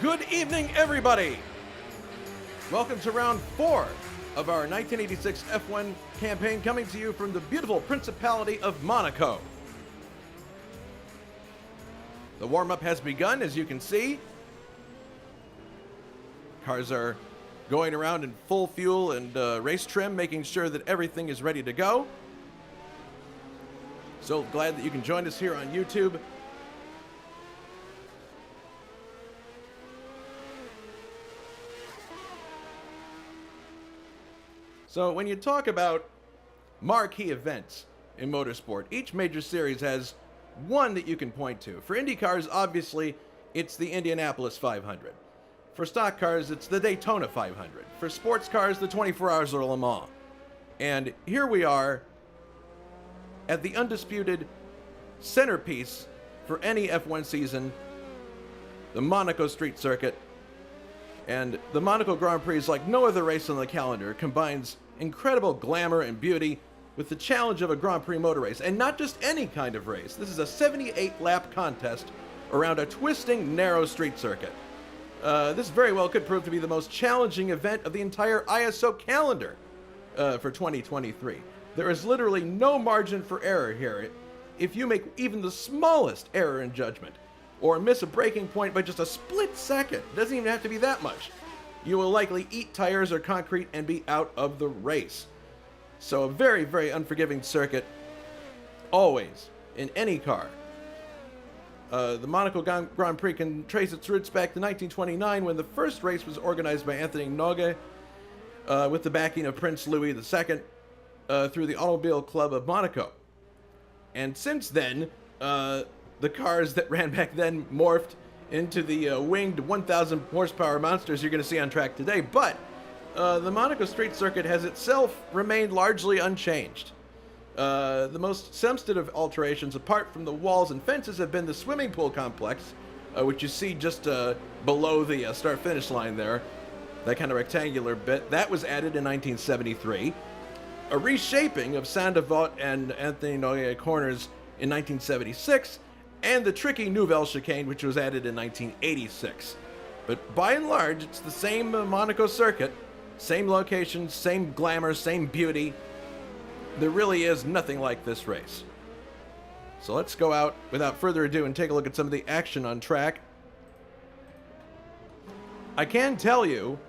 Good evening, everybody! Welcome to round 4 of our 1986 F1 campaign, coming to you from the beautiful Principality of Monaco. The warm-up has begun, as you can see. Cars are going around in full fuel and race trim, making sure that everything is ready to go. So glad that you can join us here on YouTube. So when you talk about marquee events in motorsport, each major series has one that you can point to. For Indy cars, obviously, it's the Indianapolis 500. For stock cars, it's the Daytona 500. For sports cars, the 24 Hours of Le Mans. And here we are at the undisputed centerpiece for any F1 season, the Monaco Street Circuit. And the Monaco Grand Prix, like no other race on the calendar, combines incredible glamour and beauty with the challenge of a Grand Prix motor race. And not just any kind of race. This is a 78-lap contest around a twisting, narrow street circuit. This very well could prove to be the most challenging event of the entire ISO calendar for 2023. There is literally no margin for error here. If you make even the smallest error in judgment, or miss a braking point by just a split second, it doesn't even have to be that much, you will likely eat tires or concrete and be out of the race. So a very, very unforgiving circuit, always, in any car. The Monaco Grand Prix can trace its roots back to 1929, when the first race was organized by Anthony Nogue with the backing of Prince Louis II through the Automobile Club of Monaco. And since then, the cars that ran back then morphed into the winged 1,000 horsepower monsters you're going to see on track today. But the Monaco Street Circuit has itself remained largely unchanged. The most substantive alterations, apart from the walls and fences, have been the swimming pool complex, which you see just below the start-finish line there, that kind of rectangular bit. That was added in 1973. A reshaping of Saint-Devote and Anthony Nogue corners in 1976, and the tricky Nouvelle chicane, which was added in 1986. But by and large, it's the same Monaco circuit, same location, same glamour, same beauty. There really is nothing like this race. So let's go out without further ado and take a look at some of the action on track. I can tell you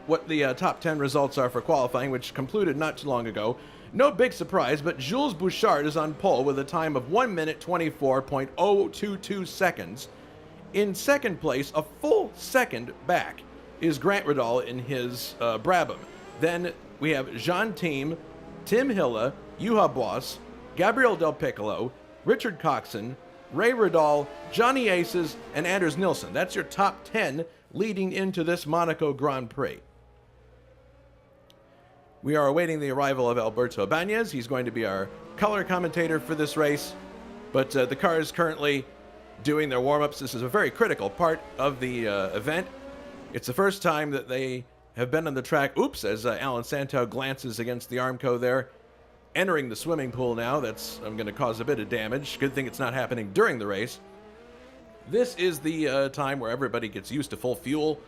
what the top 10 results are for qualifying, which concluded not too long ago. No big surprise, but Jules Bouchard is on pole with a time of 1 minute 24.022 seconds. In second place, a full second back, is Grant Riddall in his Brabham. Then we have Jean Team, Tim Hilla, Juha Boss, Gabriel Del Piccolo, Richard Coxon, Ray Riddall, Johnny Aces, and Anders Nilsson. That's your top 10 leading into this Monaco Grand Prix. We are awaiting the arrival of Alberto Ibañez. He's going to be our color commentator for this race. But the car is currently doing their warm-ups. This is a very critical part of the event. It's the first time that they have been on the track. Oops, as Alan Santo glances against the Armco there. Entering the swimming pool now. That's going to cause a bit of damage. Good thing it's not happening during the race. This is the time where everybody gets used to full fuel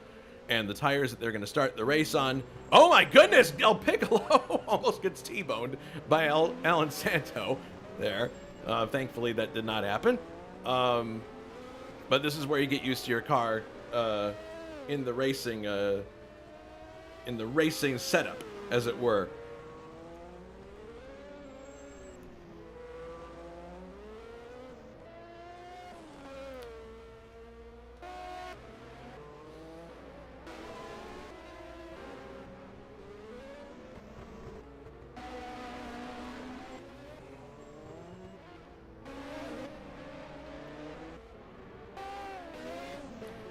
and the tires that they're going to start the race on. Oh my goodness! Del Piccolo almost gets T-boned by Alan Santo there. Thankfully, that did not happen. But this is where you get used to your car in the racing setup, as it were.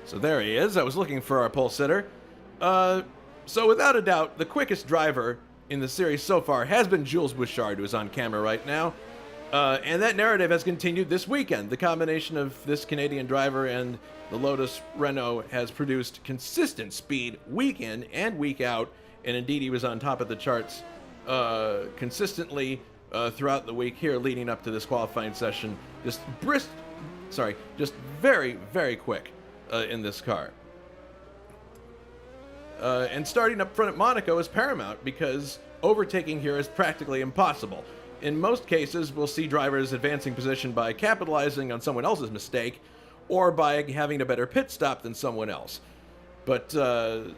So there he is. I was looking for our pole sitter. So without a doubt, the quickest driver in the series so far has been Jules Bouchard, who is on camera right now. And that narrative has continued this weekend. The combination of this Canadian driver and the Lotus Renault has produced consistent speed week in and week out. And indeed, he was on top of the charts consistently throughout the week here leading up to this qualifying session. Just very, very quick in this car. And starting up front at Monaco is paramount because overtaking here is practically impossible. In most cases, we'll see drivers advancing position by capitalizing on someone else's mistake or by having a better pit stop than someone else. But this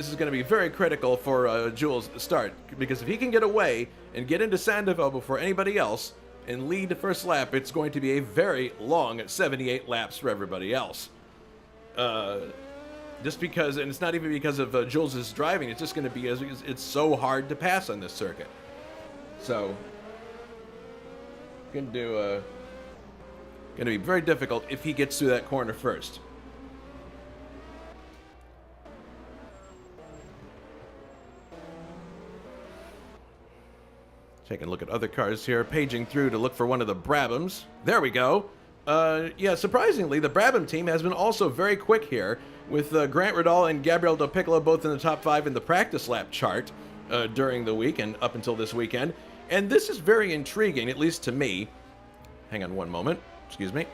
is going to be very critical for Jules to start, because if he can get away and get into Sandoval before anybody else and lead the first lap, it's going to be a very long 78 laps for everybody else. Just because, and it's not even because of Jules' driving, it's just going to be as it's so hard to pass on this circuit. So, going to be very difficult if he gets through that corner first. Taking a look at other cars here, paging through to look for one of the Brabhams. There we go. Yeah, surprisingly, the Brabham team has been also very quick here, with Grant Ridal and Gabriel Del Piccolo both in the top 5 in the practice lap chart during the week and up until this weekend. And this is very intriguing, at least to me. Hang on one moment. Excuse me.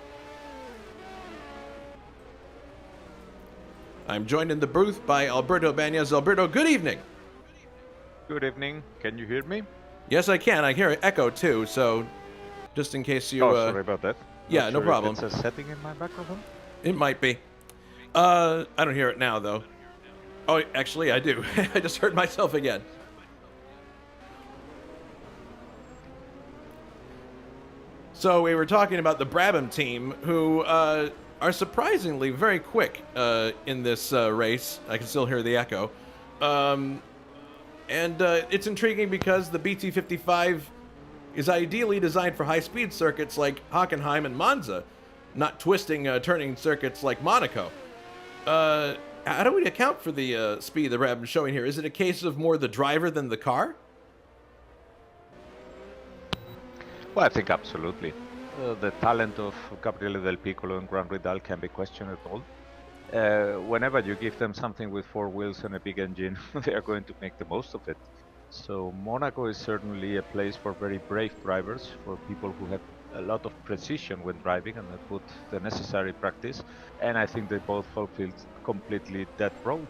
I'm joined in the booth by Alberto Ibañez. Alberto, good evening. Good evening. Can you hear me? Yes, I can. I hear an echo too, so just in case you... sorry about that. Yeah, no problem. It's a setting in my microphone? It might be. I don't hear it now, though. Oh, actually, I do. I just heard myself again. So we were talking about the Brabham team, who are surprisingly very quick in this race. I can still hear the echo. And it's intriguing because the BT55 is ideally designed for high-speed circuits like Hockenheim and Monza, not twisting, turning circuits like Monaco. How do we account for the speed the Brabham's showing here? Is it a case of more the driver than the car? Well, I think absolutely. The talent of Gabriele Del Piccolo and Grant Ridal can be questioned at all. Whenever you give them something with 4 wheels and a big engine, they are going to make the most of it. So Monaco is certainly a place for very brave drivers, for people who have a lot of precision when driving and have put the necessary practice. And I think they both fulfilled completely that role.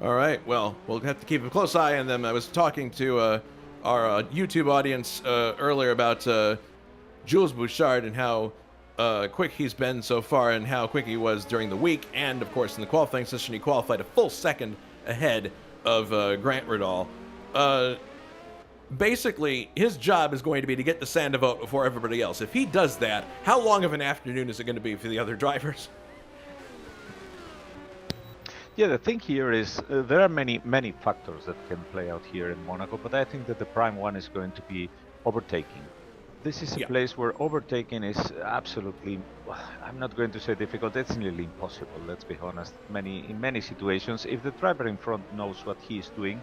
All right, well, we'll have to keep a close eye on them. I was talking to our YouTube audience earlier about Jules Bouchard and how quick he's been so far and how quick he was during the week. And, of course, in the qualifying session, he qualified a full second ahead of Grant Ridal. Basically, his job is going to be to get the Sandoval before everybody else. If he does that, how long of an afternoon is it going to be for the other drivers? Yeah, the thing here is there are many factors that can play out here in Monaco, but I think that the prime one is going to be overtaking. This is a place where overtaking is absolutely, I'm not going to say difficult, it's nearly impossible, let's be honest. In many situations, if the driver in front knows what he is doing,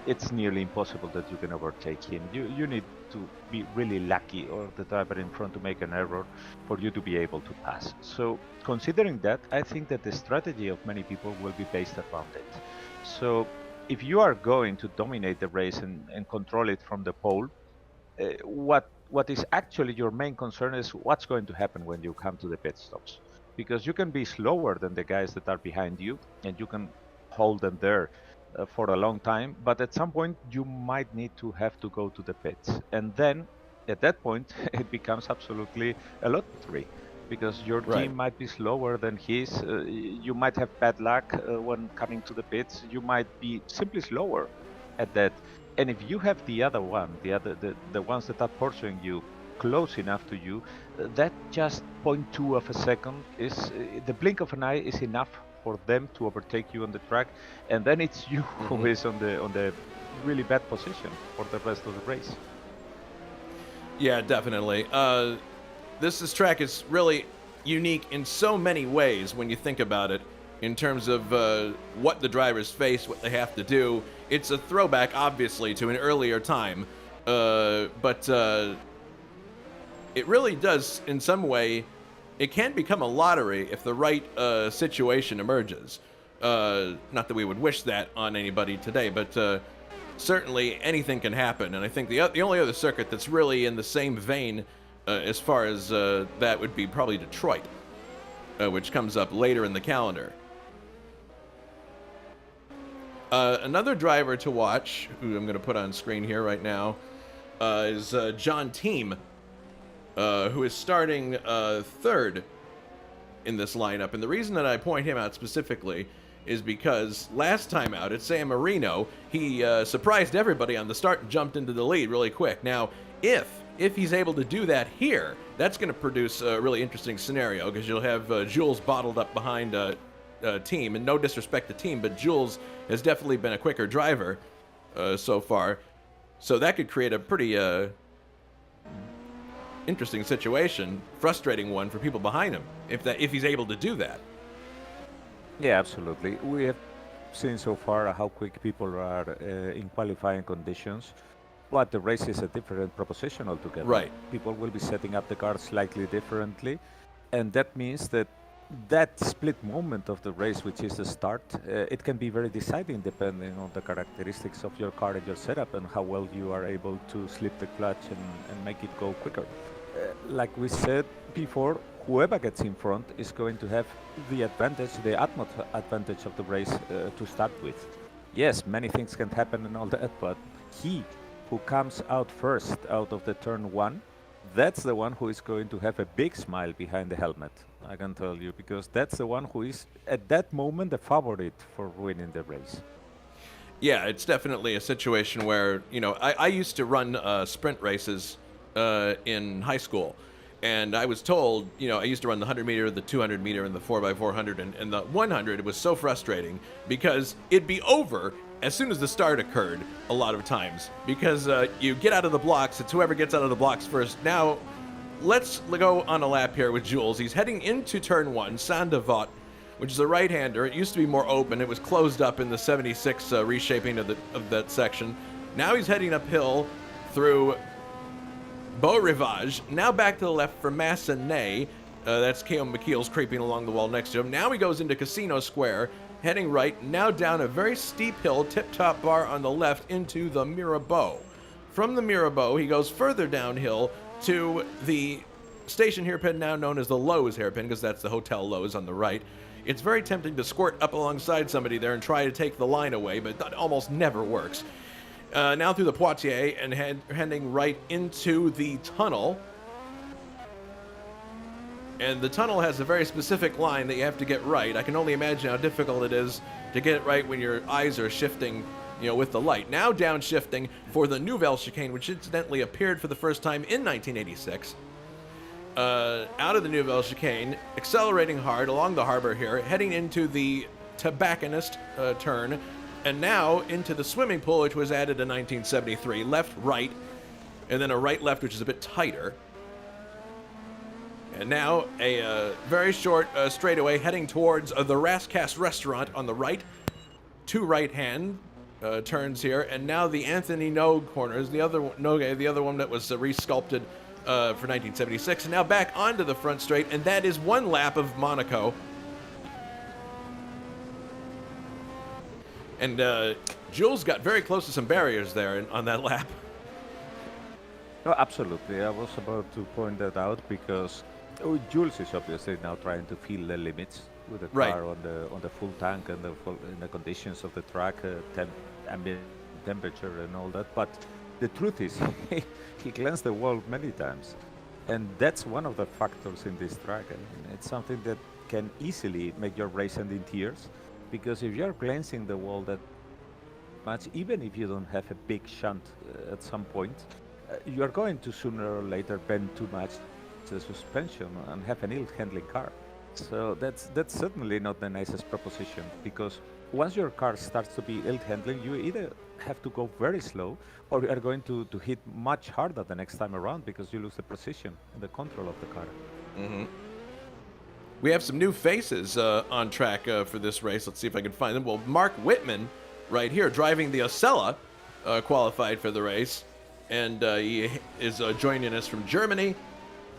it's nearly impossible that you can overtake him. You need to be really lucky, or the driver in front to make an error for you to be able to pass. So considering that, I think that the strategy of many people will be based around it. So if you are going to dominate the race and control it from the pole, what is actually your main concern is what's going to happen when you come to the pit stops. Because you can be slower than the guys that are behind you, and you can hold them there for a long time, but at some point you might need to have to go to the pits, and then at that point it becomes absolutely a lottery, because your team might be slower than his. You might have bad luck when coming to the pits. You might be simply slower at that, and if you have the other one, the ones that are pursuing you close enough to you, that just 0.2 of a second is the blink of an eye is enough for them to overtake you on the track, and then it's you who is on the really bad position for the rest of the race. Yeah, definitely. This track is really unique in so many ways when you think about it, in terms of what the drivers face, what they have to do. It's a throwback, obviously, to an earlier time, but it really does, in some way, it can become a lottery if the right situation emerges. Not that we would wish that on anybody today, but certainly anything can happen. And I think the only other circuit that's really in the same vein as far as that would be probably Detroit, which comes up later in the calendar. Another driver to watch, who I'm going to put on screen here right now, is John Team, who is starting third in this lineup. And the reason that I point him out specifically is because last time out at San Marino, he surprised everybody on the start and jumped into the lead really quick. Now, if he's able to do that here, that's going to produce a really interesting scenario, because you'll have Jules bottled up behind Team. And no disrespect to Team, but Jules has definitely been a quicker driver so far. So that could create a pretty interesting situation, frustrating one for people behind him, if he's able to do that. Yeah, absolutely. We have seen so far how quick people are in qualifying conditions, but the race is a different proposition altogether. Right. People will be setting up the car slightly differently, and that means that that split moment of the race, which is the start, it can be very deciding depending on the characteristics of your car and your setup and how well you are able to slip the clutch and make it go quicker. Like we said before, whoever gets in front is going to have the advantage, the utmost advantage of the race to start with. Yes, many things can happen and all that, but he who comes out first out of the turn one, that's the one who is going to have a big smile behind the helmet, I can tell you, because that's the one who is at that moment the favorite for winning the race. Yeah, it's definitely a situation where, I used to run sprint races in high school. And I was told, I used to run the 100 meter, the 200 meter, and the 4x400. And the 100 was so frustrating because it'd be over as soon as the start occurred a lot of times. Because you get out of the blocks, it's whoever gets out of the blocks first. Now, let's go on a lap here with Jules. He's heading into turn one, Sandavot, which is a right-hander. It used to be more open. It was closed up in the 76 reshaping of that section. Now he's heading uphill through Beau Rivage, now back to the left for Massenet. That's K.O. McKeel's creeping along the wall next to him. Now he goes into Casino Square, heading right, now down a very steep hill, tip-top bar on the left into the Mirabeau. From the Mirabeau, he goes further downhill to the station hairpin, now known as the Lowe's hairpin, because that's the Hotel Lowe's on the right. It's very tempting to squirt up alongside somebody there and try to take the line away, but that almost never works. Now through the Poitiers and heading right into the tunnel. And the tunnel has a very specific line that you have to get right. I can only imagine how difficult it is to get it right when your eyes are shifting, with the light. Now downshifting for the Nouvelle Chicane, which incidentally appeared for the first time in 1986. Out of the Nouvelle Chicane, accelerating hard along the harbor here, heading into the Tobacconist turn. And now into the swimming pool, which was added in 1973. Left, right, and then a right-left, which is a bit tighter. And now a very short straightaway heading towards the Rascasse restaurant on the right. Two right-hand turns here, and now the Anthony Nogue corners. The other one that was resculpted for 1976, and now back onto the front straight, and that is one lap of Monaco. And Jules got very close to some barriers there on that lap. No, absolutely. I was about to point that out because Jules is obviously now trying to feel the limits with the car on the full tank and in the conditions of the track, ambient temperature and all that. But the truth is, he glanced the wall many times, and that's one of the factors in this track. I mean, it's something that can easily make your race end in tears. Because if you're glancing the wall that much, even if you don't have a big shunt at some point, you are going to sooner or later bend too much the suspension and have an ill-handling car. So that's certainly not the nicest proposition, because once your car starts to be ill-handling, you either have to go very slow or you are going to hit much harder the next time around because you lose the precision and the control of the car. Mm-hmm. We have some new faces on track for this race. Let's see if I can find them. Well, Mark Whitman, right here, driving the Osella, qualified for the race. And he is joining us from Germany.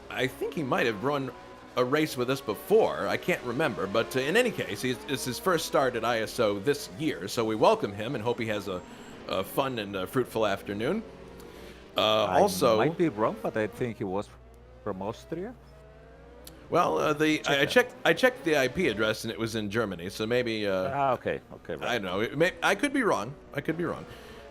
I think he might have run a race with us before. I can't remember. But in any case, it's his first start at ISO this year. So we welcome him and hope he has a fun and fruitful afternoon. I might be wrong, but I think he was from Austria? Well, I checked the IP address and it was in Germany, so maybe Okay, right. I don't know. I could be wrong.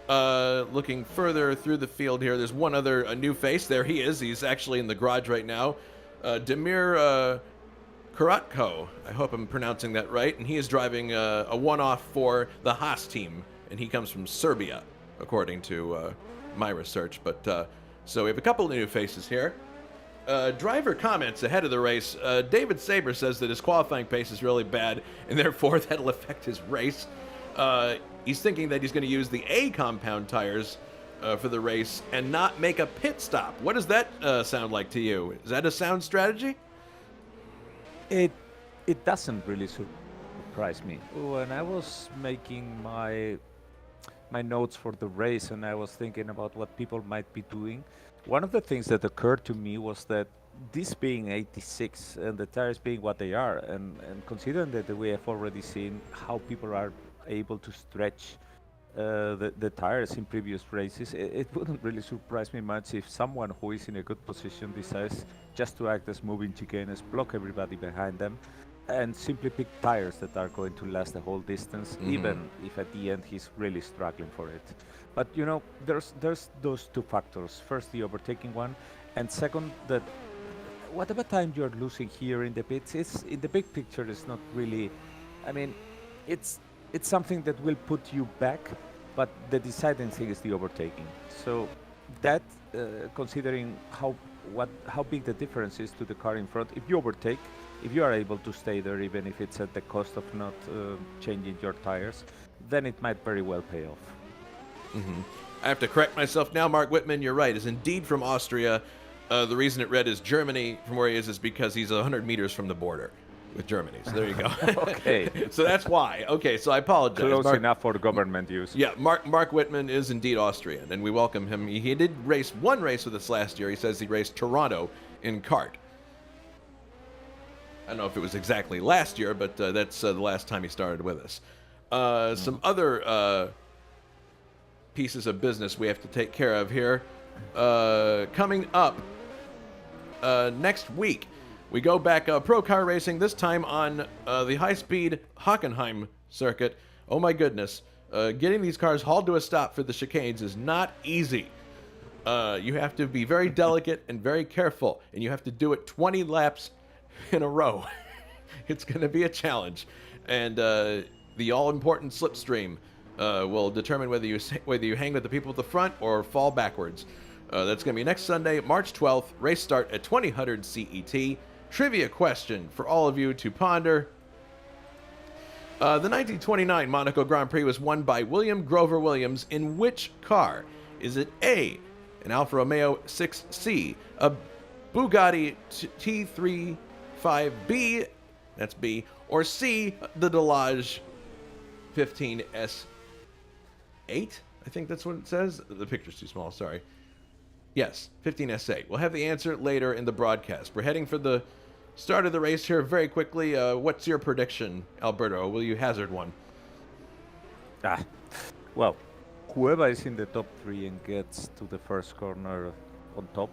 Looking further through the field here, there's one other a new face. There he is. He's actually in the garage right now. Damir Karatko. I hope I'm pronouncing that right. And he is driving a one-off for the Haas team, and he comes from Serbia, according to my research. But so we have a couple of new faces here. Driver comments ahead of the race. David Saber says that his qualifying pace is really bad, and therefore that'll affect his race. He's thinking that he's going to use the A compound tires for the race and not make a pit stop. What does that sound like to you? Is that a sound strategy? It doesn't really surprise me. When I was making my notes for the race and I was thinking about what people might be doing, one of the things that occurred to me was that this being 86 and the tires being what they are, and considering that we have already seen how people are able to stretch the tires in previous races, it wouldn't really surprise me much if someone who is in a good position decides just to act as moving chicanes, block everybody behind them, and simply pick tires that are going to last the whole distance, even if at the end he's really struggling for it. But you know, there's those two factors. First, the overtaking one, and second, that whatever time you're losing here in the pits, it's in the big picture. It's not really. I mean, it's something that will put you back, but the deciding thing is the overtaking. So that, considering how big the difference is to the car in front, if you overtake, if you are able to stay there, even if it's at the cost of not changing your tires, then it might very well pay off. I have to correct myself now. Mark Whitman, you're right, is indeed from Austria. The reason it read is Germany from where he is because he's 100 meters from the border with Germany. So there you go. Okay. So that's why. Okay, so I apologize. Close enough for government use. Yeah, Mark Whitman is indeed Austrian, and we welcome him. He did race one race with us last year. He says he raced Toronto in kart. I don't know if it was exactly last year, but that's the last time he started with us. Some other pieces of business we have to take care of here. Coming up next week, we go back pro car racing, this time on the high-speed Hockenheim circuit. Oh my goodness. Getting these cars hauled to a stop for the chicanes is not easy. You have to be very delicate and very careful, and you have to do it 20 laps in a row. It's going to be a challenge. And the all-important slipstream will determine whether you hang with the people at the front or fall backwards. That's going to be next Sunday, March 12th. Race start at 2000 CET. Trivia question for all of you to ponder. The 1929 Monaco Grand Prix was won by William Grover Williams in which car? Is it A, an Alfa Romeo 6C, a Bugatti T35B, that's B, or C, the Delage 15S8? I think that's what it says. The picture's too small, sorry. Yes, 15S8. We'll have the answer later in the broadcast. We're heading for the start of the race here very quickly. What's your prediction, Alberto? Will you hazard one? Well, whoever is in the top 3 and gets to the first corner on top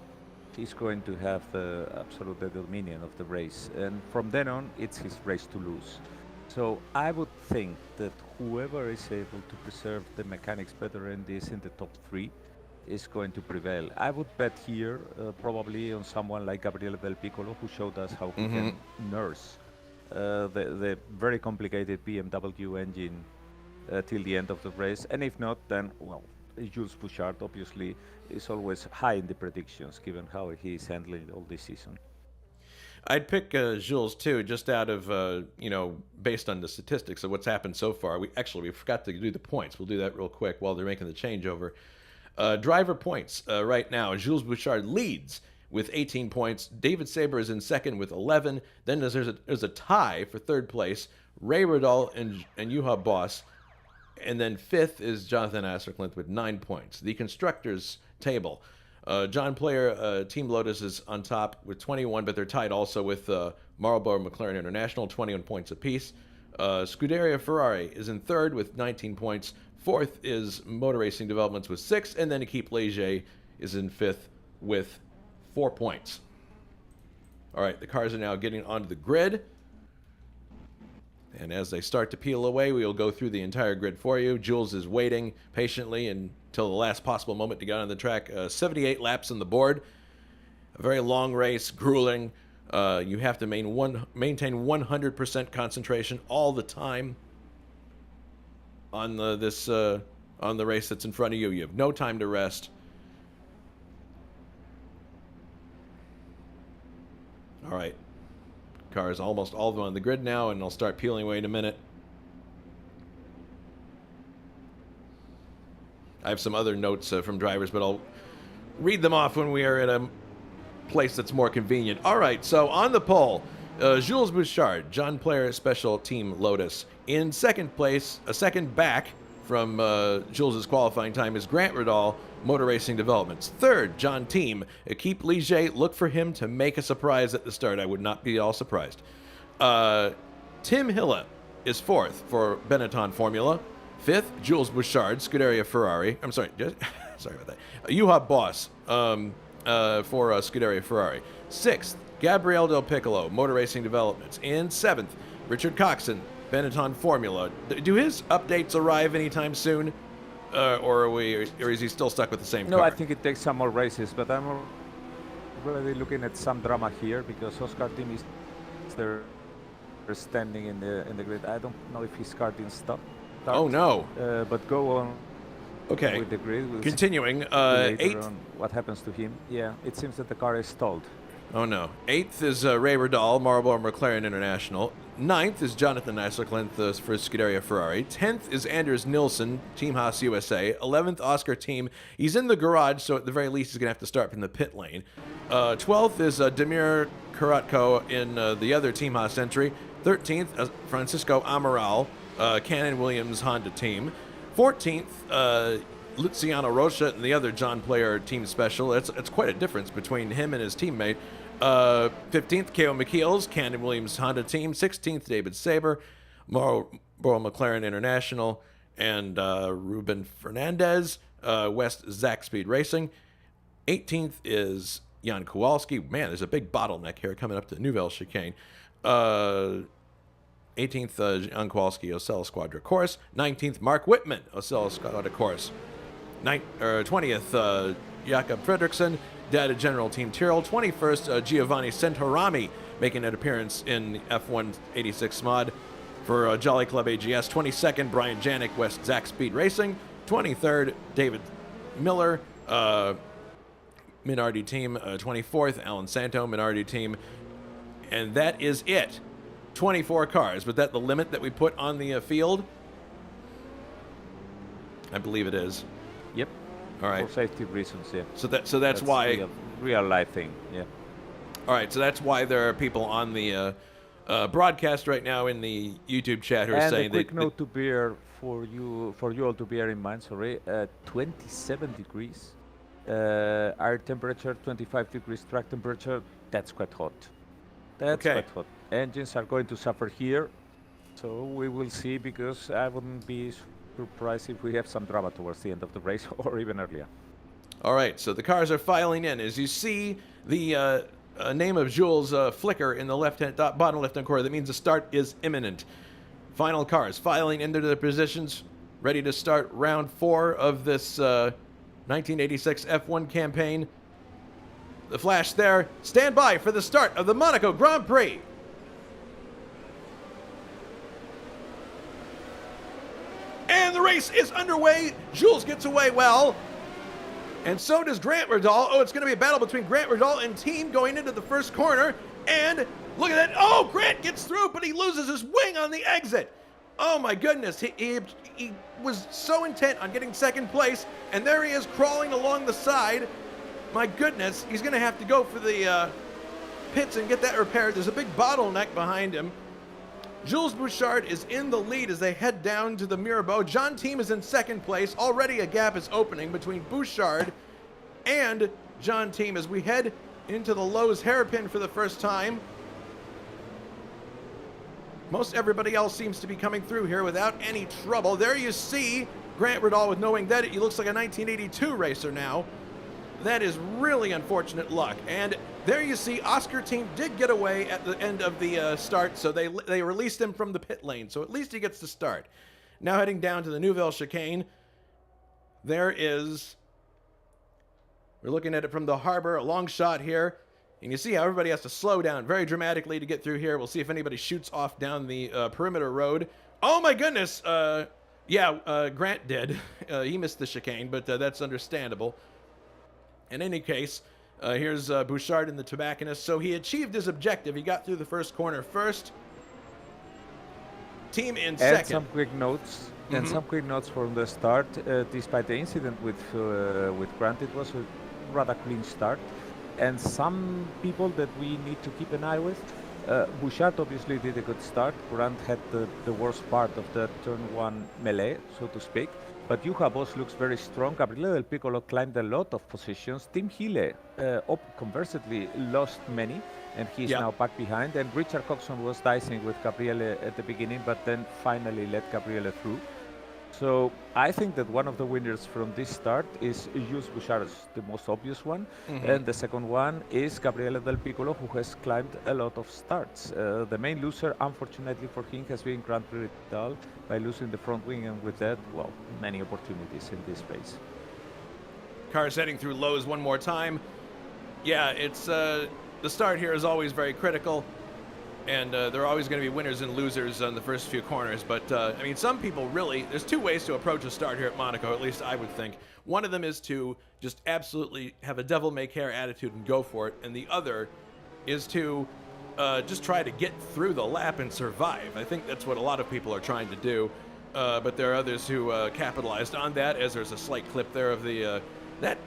is going to have the absolute dominion of the race. And from then on, it's his race to lose. So I would think that whoever is able to preserve the mechanics better in the top 3 is going to prevail. I would bet here probably on someone like Gabriele Del Piccolo, who showed us how he can nurse the very complicated BMW engine till the end of the race. And if not, then, well, Jules Bouchard obviously is always high in the predictions, given how he is handling all this season. I'd pick Jules too, just out of based on the statistics of what's happened so far. We forgot to do the points. We'll do that real quick while they're making the changeover. Driver points right now. Jules Bouchard leads with 18 points. David Saber is in second with 11. Then there's a tie for third place. Ray Riddle and Juha Boss. And then fifth is Jonathan Asserclinth with 9 points. The constructors table. John Player, Team Lotus is on top with 21, but they're tied also with Marlboro McLaren International, 21 points apiece. Scuderia Ferrari is in third with 19 points. Fourth is Motor Racing Developments with 6, and then Equipe Léger is in fifth with 4 points. All right, the cars are now getting onto the grid. And as they start to peel away, we will go through the entire grid for you. Jules is waiting patiently until the last possible moment to get on the track. 78 laps on the board. A very long race, grueling. You have to maintain 100% concentration all the time on the race that's in front of you. You have no time to rest. All right. Cars, almost all of them on the grid now, and they'll start peeling away in a minute. I have some other notes from drivers, but I'll read them off when we are at a place that's more convenient. All right, so on the pole, Jules Bouchard, John Player Special Team Lotus. In second place, a second back from Jules' qualifying time, is Grant Riddall, Motor Racing Developments. Third, John Team, Équipe Ligier. Look for him to make a surprise at the start. I would not be all surprised. Tim Hilla is fourth for Benetton Formula. Fifth, Jules Bouchard, Scuderia Ferrari. I'm sorry, sorry about that. Juha Boss for Scuderia Ferrari. Sixth, Gabriel Del Piccolo, Motor Racing Developments. And seventh, Richard Coxon, Benetton Formula. Do his updates arrive anytime soon? Or is he still stuck with the same car? No, I think it takes some more races, but I'm already looking at some drama here because Oscar Team is there standing in the grid. I don't know if his car didn't stop. Oh no! But go on. Okay. With the grid. We'll Continuing. Eighth. What happens to him? Yeah, it seems that the car is stalled. Oh no! Eighth is Ray Riddall, Marlboro McLaren International. Ninth is Jonathan Eiserklint for Scuderia Ferrari. 10th is Anders Nilsson, Team Haas USA. 11th, Oscar Team. He's in the garage, so at the very least he's going to have to start from the pit lane. 12th is Damir Karatko in the other Team Haas entry. 13th, Francisco Amaral, Cannon Williams Honda Team. 14th, Luciano Rocha and the other John Player Team Special. It's quite a difference between him and his teammate. 15th, K.O. McKeels, Cannon Williams Honda Team. 16th, David Saber, Marlboro McLaren International, and Ruben Fernandez, West Zach Speed Racing. 18th is Jan Kowalski. Man, there's a big bottleneck here coming up to Nouvelle Chicane. 18th, Jan Kowalski, Ocel Squadra Course. 19th, Mark Whitman, Ocel Squadra Course. 20th, Jakob Fredriksson, Data General Team Tyrrell. 21st, Giovanni Centorami, making an appearance in F1 86 Mod for Jolly Club AGS. 22nd, Brian Janik, West Zach Speed Racing. 23rd, David Miller, Minardi Team. 24th, Alan Santo, Minardi Team. And that is it. 24 cars. Was that the limit that we put on the field? I believe it is. Yep. All right. For safety reasons, yeah. So that's why real life thing, yeah. All right, so that's why there are people on the broadcast right now in the YouTube chat who are saying that. And a quick note to bear for you all to bear in mind. 27 degrees, air temperature 25 degrees, track temperature. That's quite hot. That's quite hot. Engines are going to suffer here, so we will see. Because I wouldn't be surprised if we have some drama towards the end of the race or even earlier. All right, so the cars are filing in. As you see, the name of Jules flicker in the bottom left-hand corner. That means the start is imminent. Final cars filing into their positions, ready to start round 4 of this 1986 F1 campaign. The flash there. Stand by for the start of the Monaco Grand Prix. And the race is underway. Jules gets away well. And so does Grant Riddall. Oh, it's going to be a battle between Grant Riddall and Team going into the first corner. And look at that. Oh, Grant gets through, but he loses his wing on the exit. Oh, my goodness. He was so intent on getting second place. And there he is crawling along the side. My goodness. He's going to have to go for the pits and get that repaired. There's a big bottleneck behind him. Jules Bouchard is in the lead as they head down to the Mirabeau. John Team is in second place. Already a gap is opening between Bouchard and John Team as we head into the Lowe's hairpin for the first time. Most everybody else seems to be coming through here without any trouble. There you see Grant Riddall with no wing. That he looks like a 1982 racer now. That is really unfortunate luck. And there you see, Oscar team did get away at the end of the start, so they released him from the pit lane. So at least he gets to start. Now heading down to the Nouvelle chicane. We're looking at it from the harbor, a long shot here. And you see how everybody has to slow down very dramatically to get through here. We'll see if anybody shoots off down the perimeter road. Oh my goodness! Grant did. He missed the chicane, but that's understandable. In any case, here's Bouchard and the Tobacconist. So he achieved his objective. He got through the first corner first. Team in second. And some quick notes. And some quick notes from the start. Despite the incident with Grant, it was a rather clean start. And some people that we need to keep an eye with. Bouchard obviously did a good start. Grant had the worst part of the turn 1 melee, so to speak. But Juha boss looks very strong. Gabriele Del Piccolo climbed a lot of positions. Tim Hille, conversely, lost many, and he's now back behind. And Richard Coxon was dicing with Gabriele at the beginning, but then finally let Gabriele through. So I think that one of the winners from this start is Jules Bouchard, the most obvious one. And the second one is Gabriele Del Piccolo, who has climbed a lot of starts. The main loser, unfortunately for him, has been Grand Prix d'Ital by losing the front wing, and with that, well, many opportunities in this race. Cars heading through lows one more time. Yeah, it's the start here is always very critical. And there are always going to be winners and losers on the first few corners. But, I mean, some people really... There's two ways to approach a start here at Monaco, at least I would think. One of them is to just absolutely have a devil-may-care attitude and go for it. And the other is to just try to get through the lap and survive. I think that's what a lot of people are trying to do. But there are others who capitalized on that, as there's a slight clip there of the... That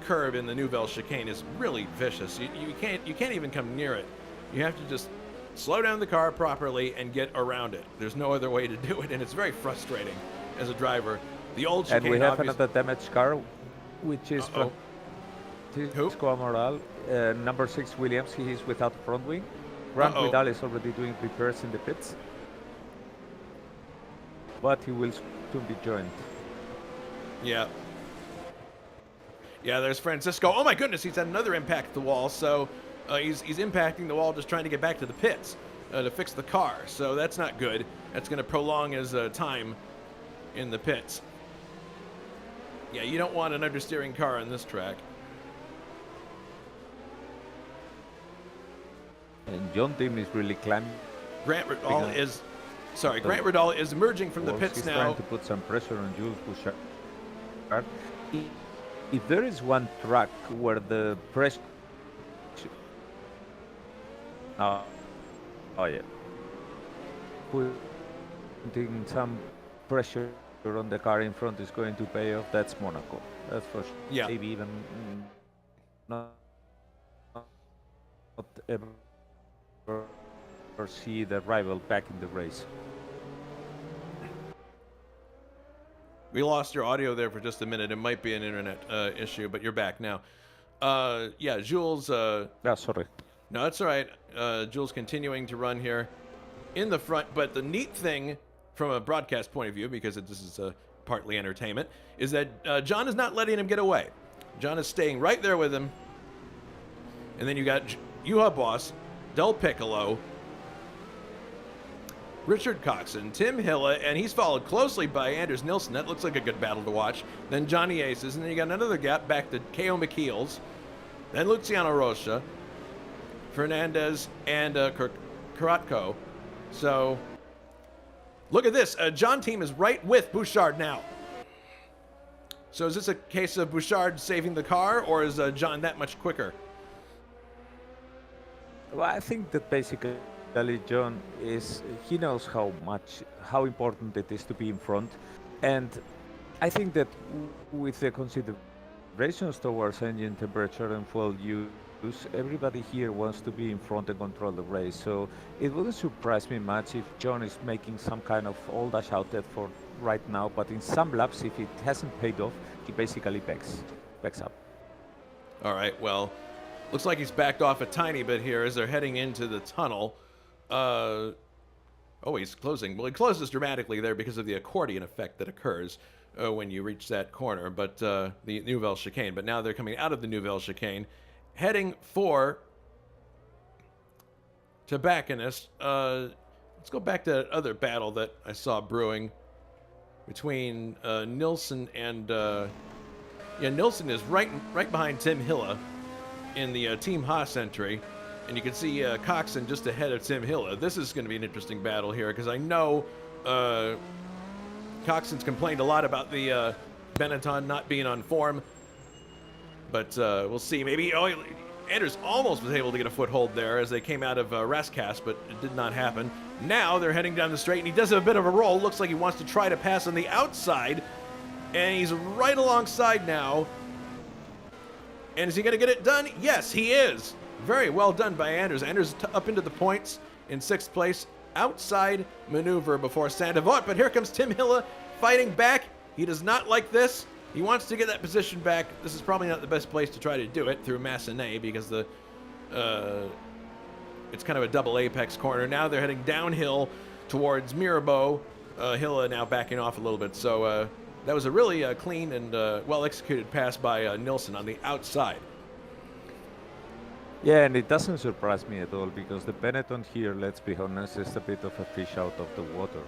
curve in the Nouvelle chicane is really vicious. You can't even come near it. You have to just slow down the car properly and get around it. There's no other way to do it, and it's very frustrating as a driver. The old chicane, and we have another damaged car, which is Francisco Amaral, number 6 Williams. He is without the front wing. Grant Vidal is already doing repairs in the pits, but he will soon be joined. Yeah. Yeah, there's Francisco. Oh my goodness, he's had another impact at the wall, so... He's impacting the wall just trying to get back to the pits to fix the car. So that's not good. That's going to prolong his time in the pits. Yeah, you don't want an understeering car on this track. And John Tim is really climbing. Grant Ridal is... Sorry, Grant Ridal is emerging from the pits now. He's trying to put some pressure on Jules Bouchard. If there is one track where the pressure... Oh yeah. Putting some pressure on the car in front is going to pay off. That's Monaco. That's for sure. Yeah. Maybe even not ever see the rival back in the race. We lost your audio there for just a minute. It might be an internet issue, but you're back now. Yeah, Jules... sorry. No, that's all right. Jules continuing to run here in the front. But the neat thing from a broadcast point of view, because this is partly entertainment, is that John is not letting him get away. John is staying right there with him. And then you got Juha Boss, Del Piccolo, Richard Coxon, Tim Hille, and he's followed closely by Anders Nilsson. That looks like a good battle to watch. Then Johnny Aces, and then you got another gap back to K.O. McKeels, then Luciano Rocha, Fernandez, and Karatko. So, look at this. John team is right with Bouchard now. So is this a case of Bouchard saving the car, or is John that much quicker? Well, I think that basically John he knows how important it is to be in front. And I think that with the considerations towards engine temperature and fuel use, everybody here wants to be in front and control the race. So it wouldn't surprise me much if John is making some kind of all dash out effort right now, but in some laps, if it hasn't paid off, he basically backs up. All right, well, looks like he's backed off a tiny bit here as they're heading into the tunnel. He's closing. Well, he closes dramatically there because of the accordion effect that occurs when you reach that corner, but the Nouvelle Chicane. But now they're coming out of the Nouvelle Chicane, heading for Tobacconist. Let's go back to that other battle that I saw brewing between Nilsson and... Nilsson is right behind Tim Hilla in the Team Haas entry. And you can see Coxon just ahead of Tim Hilla. This is going to be an interesting battle here, because I know Coxon's complained a lot about the Benetton not being on form. But we'll see. Maybe Anders almost was able to get a foothold there as they came out of Raskas, but it did not happen. Now they're heading down the straight, and he does have a bit of a roll. Looks like he wants to try to pass on the outside, and he's right alongside now. And is he going to get it done? Yes, he is. Very well done by Anders. Anders up into the points in 6th place. Outside maneuver before Sandevot, but here comes Tim Hilla fighting back. He does not like this. He wants to get that position back. This is probably not the best place to try to do it through Massenet, because it's kind of a double apex corner. Now they're heading downhill towards Mirabeau. Hilla now backing off a little bit. So that was a really clean and well-executed pass by Nilsson on the outside. Yeah, and it doesn't surprise me at all, because the Benetton here, let's be honest, is a bit of a fish out of the water.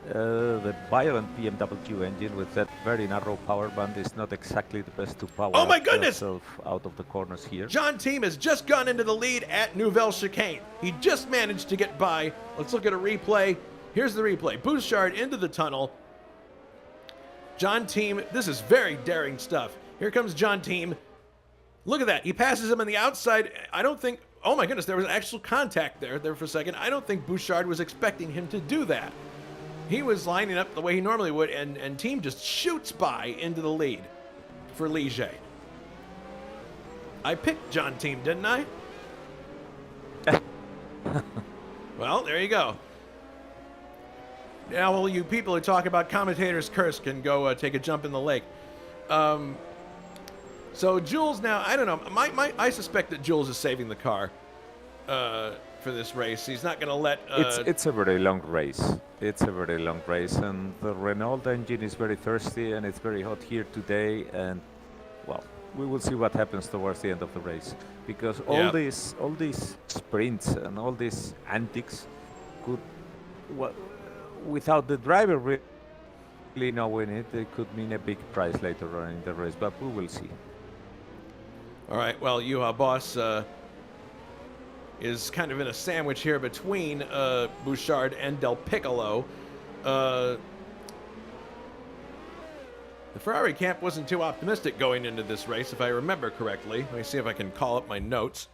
The violent BMW engine with that very narrow power band is not exactly the best to power Oh my goodness! out of the corners here. John Team has just gone into the lead at Nouvelle Chicane. He just managed to get by. Let's look at a replay. Here's the replay. Bouchard into the tunnel. John Team, this is very daring stuff. Here comes John Team. Look at that. He passes him on the outside. I don't think... Oh my goodness, there was actual contact there for a second. I don't think Bouchard was expecting him to do that. He was lining up the way he normally would, and Team just shoots by into the lead for Ligier. I picked John Team, didn't I? Well, there you go. Now, all you people who talk about commentators' curse can go take a jump in the lake. So Jules now, I don't know. I suspect that Jules is saving the car for this race. He's not going to let... It's a very long race. It's a very long race, and the Renault engine is very thirsty, and it's very hot here today. And well, we will see what happens towards the end of the race, because all these sprints and all these antics could, without the driver really knowing it, it could mean a big prize later on in the race. But we will see. All right, well, Juha Boss is kind of in a sandwich here between Bouchard and Del Piccolo. The Ferrari camp wasn't too optimistic going into this race, if I remember correctly. Let me see if I can call up my notes.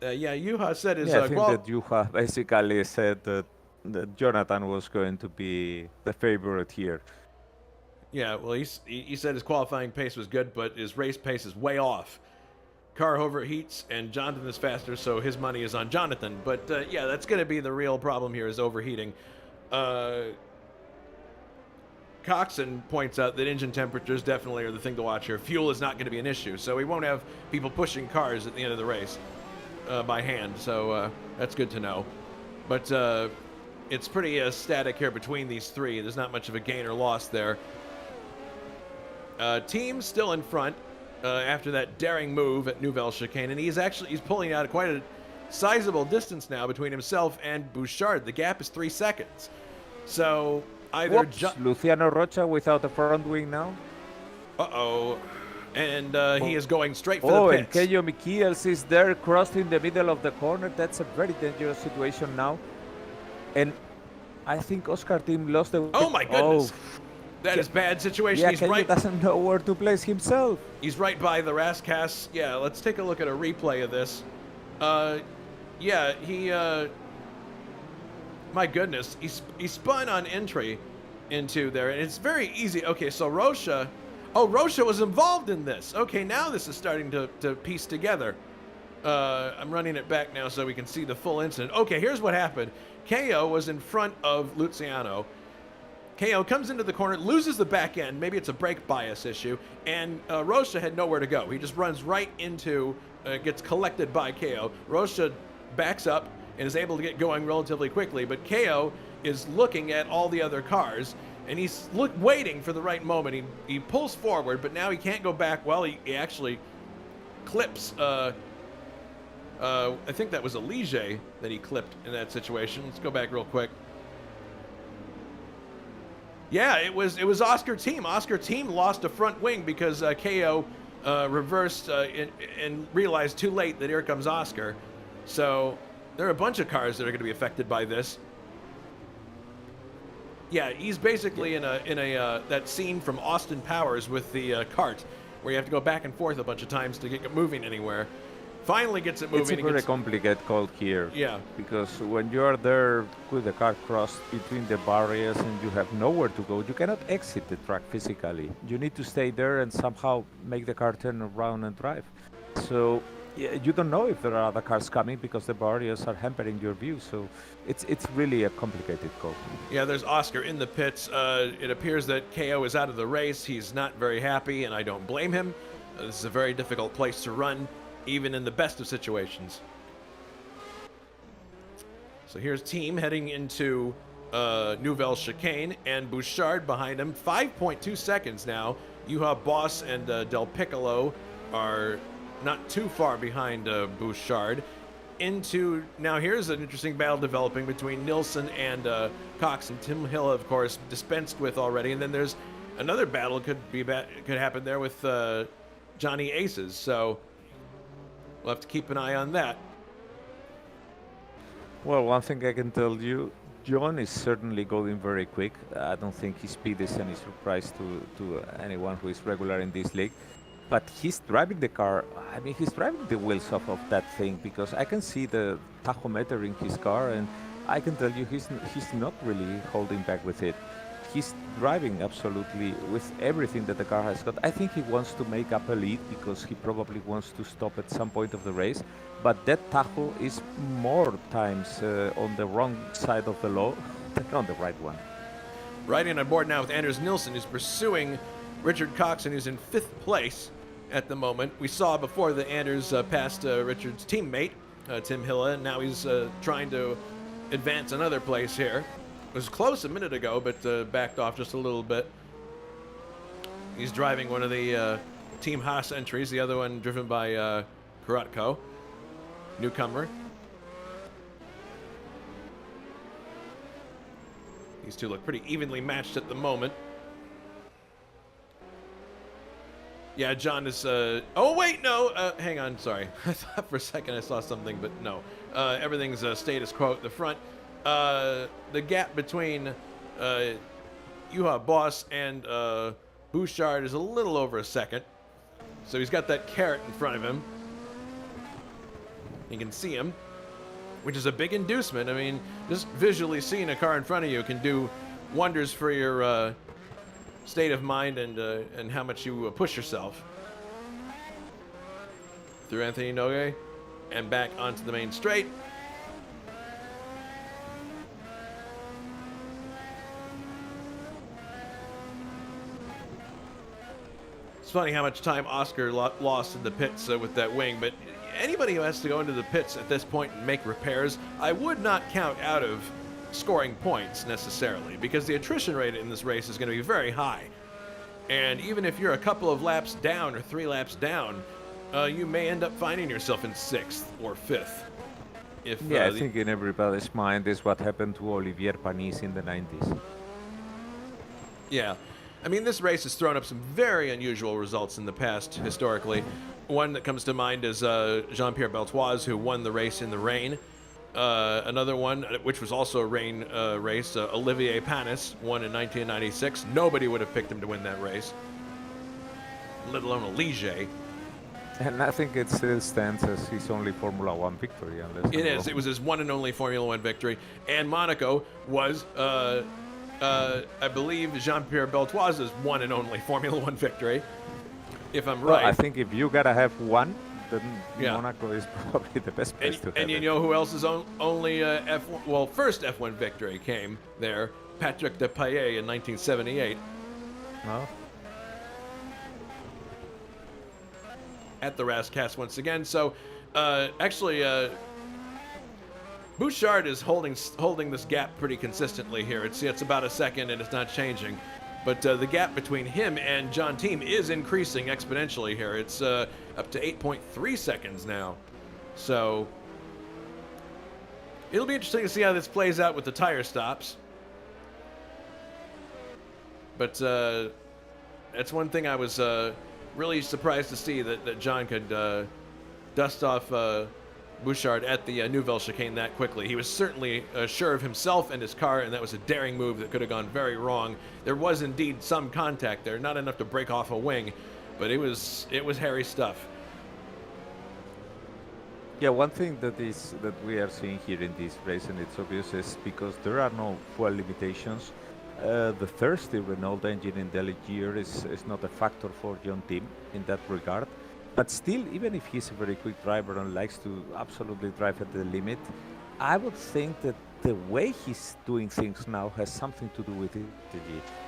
Juha said his... I think that Juha basically said that Jonathan was going to be the favorite here. Yeah, well, he said his qualifying pace was good, but his race pace is way off. Car overheats, and Jonathan is faster, so his money is on Jonathan. But, yeah, that's going to be the real problem here, is overheating. Coxon points out that engine temperatures definitely are the thing to watch here. Fuel is not going to be an issue, so we won't have people pushing cars at the end of the race by hand, so that's good to know. But it's pretty static here between these three. There's not much of a gain or loss there. Team still in front after that daring move at Nouvelle Chicane, and he's pulling out quite a sizable distance now between himself and Bouchard. The gap is 3 seconds. So either Luciano Rocha without a front wing now. Uh-oh. And he is going straight for the pits. And Keio Michiels is there crossing the middle of the corner. That's a very dangerous situation now. And I think Oscar Team lost the... Oh my goodness. That is bad situation. Yeah, he's Keio doesn't know where to place himself. He's right by the Raskas. Yeah, let's take a look at a replay of this. Yeah, he... my goodness. He spun on entry into there, and it's very easy. Okay, so Rocha... Oh, Rocha was involved in this. Okay, now this is starting to piece together. I'm running it back now so we can see the full incident. Okay, here's what happened. Keio was in front of Luciano. Keio comes into the corner, loses the back end. Maybe it's a brake bias issue. And Rocha had nowhere to go. He just runs right into, gets collected by Keio. Rocha backs up, and is able to get going relatively quickly. But KO is looking at all the other cars, and he's waiting for the right moment. He pulls forward, but now he can't go back. Well, he actually clips. I think that was a Ligier that he clipped in that situation. Let's go back real quick. Yeah, it was Oscar Team. Oscar Team lost a front wing because KO reversed and realized too late that here comes Oscar. So there are a bunch of cars that are going to be affected by this. Yeah, he's basically in a that scene from Austin Powers with the cart, where you have to go back and forth a bunch of times to get it moving anywhere. Finally gets it moving. It's a very complicated call here. Yeah. Because when you are there with the car crossed between the barriers and you have nowhere to go, you cannot exit the track physically. You need to stay there and somehow make the car turn around and drive. So yeah, you don't know if there are other cars coming because the barriers are hampering your view. So it's really a complicated call. Yeah, there's Oscar in the pits. It appears that KO is out of the race. He's not very happy, and I don't blame him. This is a very difficult place to run, even in the best of situations. So here's Team heading into Nouvelle Chicane, and Bouchard behind him. 5.2 seconds now. Juha, Boss, and Del Piccolo are not too far behind Bouchard. Now here's an interesting battle developing between Nilsson and Cox, and Tim Hill, of course, dispensed with already. And then there's another battle could happen there with Johnny Aces. So we'll have to keep an eye on that. Well, one thing I can tell you, John is certainly going very quick. I don't think his speed is any surprise to anyone who is regular in this league. But he's driving the car. I mean, he's driving the wheels off of that thing, because I can see the tachometer in his car, and I can tell you he's not really holding back with it. He's driving absolutely with everything that the car has got. I think he wants to make up a lead because he probably wants to stop at some point of the race. But that Tahoe is more times on the wrong side of the law than on the right one. Riding on board now with Anders Nilsson, who's pursuing Richard Coxon, who's in 5th place at the moment. We saw before that Anders passed Richard's teammate, Tim Hilla, and now he's trying to advance another place here. It was close a minute ago, but backed off just a little bit. He's driving one of the Team Haas entries, the other one driven by Karatko, newcomer. These two look pretty evenly matched at the moment. Yeah, John is... oh, wait, no! Hang on, sorry. I thought for a second I saw something, but no. Everything's status quo at the front. The gap between Juha, Boss, and Bouchard is a little over a second. So he's got that carrot in front of him. You can see him, which is a big inducement. I mean, just visually seeing a car in front of you can do wonders for your state of mind and how much you push yourself. Through Anthony Nogue and back onto the main straight. It's funny how much time Oscar lost in the pits with that wing, but anybody who has to go into the pits at this point and make repairs, I would not count out of scoring points necessarily, because the attrition rate in this race is going to be very high. And even if you're a couple of laps down or 3 laps down, you may end up finding yourself in 6th or 5th. I think in everybody's mind is what happened to Olivier Panis in the 90s. Yeah. I mean, this race has thrown up some very unusual results in the past, historically. One that comes to mind is Jean-Pierre Beltoise, who won the race in the rain. Another one, which was also a rain race, Olivier Panis, won in 1996. Nobody would have picked him to win that race, let alone a Ligier. And I think it still stands as his only Formula One victory. It is. It was his one and only Formula One victory. And Monaco was, I believe, Jean-Pierre Beltoise's one and only Formula One victory, if I'm right. I think if you gotta have one, then Monaco is probably the best place to have And you know who else's only first F1 victory came there? Patrick Depailler in 1978. No. At the Rascast once again. So, actually, Bouchard is holding this gap pretty consistently here. It's about a second and it's not changing. But the gap between him and John Team is increasing exponentially here. It's up to 8.3 seconds now. So it'll be interesting to see how this plays out with the tire stops. But that's one thing I was really surprised to see, that John could dust off Bouchard at the Nouvelle chicane that quickly. He was certainly sure of himself and his car, and that was a daring move that could have gone very wrong. There was indeed some contact there, not enough to break off a wing, but it was hairy stuff. Yeah, one thing that we are seeing here in this race, and it's obvious, is because there are no fuel limitations. The thirsty Renault engine in the Ligier is not a factor for John Tim in that regard. But still, even if he's a very quick driver and likes to absolutely drive at the limit, I would think that the way he's doing things now has something to do with it.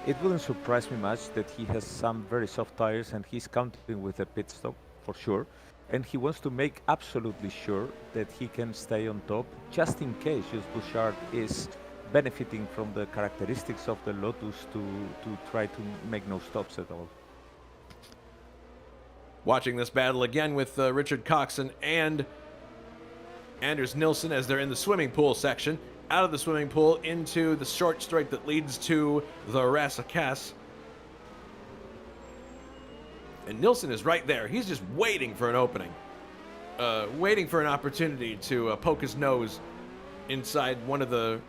It wouldn't surprise me much that he has some very soft tires and he's counting with a pit stop for sure. And he wants to make absolutely sure that he can stay on top, just in case Jules Bouchard is benefiting from the characteristics of the Lotus to try to make no stops at all. Watching this battle again with Richard Coxon and Anders Nilsson as they're in the swimming pool section. Out of the swimming pool into the short straight that leads to the Rassicas. And Nilsson is right there. He's just waiting for an opening. Waiting for an opportunity to poke his nose inside one of the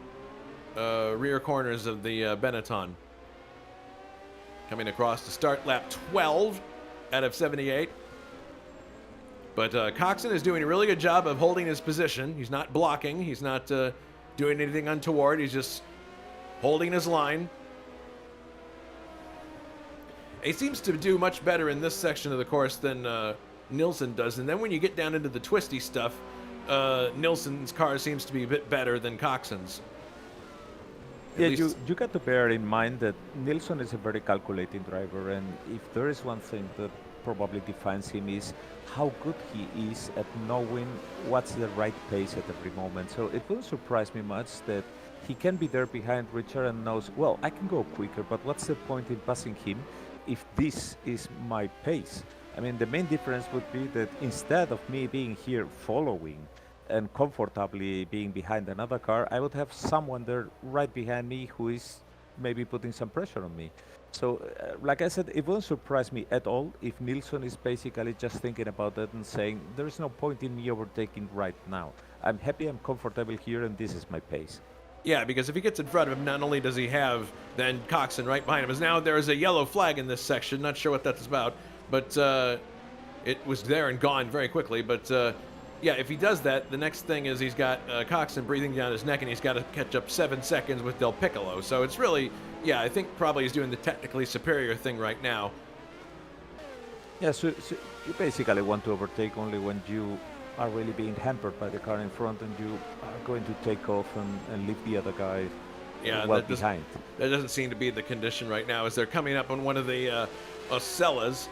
rear corners of the Benetton. Coming across to start lap 12 out of 78. But Coxon is doing a really good job of holding his position. He's not blocking. He's not doing anything untoward. He's just holding his line. He seems to do much better in this section of the course than Nilsson does. And then when you get down into the twisty stuff, Nilsson's car seems to be a bit better than Coxon's. Yeah, you got to bear in mind that Nilsson is a very calculating driver, and if there is one thing that probably defines him is how good he is at knowing what's the right pace at every moment. So it wouldn't surprise me much that he can be there behind Richard and knows, well, I can go quicker, but what's the point in passing him if this is my pace? I mean, the main difference would be that instead of me being here following and comfortably being behind another car, I would have someone there right behind me who is maybe putting some pressure on me. So, like I said, it wouldn't surprise me at all if Nilsson is basically just thinking about that and saying, there's no point in me overtaking right now. I'm happy, I'm comfortable here, and this is my pace. Yeah, because if he gets in front of him, not only does he have then Coxon right behind him, as now there is a yellow flag in this section, not sure what that's about, but it was there and gone very quickly, but yeah, if he does that, the next thing is he's got Coxon breathing down his neck, and he's got to catch up 7 seconds with Del Piccolo. So it's really, yeah, I think probably he's doing the technically superior thing right now. Yeah, so you basically want to overtake only when you are really being hampered by the car in front and you are going to take off and leave the other guy well behind. That doesn't seem to be the condition right now as they're coming up on one of the Ocellas.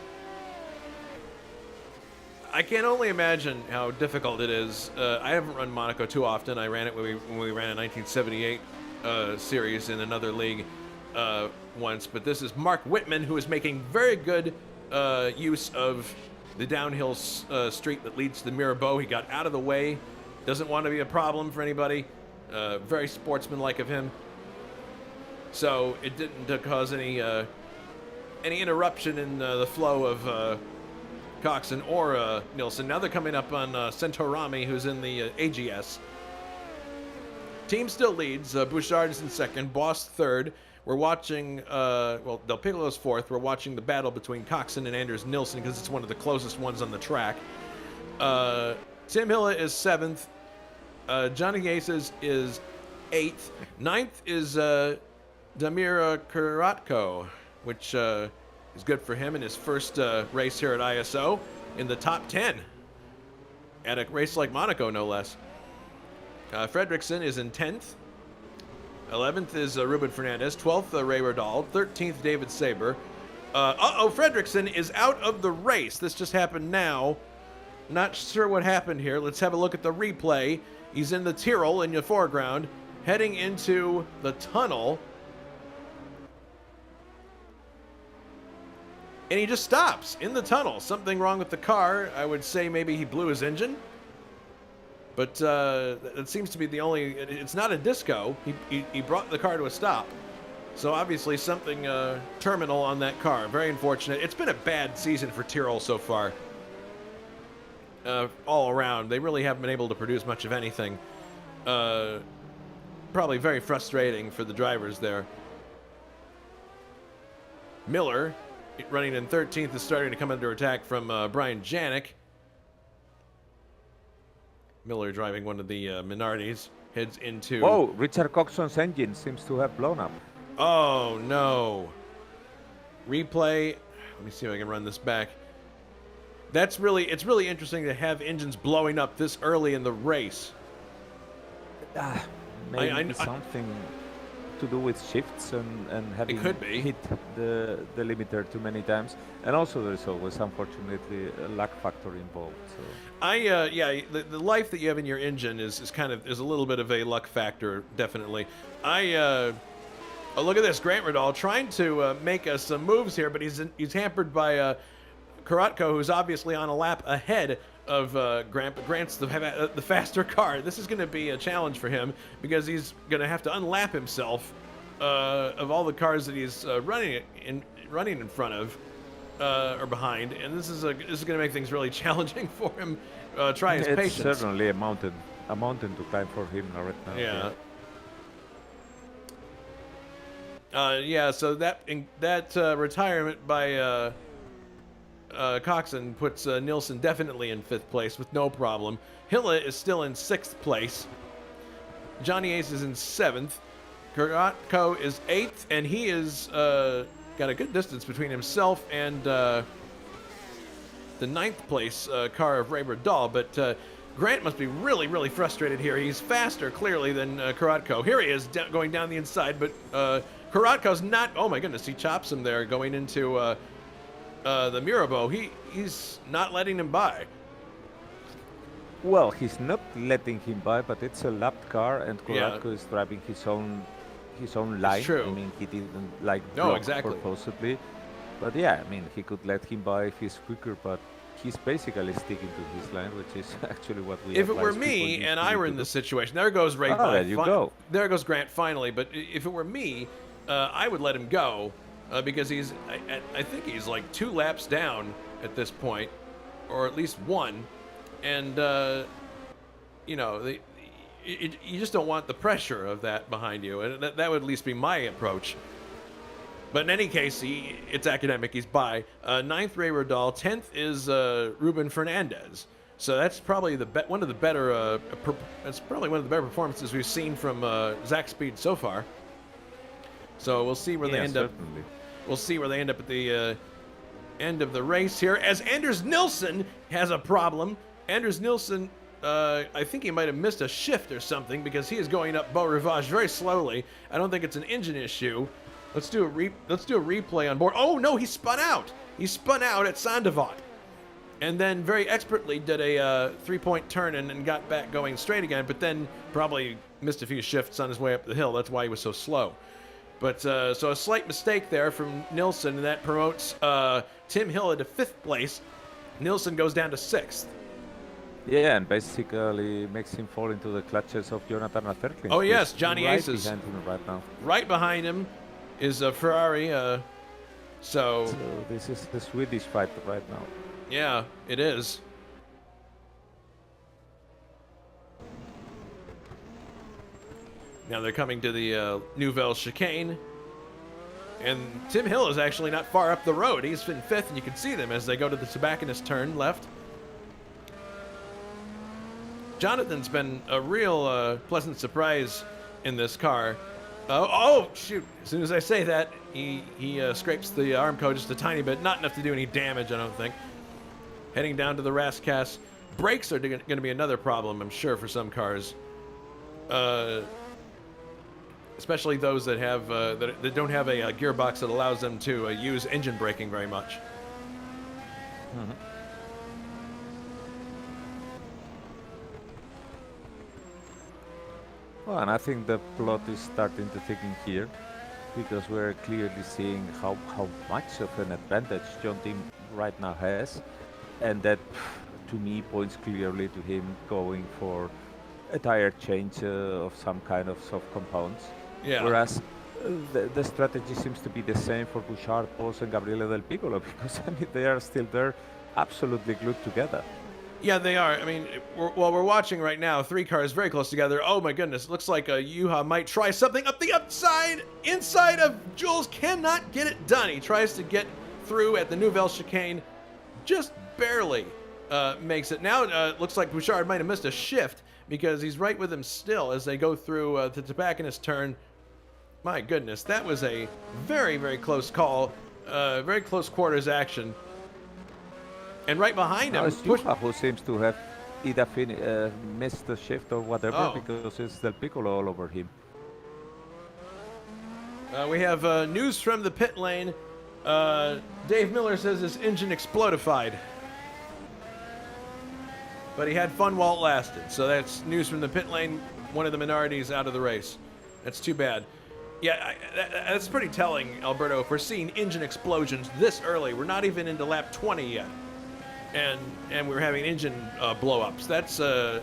I can only imagine how difficult it is. I haven't run Monaco too often. I ran it when we ran a 1978 series in another league once. But this is Mark Whitman, who is making very good use of the downhill street that leads to the Mirabeau. He got out of the way. Doesn't want to be a problem for anybody. Very sportsmanlike of him. So it didn't cause any interruption in the flow of Coxon or Nilsson. Now they're coming up on Centorami, who's in the AGS. Team still leads. Bouchard is in second. Boss third. We're watching, well, Del Piccolo's fourth. We're watching the battle between Coxon and Anders Nilsson because it's one of the closest ones on the track. Tim Hilla is seventh. Johnny Aces is eighth. Ninth is Damir Karatko, which is good for him in his first race here at ISO in the top 10 at a race like Monaco, no less. Fredrickson is in 10th. 11th is Ruben Fernandez. 12th, Ray Rodal. 13th, David Saber. Fredrickson is out of the race. This just happened now. Not sure what happened here. Let's have a look at the replay. He's in the Tyrrell in the foreground, heading into the tunnel. And he just stops in the tunnel. Something wrong with the car. I would say maybe he blew his engine. But that seems to be the only... It's not a disco. He brought the car to a stop. So obviously something terminal on that car. Very unfortunate. It's been a bad season for Tyrrell so far. All around. They really haven't been able to produce much of anything. Probably very frustrating for the drivers there. Miller, running in 13th, is starting to come under attack from Brian Janik. Miller driving one of the Minardis, heads into... Whoa, Richard Coxon's engine seems to have blown up. Oh, no. Replay. Let me see if I can run this back. It's really interesting to have engines blowing up this early in the race. Maybe something to do with shifts and having hit the limiter too many times, and also there's always unfortunately a luck factor involved. So the life that you have in your engine is a little bit of a luck factor, definitely. Oh, look at this, Grant Riddall trying to make some moves here, but he's hampered by Karatko, who's obviously on a lap ahead of Grant, but Grant's the faster car. This is going to be a challenge for him because he's going to have to unlap himself of all the cars that he's running in front of or behind, and this is going to make things really challenging for him. Try his patience. It's certainly a mountain to climb for him right now. Yeah. So that retirement by Coxon puts Nilsson definitely in 5th place with no problem. Hilla is still in 6th place. Johnny Ace is in 7th. Karatko is 8th, and he is got a good distance between himself and the 9th place car of Ray Riddall. But Grant must be really, really frustrated here. He's faster, clearly, than Karatko. Here he is going down the inside, but Karatko's not... Oh, my goodness, he chops him there going into... the Mirabeau, he's not letting him by. Well, he's not letting him by, but it's a lapped car, and Karatko is driving his own line. It's true. I mean, he didn't block exactly. purposely. But yeah, I mean, he could let him by if he's quicker, but he's basically sticking to his line, which is actually what we. If it were me and I were in this situation, there goes Ray. There you go. There goes Grant finally. But if it were me, I would let him go. Because I think he's like 2 laps down at this point, or at least 1, and you just don't want the pressure of that behind you, and that would at least be my approach. But in any case, it's academic. He's by 9th Ray Riddall, 10th is Ruben Fernandez. So that's probably one of the better performances we've seen from Zach Speed so far. So we'll see where they end up. We'll see where they end up at the end of the race here. As Anders Nilsson has a problem. Anders Nilsson, I think he might have missed a shift or something because he is going up Beau Rivage very slowly. I don't think it's an engine issue. Let's do a replay on board. Oh no, he spun out. He spun out at Sandoval, and then very expertly did a 3-point turn and got back going straight again. But then probably missed a few shifts on his way up the hill. That's why he was so slow. But so a slight mistake there from Nilsson, and that promotes Tim Hilla to 5th place. Nilsson goes down to 6th. Yeah, and basically makes him fall into the clutches of Jonathan Aferklin. Oh yes, Johnny Ace is behind him right now. Right behind him is a Ferrari. So this is the Swedish fight right now. Yeah, it is. Now they're coming to the Nouvelle Chicane. And Tim Hill is actually not far up the road. He's in 5th, and you can see them as they go to the tobacconist turn left. Jonathan's been a real pleasant surprise in this car. Oh, shoot. As soon as I say that, he scrapes the Armco just a tiny bit. Not enough to do any damage, I don't think. Heading down to the Rascasse. Brakes are going to be another problem, I'm sure, for some cars. Especially those that have that don't have a gearbox that allows them to use engine braking very much. Well, and I think the plot is starting to thicken here because we're clearly seeing how much of an advantage John Team right now has, and that to me points clearly to him going for a tire change of some kind of soft compounds. Yeah. Whereas the strategy seems to be the same for Bouchard, Post, and Gabriele Del Piccolo because I mean they are still there, absolutely glued together. Yeah, they are. I mean, we're watching right now, 3 cars very close together. Oh my goodness, it looks like Juha might try something up the upside. Inside of Jules cannot get it done. He tries to get through at the Nouvelle chicane, just barely makes it. Now it looks like Bouchard might have missed a shift because he's right with him still as they go through the tobacconist turn. My goodness, that was a very, very close call, very close quarters action. And right behind him, it's Juha who seems to have either missed the shift or whatever because it's Del Piccolo all over him. We have news from the pit lane. Dave Miller says his engine explodified. But he had fun while it lasted. So that's news from the pit lane. One of the minorities out of the race. That's too bad. Yeah, that's pretty telling, Alberto. If we're seeing engine explosions this early, we're not even into lap 20 yet. And we're having engine blow-ups. That's, I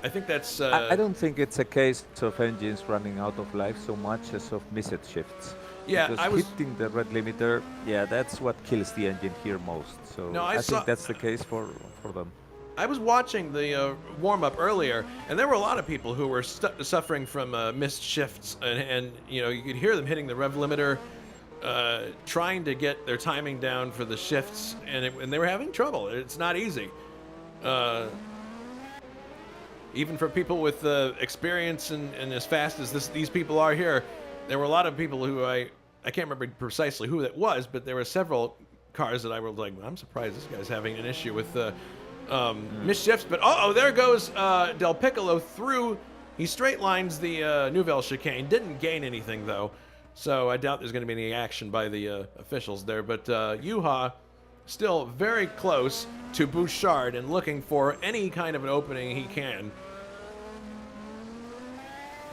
think that's... I don't think it's a case of engines running out of life so much as of missed shifts. Yeah, because hitting the red limiter, yeah, that's what kills the engine here most. So no, I think that's the case for them. I was watching the warm-up earlier, and there were a lot of people who were suffering from missed shifts, and you know, you could hear them hitting the rev limiter, trying to get their timing down for the shifts, and they were having trouble. It's not easy. Even for people with experience and as fast as these people are here, there were a lot of people who I can't remember precisely who that was, but there were several cars that I was like, I'm surprised this guy's having an issue with missed shifts. But there goes Del Piccolo through. He straight lines the Nouvelle chicane. Didn't gain anything though. So I doubt there's going to be any action by the officials there. But Juha still very close to Bouchard and looking for any kind of an opening he can.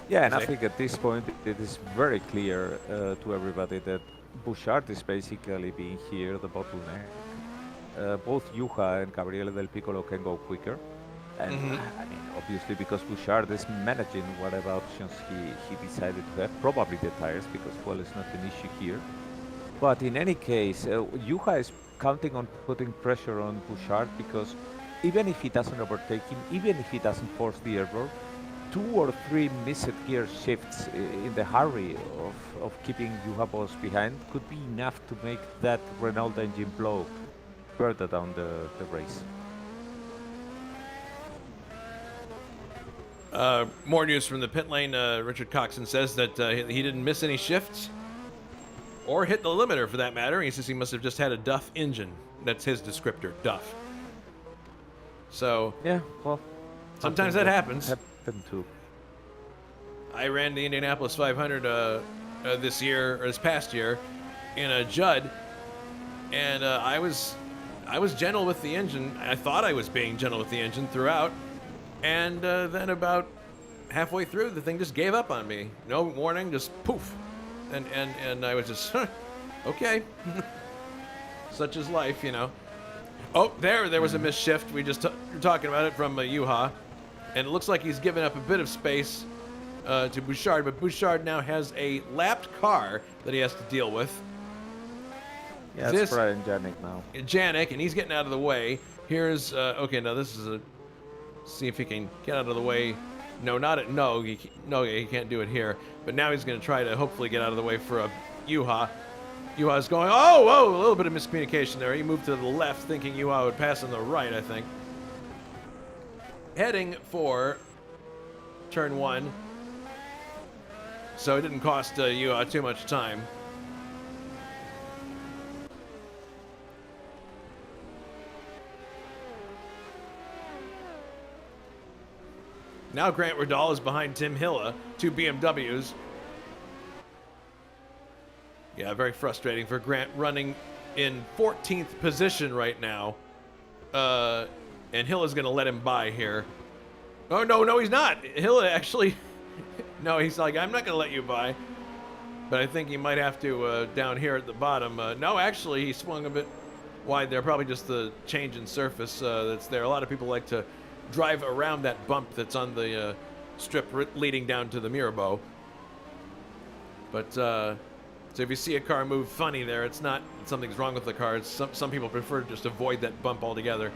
Yeah, and I think at this point it is very clear to everybody that Bouchard is basically being here the bottleneck. Both Juha and Gabriele Del Piccolo can go quicker. And I mean, obviously, because Bouchard is managing whatever options he decided to have, probably the tires, because fuel is not an issue here. But in any case, Juha is counting on putting pressure on Bouchard because even if he doesn't overtake him, even if he doesn't force the error, 2 or 3 missed gear shifts in the hurry of keeping Juha Boss behind could be enough to make that Renault engine blow further down the race. More news from the pit lane. Richard Coxon says that he didn't miss any shifts or hit the limiter for that matter. He says he must have just had a Duff engine. That's his descriptor, Duff. So yeah, well, sometimes that happens. Happened too. I ran the Indianapolis 500 this past year in a Judd, and I was gentle with the engine. I thought I was being gentle with the engine throughout. And then about halfway through, the thing just gave up on me. No warning, just poof. And I was just, okay. Such is life, you know. Oh, there was a missed shift. We just were talking about it from Juha. And it looks like he's given up a bit of space to Bouchard. But Bouchard now has a lapped car that he has to deal with. Yeah, it's Brian Janik now. Janik, and he's getting out of the way. Here's, okay, now this is see if he can get out of the way. No, he can't do it here. But now he's going to try to hopefully get out of the way for a Juha. Juha's going, whoa, a little bit of miscommunication there. He moved to the left thinking Juha would pass on the right, I think. Heading for turn 1. So it didn't cost Juha too much time. Now Grant Riddall is behind Tim Hilla, 2 BMWs. Yeah, very frustrating for Grant, running in 14th position right now. And Hilla's going to let him by here. Oh, no, he's not. Hilla actually No, he's like, I'm not going to let you by. But I think he might have to down here at the bottom. No, actually, he swung a bit wide there. Probably just the change in surface that's there. A lot of people like to drive around that bump that's on the strip leading down to the Mirabeau. But so if you see a car move funny there, it's not something's wrong with the car. It's some people prefer to just avoid that bump altogether.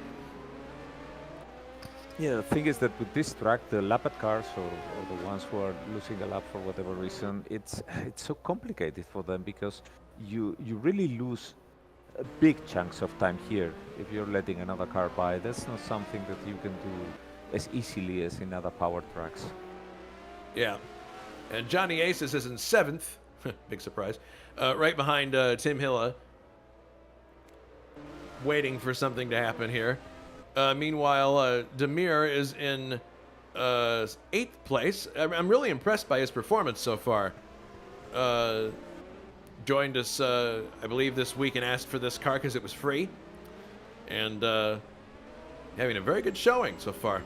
Yeah, the thing is that with this track, the lapped cars or the ones who are losing a lap for whatever reason, it's so complicated for them because you really lose big chunks of time here if you're letting another car by. That's not something that you can do as easily as in other power tracks. Yeah. And Johnny Aces is in 7th. Big surprise. Right behind Tim Hilla. Waiting for something to happen here. Meanwhile, Demir is in 8th place. I'm really impressed by his performance so far. Joined us, I believe, this week and asked for this car because it was free. And having a very good showing so far.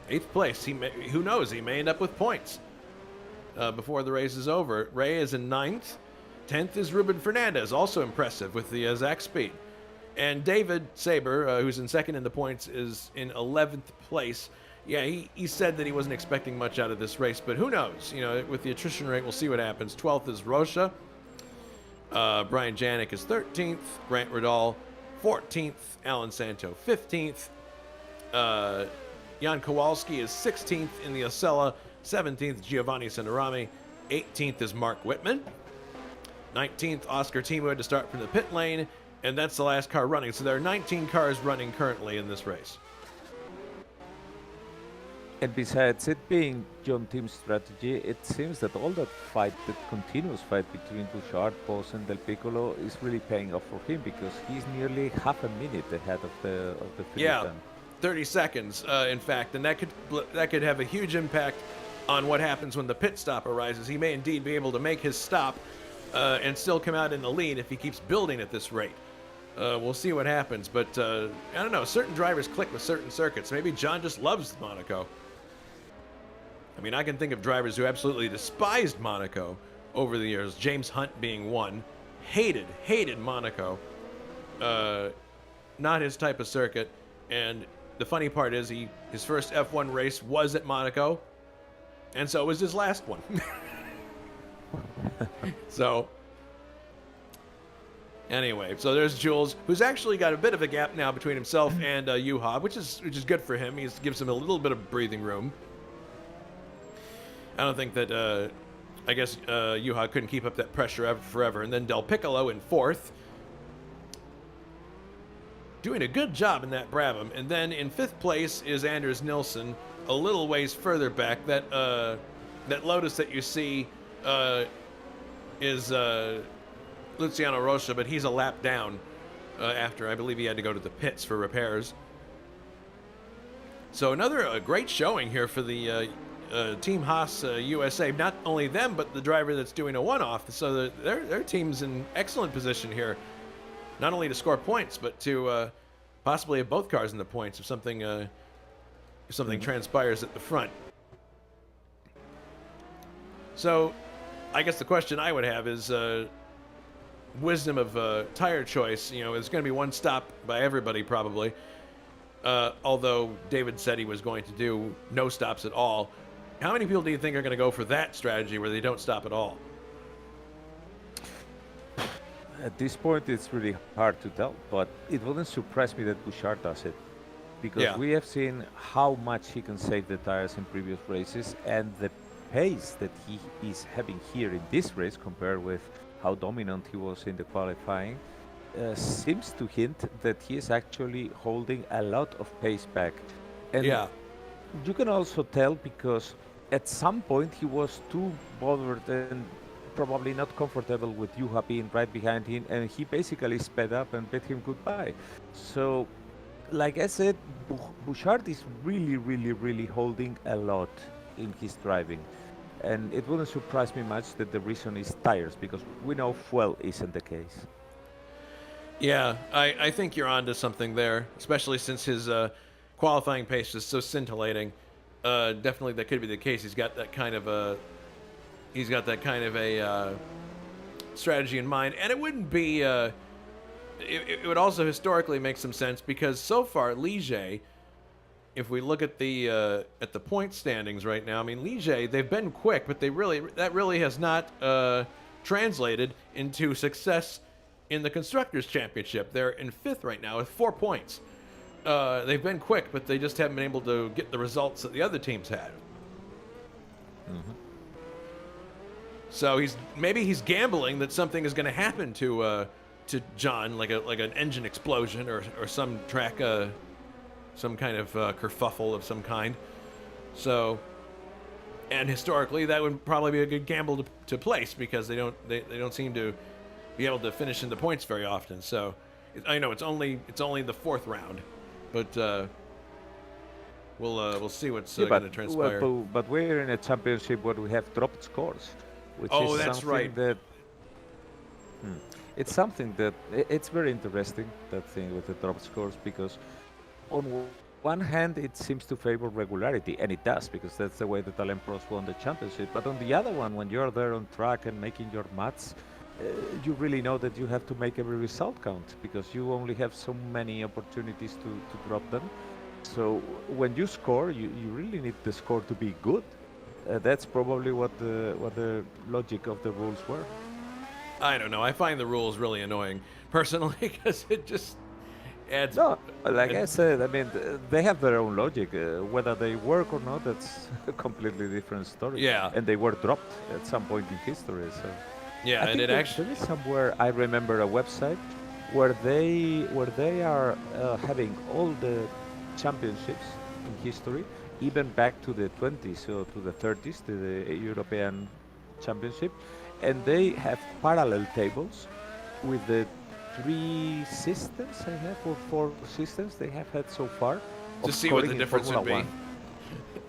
8th place. Who knows? He may end up with points before the race is over. Ray is in 9th. 10th is Ruben Fernandez, also impressive with the Zach speed. And David Saber, who's in 2nd in the points, is in 11th place. Yeah, he said that he wasn't expecting much out of this race, but who knows? You know, with the attrition rate, we'll see what happens. 12th is Rocha. Brian Janik is 13th. Grant Riddall, 14th. Alan Santo, 15th. Jan Kowalski is 16th in the Osella. 17th, Giovanni Senarami. 18th is Mark Whitman. 19th, Oscar Timu to start from the pit lane. And that's the last car running. So there are 19 cars running currently in this race. And besides it being John Tim's strategy, it seems that all that continuous fight between Bouchard, Boss, and Del Piccolo is really paying off for him because he's nearly half a minute ahead of the finish. Yeah, 30 seconds, in fact, and that could have a huge impact on what happens when the pit stop arises. He may indeed be able to make his stop and still come out in the lead if he keeps building at this rate. We'll see what happens, but I don't know. Certain drivers click with certain circuits. Maybe John just loves Monaco. I mean, I can think of drivers who absolutely despised Monaco over the years. James Hunt being one. Hated Monaco. Not his type of circuit. And the funny part is his first F1 race was at Monaco. And so was his last one. So... Anyway, so there's Jules, who's actually got a bit of a gap now between himself and Juha, which is good for him. He gives him a little bit of breathing room. I don't think that, I guess Juha couldn't keep up that pressure forever. And then Del Piccolo in 4th. Doing a good job in that Brabham. And then in 5th place is Anders Nilsson, a little ways further back. That Lotus that you see is... Luciano Rocha, but he's a lap down after. I believe he had to go to the pits for repairs. So another great showing here for the Team Haas USA. Not only them, but the driver that's doing a one-off. So their team's in excellent position here, not only to score points, but to possibly have both cars in the points if something transpires at the front. So I guess the question I would have is... wisdom of tire choice. You know, it's going to be one stop by everybody probably. Although David said he was going to do no stops at all. How many people do you think are going to go for that strategy where they don't stop at all? At this point, it's really hard to tell, but it wouldn't surprise me that Bouchard does it. Because we have seen how much he can save the tires in previous races, and the pace that he is having here in this race compared with how dominant he was in the qualifying seems to hint that he is actually holding a lot of pace back. And you can also tell because at some point he was too bothered and probably not comfortable with Juha being right behind him, and he basically sped up and bid him goodbye. So, like I said, Bouchard is really holding a lot in his driving. And it wouldn't surprise me much that the reason is tires, because we know fuel isn't the case. Yeah, I think you're onto something there, especially since his qualifying pace is so scintillating. definitely that could be the case. He's got that kind of a strategy in mind, and it wouldn't be. It would also historically make some sense because so far Ligier, if we look at the point standings right now, I mean Ligier, they've been quick, but that really has not translated into success in the Constructors' Championship. They're in 5th right now with 4 points. They've been quick, but they just haven't been able to get the results that the other teams had. Mm-hmm. So maybe he's gambling that something is going to happen to John, like an engine explosion or some track, some kind of kerfuffle of some kind. So, and historically, that would probably be a good gamble to place because they don't seem to be able to finish in the points very often. So, I know it's only the 4th round, but we'll see what's going to transpire. But we're in a championship where we have dropped scores, which is that's something right. that. It's something that it's very interesting, that thing with the drop scores, because on one hand it seems to favor regularity, and it does, because that's the way the Talent Pros won the championship. But on the other one, when you're there on track and making your mats, you really know that you have to make every result count, because you only have so many opportunities to drop them. So when you score, you really need the score to be good. That's probably what the logic of the rules were. I don't know. I find the rules really annoying, personally, because it just adds... No, like I said, I mean, they have their own logic. Whether they work or not, that's a completely different story. Yeah. And they were dropped at some point in history, so... Yeah, I and think it actually... there is somewhere, I remember a website where they are having all the championships in history, even back to the 20s or to the 30s, to the European Championship, and they have parallel tables with the 3 systems I have, or 4 systems they have had so far. To see what the difference would be.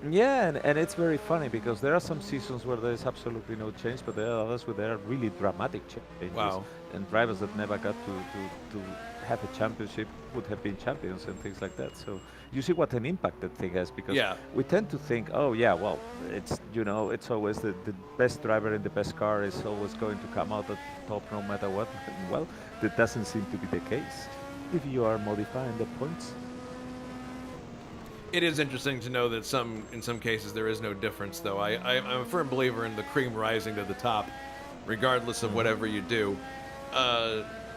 Yeah, and it's very funny because there are some seasons where there is absolutely no change, but there are others where there are really dramatic changes. Wow. And drivers that never got to have a championship would have been champions and things like that. So you see what an impact that thing has, because we tend to think, oh yeah, well, it's it's always the best driver in the best car is always going to come out at top no matter what. Well, that doesn't seem to be the case if you are modifying the points. It is interesting to know that in some cases there is no difference, though. I'm a firm believer in the cream rising to the top, regardless of whatever you do.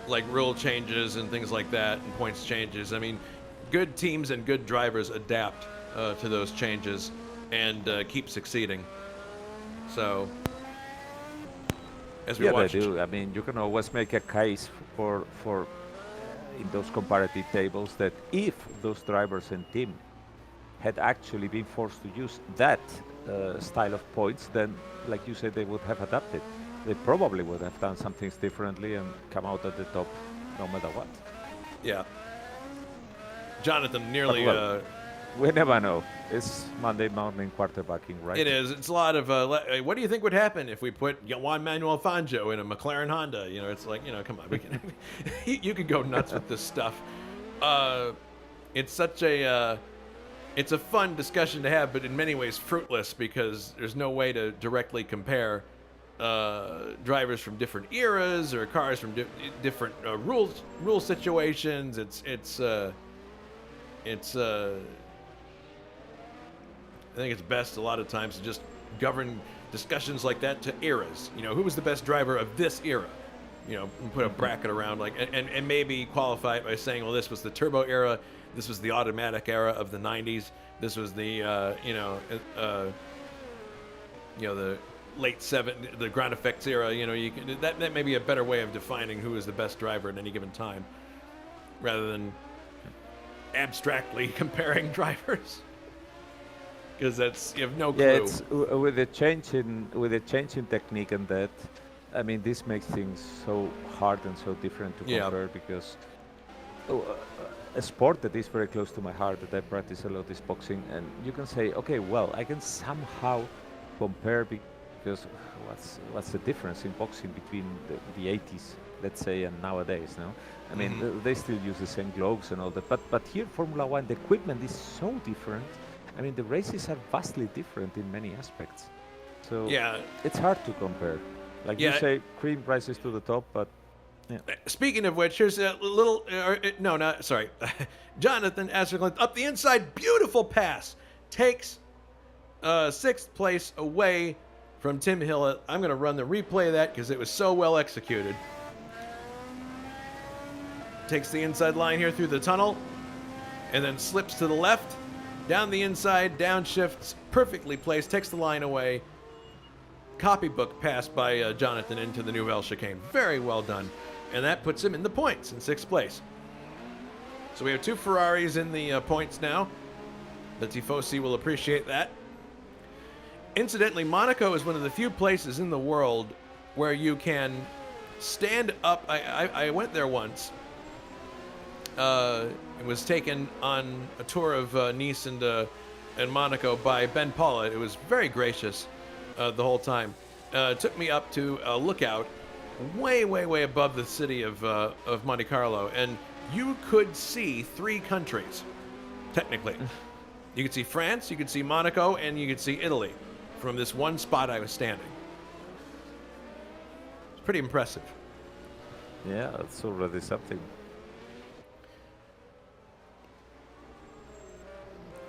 Like rule changes and things like that, and points changes. I mean, good teams and good drivers adapt to those changes and keep succeeding. So, as we watched, they do. I mean, you can always make a case for in those comparative tables that if those drivers and team had actually been forced to use that style of points, then, like you said, they would have adapted. They probably would have done some things differently and come out at the top no matter what. Yeah. Jonathan nearly... we never know. It's Monday morning quarterbacking, right? It is. It's a lot of... what do you think would happen if we put Juan Manuel Fangio in a McLaren Honda? It's like, come on. We can, you could go nuts with this stuff. It's such a... it's a fun discussion to have, but in many ways fruitless, because there's no way to directly compare drivers from different eras or cars from different rule situations. I think it's best a lot of times to just govern discussions like that to eras. Who was the best driver of this era? And put a bracket around, like, and maybe qualify it by saying, well, this was the turbo era, this was the automatic era of the 90s, this was the the late the ground effects era. That may be a better way of defining who is the best driver at any given time, rather than abstractly comparing drivers, because you have no clue. Yeah, it's with the change in technique and that. I mean, this makes things so hard and so different to compare, because a sport that is very close to my heart, that I practice a lot, is boxing. And you can say, okay, well, I can somehow compare, because what's the difference in boxing between the 80s, let's say, and nowadays, no? I mean, they still use the same gloves and all that. But here, Formula One, the equipment is so different, I mean, the races are vastly different in many aspects. So Yeah. it's hard to compare. Like Yeah. you say, Cream rises to the top, but yeah. Speaking of which, here's a little. No, not sorry. Jonathan Assercliffe up the inside, beautiful pass, takes sixth place away from Tim Hillett. I'm going to run the replay of that because it was so well executed. Takes the inside line here through the tunnel, and then slips to the left, down the inside, downshifts, perfectly placed, takes the line away. Copybook pass by Jonathan into the Nouvelle chicane. Very well done. And that puts him in the points in sixth place. So we have two Ferraris in the points now. The Tifosi will appreciate that. Incidentally, Monaco is one of the few places in the world where you can stand up. I went there once. It was taken on a tour of Nice and Monaco by Ben Paula. It was very gracious the whole time. It took me up to a lookout way, way, way above the city of Monte Carlo, and you could see three countries, technically. You could see France, you could see Monaco, and you could see Italy from this one spot I was standing. It's pretty impressive. Yeah, that's already something.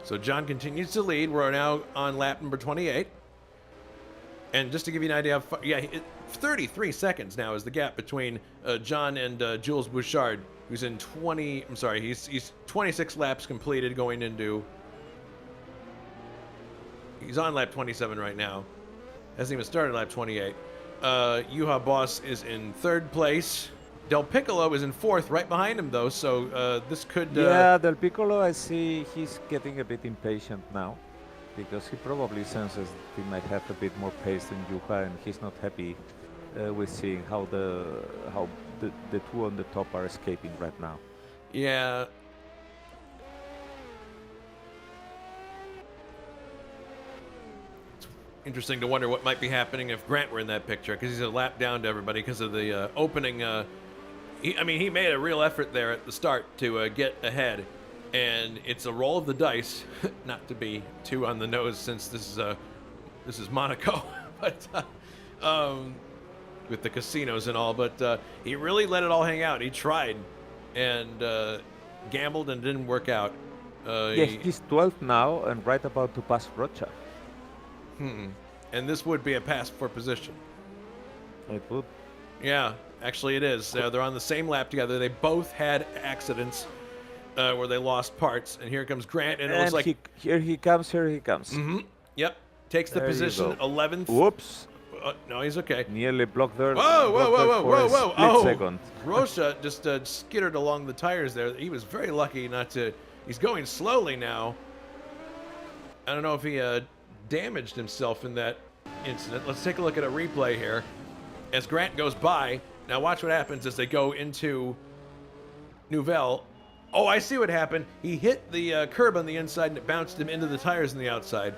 So John continues to lead. We're now on lap number 28. And just to give you an idea of, 33 seconds now is the gap between John and Jules Bouchard, who's in he's 26 laps completed going into, he's on lap 27 right now. Hasn't even started lap 28. Juha Boss is in third place. Del Piccolo is in fourth, right behind him though, so this could... Yeah, Del Piccolo, I see he's getting a bit impatient now, because he probably senses he might have a bit more pace than Juha, and he's not happy with seeing how the two on the top are escaping right now. Yeah. It's interesting to wonder what might be happening if Grant were in that picture, because he's a lap down to everybody because of the opening. He made a real effort there at the start to get ahead, and it's a roll of the dice, not to be too on the nose since this is Monaco, but with the casinos and all. But he really let it all hang out. He tried and gambled and it didn't work out. He's 12th now and right about to pass Rocha. And this would be a pass for position. It would. Yeah, actually it is. They're on the same lap together. They both had accidents where they lost parts. And here comes Grant, and it looks like... Here he comes. Yep. Takes the position, 11th. Whoops. No, he's okay. Nearly blocked there. Whoa. Oh, second. Rocha just skittered along the tires there. He was very lucky not to... He's going slowly now. I don't know if he damaged himself in that incident. Let's take a look at a replay here. As Grant goes by, now watch what happens as they go into Nouvelle. Oh, I see what happened. He hit the curb on the inside and it bounced him into the tires on the outside.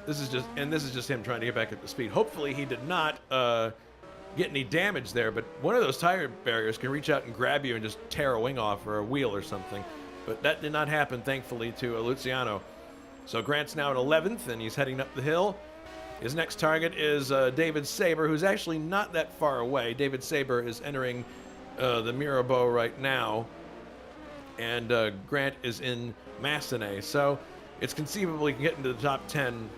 This is just him trying to get back up to speed. Hopefully he did not get any damage there, but one of those tire barriers can reach out and grab you and just tear a wing off or a wheel or something. But that did not happen, thankfully, to Luciano. So Grant's now at 11th, and he's heading up the hill. His next target is David Saber, who's actually not that far away. David Saber is entering the Mirabeau right now, and Grant is in Massenet. So it's conceivably getting to the top 10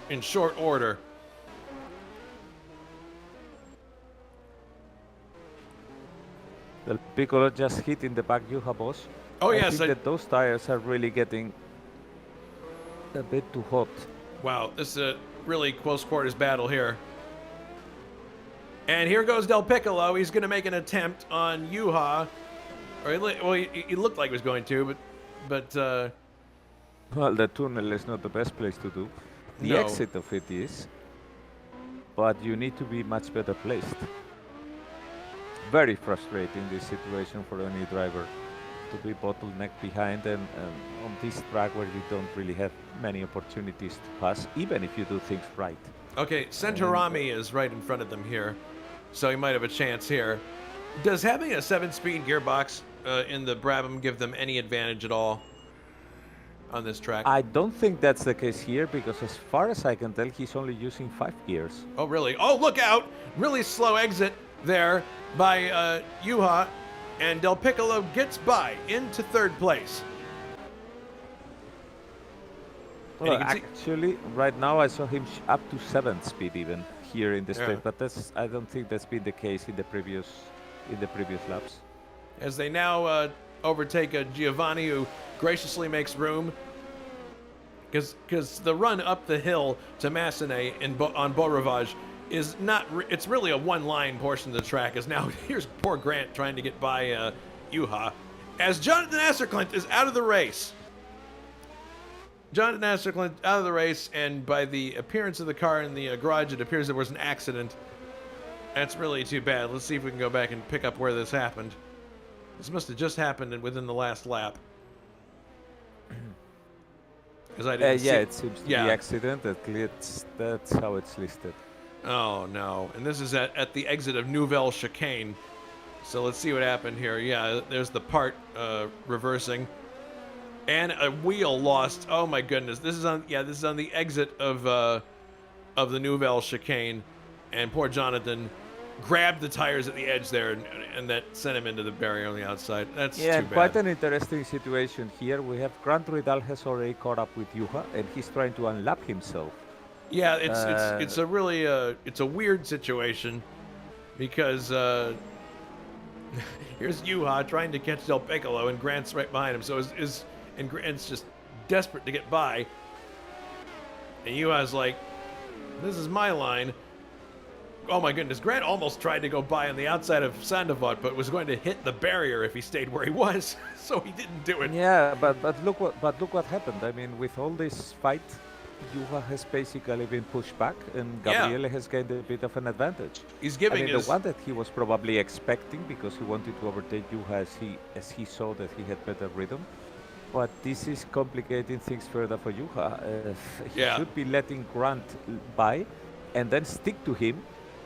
in short order. Del Piccolo just hit in the back Juha Boss. Oh, I yes. think that those tires are really getting a bit too hot. Wow, this is a really close quarters battle here. And here goes Del Piccolo. He's going to make an attempt on Juha. Or he looked like he was going to, but well, the tunnel is not the best place to do. The No. exit of it is, but you need to be much better placed. Very frustrating this situation for any driver, to be bottlenecked behind and on this track where you don't really have many opportunities to pass, even if you do things right. Okay, Centorami is right in front of them here, so he might have a chance here. Does having a 7-speed gearbox in the Brabham give them any advantage at all? on this track. I don't think that's the case here because, as far as I can tell, he's only using 5 gears. Oh, really? Oh, look out! Really slow exit there by Juha, and Del Piccolo gets by into third place. Well, actually, right now I saw him up to 7th speed even here in the straight, but I don't think that's been the case in the previous laps. As they now overtake Giovanni, who graciously makes room, because the run up the hill to Massenet on Beau Rivage is not. It's really a one-line portion of the track. As now here's poor Grant trying to get by Juha, as Jonathan Asserklint is out of the race. Jonathan Asserklint out of the race, and by the appearance of the car in the garage, it appears there was an accident. That's really too bad. Let's see if we can go back and pick up where this happened. This must have just happened within the last lap. Because I didn't see it seems to be accident. That's how it's listed. Oh, no. And this is at the exit of Nouvelle Chicane. So let's see what happened here. Yeah, there's the part reversing. And a wheel lost. Oh my goodness. This is on the exit of the Nouvelle Chicane. And poor Jonathan grabbed the tires at the edge there, and that sent him into the barrier on the outside. That's too bad. Quite an interesting situation here. We have Grant Ridal has already caught up with Juha, and he's trying to unlap himself. Yeah, it's a really it's a weird situation because here's Juha trying to catch Del Piccolo, and Grant's right behind him. So and Grant's just desperate to get by, and Juha's like, "This is my line." Oh my goodness, Grant almost tried to go by on the outside of Sandoval, but was going to hit the barrier if he stayed where he was, so he didn't do it. Yeah, but look what happened. I mean, with all this fight, Juha has basically been pushed back, and Gabriele has gained a bit of an advantage. He's giving the one that he was probably expecting because he wanted to overtake Juha as he saw that he had better rhythm. But this is complicating things further for Juha. He should be letting Grant by and then stick to him,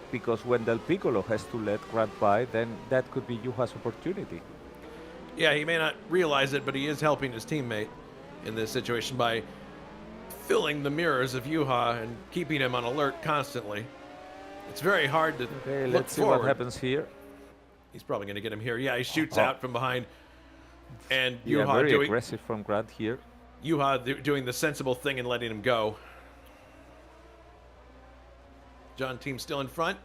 because when Del Piccolo has to let Grant by, then that could be Juha's opportunity. Yeah, he may not realize it, but he is helping his teammate in this situation by filling the mirrors of Juha and keeping him on alert constantly. It's very hard to look let's see forward. What happens here. He's probably going to get him here. Yeah, he shoots out from behind. And Juha very aggressive from Grant here. Juha doing the sensible thing and letting him go. John Team still in front.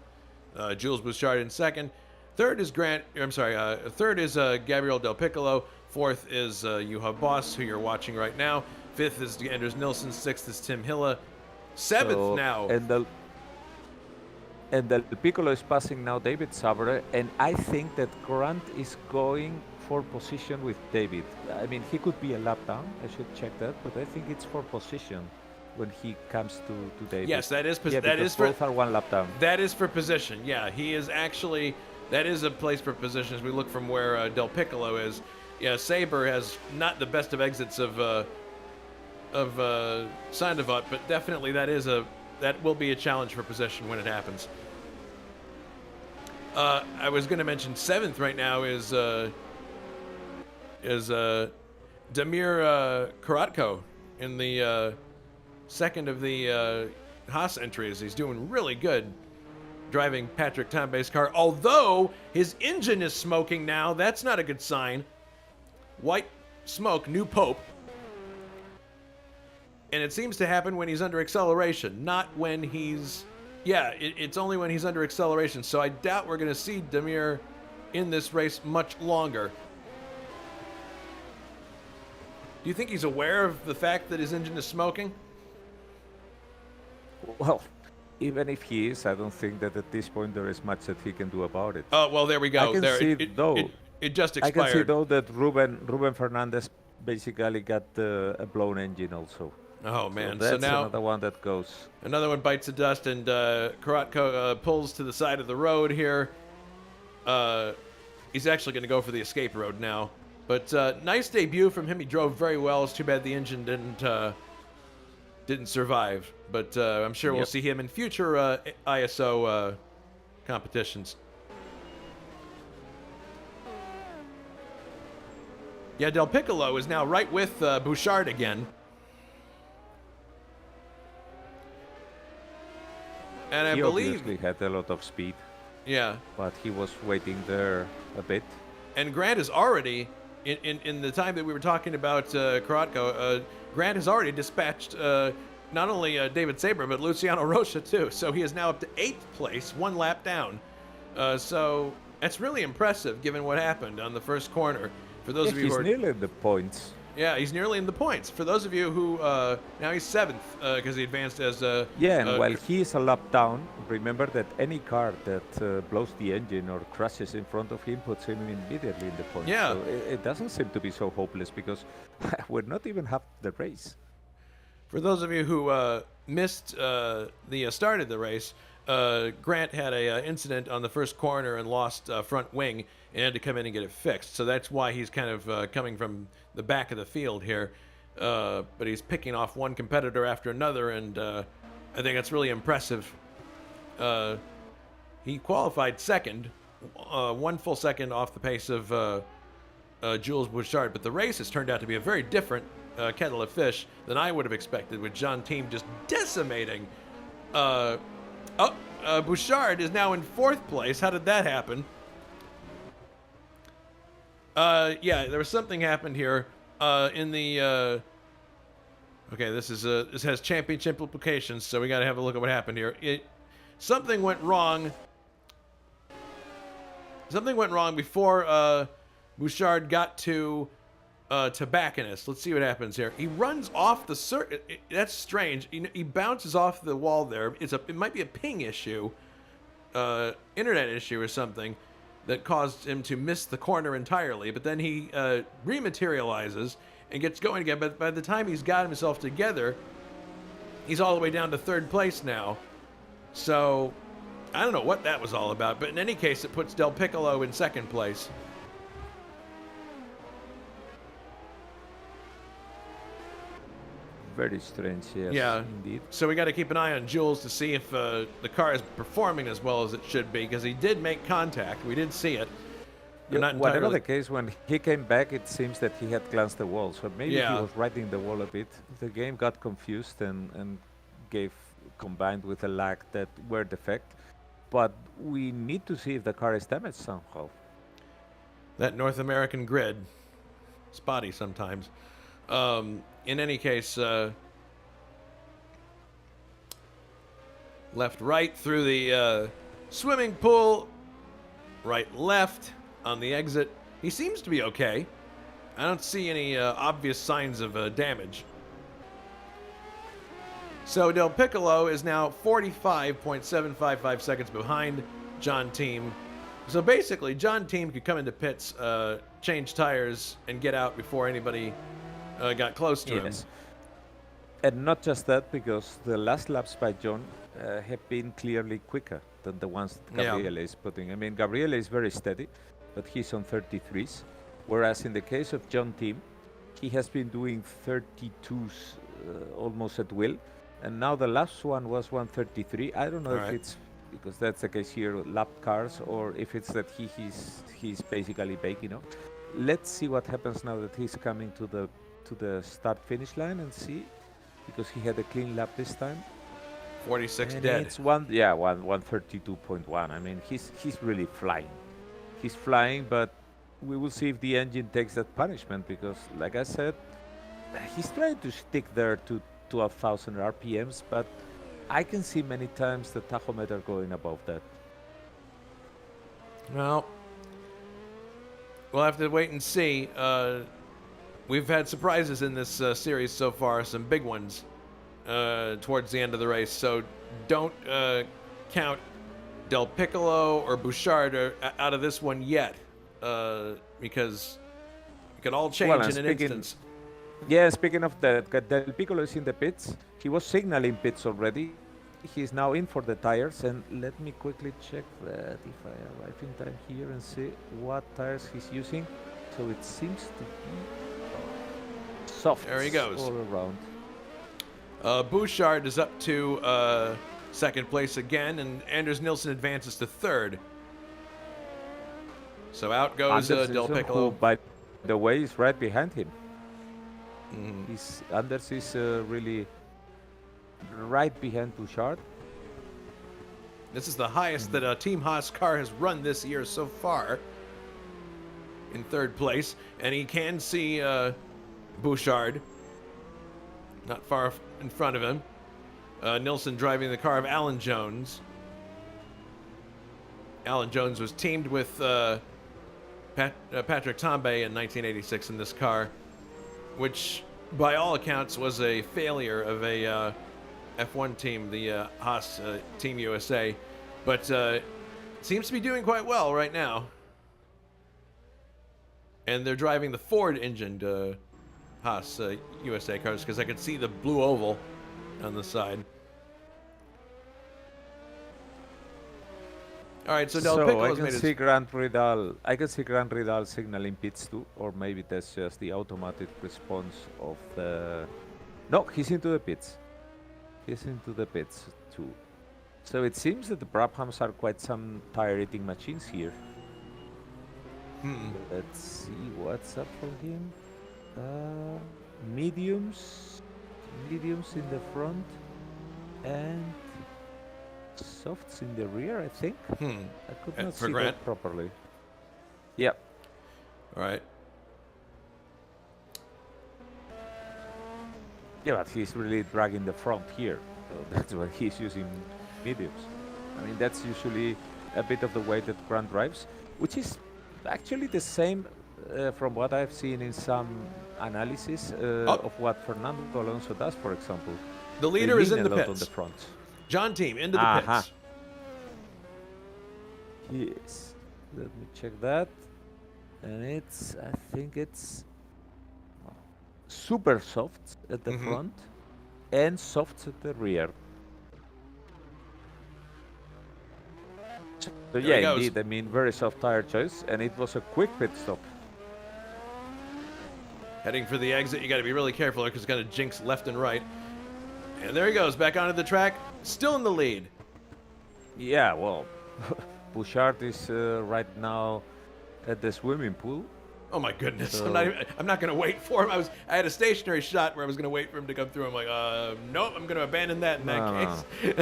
Jules Bouchard in second. Third is Third is Gabriel Del Piccolo. Fourth is Juha Boss, who you're watching right now. Fifth is Anders Nilsson. Sixth is Tim Hilla. Seventh now. And Del Piccolo is passing now David Savre, and I think that Grant is going for position with David. I mean, he could be a lap down. I should check that, but I think it's for position when he comes to David. Yes, that is both are one lap down. That is for position. Yeah, he is actually. That is a place for position as we look from where Del Piccolo is. Yeah, Saber has not the best of exits of Sandoval, but definitely that will be a challenge for position when it happens. I was going to mention seventh right now is Damir Karatko in the second of the Haas entries. He's doing really good driving Patrick Tambay's car, although his engine is smoking now. That's not a good sign. White smoke, new pope. And it seems to happen when he's under acceleration, not when he's... Yeah, it's only when he's under acceleration, so I doubt we're going to see Damir in this race much longer. Do you think he's aware of the fact that his engine is smoking? Well, even if he is, I don't think that at this point there is much that he can do about it. Oh, well, there we go. I can see, it just expired. I can see, though, that Ruben Fernandez basically got a blown engine also. Oh, man. So that's now another one that goes. Another one bites the dust, and Karatko pulls to the side of the road here. He's actually going to go for the escape road now. But nice debut from him. He drove very well. It's too bad the engine didn't survive. But I'm sure we'll see him in future ISO competitions. Yeah, Del Piccolo is now right with Bouchard again. And I He believe... obviously had a lot of speed, Yeah. but he was waiting there a bit. And Grant is already, in the time that we were talking about Karatko, Grant has already dispatched not only David Sabre, but Luciano Rocha too. So he is now up to 8th place, 1 lap down. So that's really impressive given what happened on the first corner. For those of you he's who are... nearly at the points. Yeah, he's nearly in the points. For those of you who, now he's 7th because he advanced as... Yeah, and while he is a lap down, remember that any car that blows the engine or crashes in front of him puts him immediately in the points. Yeah. So it doesn't seem to be so hopeless because we're not even half the race. For those of you who missed the start of the race, Grant had a incident on the first corner and lost front wing and had to come in and get it fixed. So that's why he's kind of coming from the back of the field here. But he's picking off one competitor after another, and I think that's really impressive. He qualified second, 1 full second off the pace of Jules Bouchard, but the race has turned out to be a very different kettle of fish than I would have expected, with John Team just decimating. Bouchard is now in 4th place. How did that happen? Yeah, there was something happened here in the. Okay, this has championship implications, so we got to have a look at what happened here. Something went wrong. Something went wrong before Bouchard got to Tobacconist. Let's see what happens here. He runs off the circuit. That's strange. He bounces off the wall there. It might be a ping issue, internet issue or something, that caused him to miss the corner entirely. But then he rematerializes and gets going again. But by the time he's got himself together, he's all the way down to 3rd place now. So I don't know what that was all about. But in any case, it puts Del Piccolo in 2nd place. Very strange, yes, Yeah, indeed. so we got to keep an eye on Jules to see if the car is performing as well as it should be, because he did make contact. We did see it. Yeah, whatever the case, when he came back, it seems that he had glanced the wall. So maybe he was riding the wall a bit. The game got confused and combined with a lag that were defect. But we need to see if the car is damaged somehow. That North American grid, spotty sometimes. In any case, left, right through the swimming pool, right, left on the exit. He seems to be okay. I don't see any obvious signs of damage. So Del Piccolo is now 45.755 seconds behind John Team. So basically, John Team could come into pits, change tires, and get out before anybody got close to him. And not just that, because the last laps by John have been clearly quicker than the ones that Gabriele is putting. I mean, Gabriele is very steady, but he's on 33s. Whereas in the case of John Team, he has been doing 32s almost at will. And now the last one was 133. I don't know if it's because that's the case here, lap cars, or if it's that he's basically baking up. Let's see what happens now that he's coming to the start-finish line and see, because he had a clean lap this time. 46 and dead. It's 132.1. I mean, he's really flying. He's flying, but we will see if the engine takes that punishment, because, like I said, he's trying to stick there to 1,000 RPMs, but I can see many times the tachometer going above that. Well, we'll have to wait and see. We've had surprises in this series so far, some big ones towards the end of the race. So don't count Del Piccolo or Bouchard out of this one yet, because it could all change in an instance. Yeah, speaking of that, Del Piccolo is in the pits. He was signaling pits already. He's now in for the tires, and let me quickly check that if I arrive in time here and see what tires he's using. So it seems to be soft. There he goes. All around. Bouchard is up to 2nd place again, and Anders Nilsson advances to 3rd. So out goes Del Piccolo. Who, by the way, is right behind him. Mm-hmm. Anders is really right behind Bouchard. This is the highest that a Team Haas car has run this year so far. In third place, and he can see Bouchard not far in front of him. Nilsson driving the car of Alan Jones. Alan Jones was teamed with Patrick Tambay in 1986 in this car, which by all accounts was a failure of a F1 team, the Haas Team USA, but seems to be doing quite well right now. And they're driving the Ford-engined Haas USA cars, because I could see the blue oval on the side. All right, so Del Piccolo's I can made his... see Grant Ridal. I can see Grant Ridal signaling pits too, or maybe that's just the automatic response of the. No, he's into the pits. He's into the pits too. So it seems that the Brabhams are quite some tire-eating machines here. Let's see what's up for him. Mediums in the front, and softs in the rear, I think. I could not For see Grant? that properly. Yep. All right. Yeah, but he's really dragging the front here. So that's why he's using mediums. I mean, that's usually a bit of the way that Grant drives, which is actually the same from what I've seen in some analysis of what Fernando Alonso does, for example. The leader is in the a lot pits. on the front. John Team into the pits. Yes. Let me check that. And it's, I think it's super soft at the front and soft at the rear. So yeah, indeed, I mean, very soft tire choice, and it was a quick pit stop. Heading for the exit, you got to be really careful because it's going to jinx left and right. And there he goes, back onto the track, still in the lead. Yeah, well, Bouchard is right now at the swimming pool. Oh my goodness! So I'm not going to wait for him. I had a stationary shot where I was going to wait for him to come through. I'm like, nope, I'm going to abandon that in that case.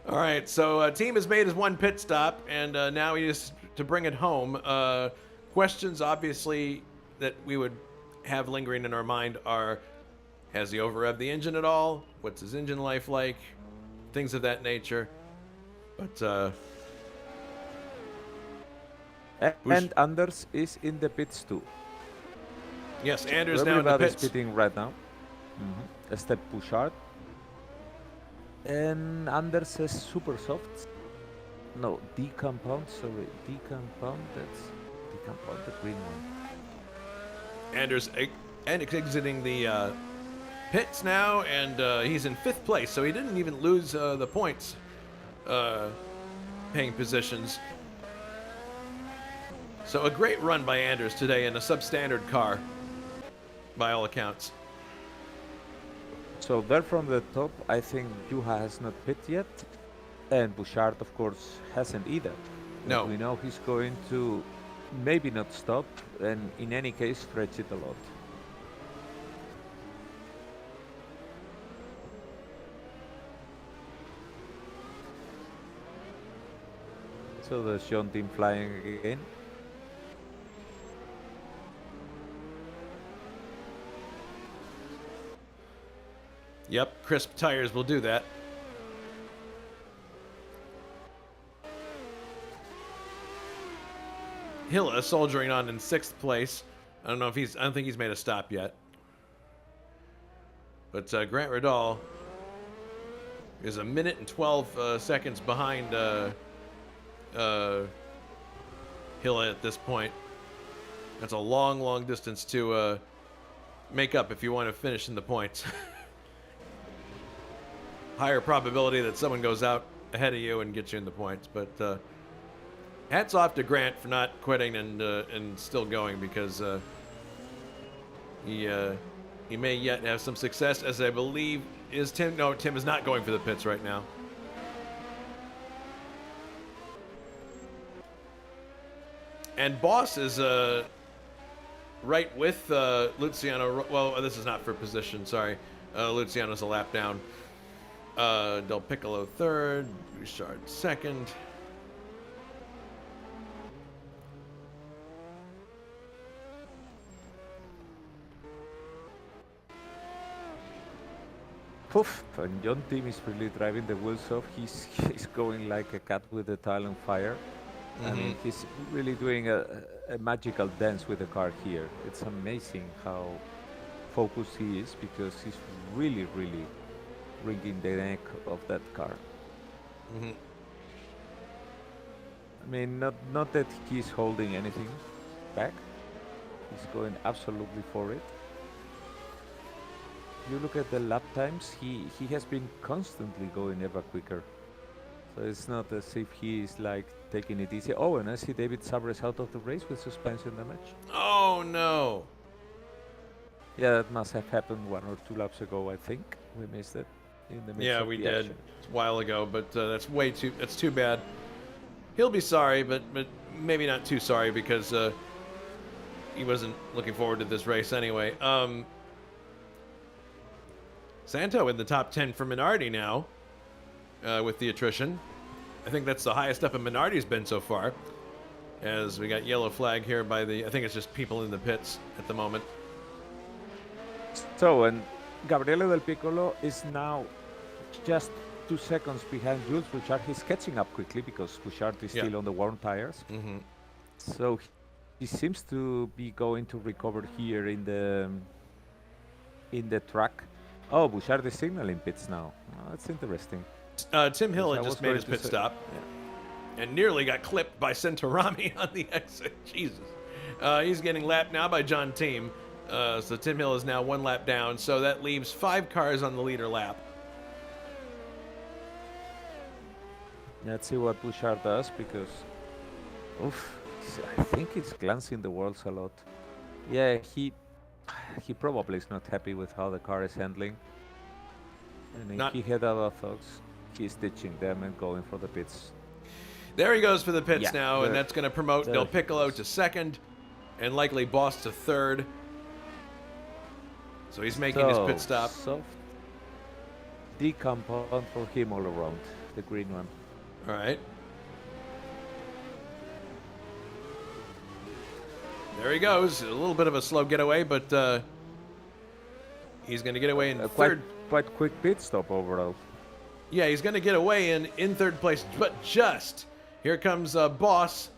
All right, so team has made his one pit stop, and now he is to bring it home. Questions, obviously, that we would have lingering in our mind are: has he over-revved the engine at all? What's his engine life like? Things of that nature. But and Anders is in the pits too. Yes, Anders now in the Everybody's pits. pitting right now. Except Bouchard. And Anders says super soft. No, decompound, sorry. Decompound, that's decompound, the green one. Anders exiting the pits now, and he's in 5th place, so he didn't even lose the points paying positions. So a great run by Anders today in a substandard car, by all accounts. So there from the top, I think Juha has not pit yet, and Bouchard, of course, hasn't either. No. We know he's going to maybe not stop, and in any case, stretch it a lot. So the Sean team flying again. Yep, crisp tires will do that. Hilla soldiering on in 6th place. I don't think he's made a stop yet. But Grant Ridal is a minute and 12 seconds behind Hilla at this point. That's a long, long distance to make up if you want to finish in the points. Higher probability that someone goes out ahead of you and gets you in the points. But hats off to Grant for not quitting and still going, because he may yet have some success, as I believe is Tim. No, Tim is not going for the pits right now. And Boss is right with Luciano. Well, this is not for position, sorry. Luciano's a lap down. Del Piccolo third, Bouchard second. Poof, and John Tim is really driving the wheels off. He's going like a cat with the tail on fire. I mean, he's really doing a magical dance with the car here. It's amazing how focused he is, because he's really, really wringing the neck of that car. I mean, not that he's holding anything back. He's going absolutely for it. You look at the lap times, he has been constantly going ever quicker. So it's not as if he is like taking it easy. Oh, and I see David Sabres out of the race with suspension damage. Oh no! Yeah, that must have happened 1 or 2 laps ago, I think. We missed it in the midst Yeah, of we the did. action. It's a while ago, but that's too bad. He'll be sorry, but maybe not too sorry, because he wasn't looking forward to this race anyway. Santo in the top 10 for Minardi now, with the attrition. I think that's the highest up in Minardi's been so far, as we got yellow flag here by I think it's just people in the pits at the moment. So, and Gabriele Del Piccolo is now just 2 seconds behind Jules Bouchard. He's catching up quickly because Bouchard is still on the warm tires. So he seems to be going to recover here in the track. Oh, Bouchard is signaling pits now. Oh, that's interesting. Tim Hill had just made his pit stop and nearly got clipped by Centorami on the exit. Jesus. He's getting lapped now by John Team. So Tim Hill is now 1 lap down. So that leaves 5 cars on the leader lap. Let's see what Bouchard does, because I think he's glancing the walls a lot. Yeah, he probably is not happy with how the car is handling. And if he had other thoughts, he's ditching them and going for the pits. There he goes for the pits now, and that's going to promote there Del Piccolo to second, and likely Boss to third. So he's making his pit stop. Soft decompound for him all around, the green one. All right. There he goes. A little bit of a slow getaway, but he's going to get away in third. Quite quick pit stop overall. Yeah, he's going to get away in third place, but just. Here comes Boss.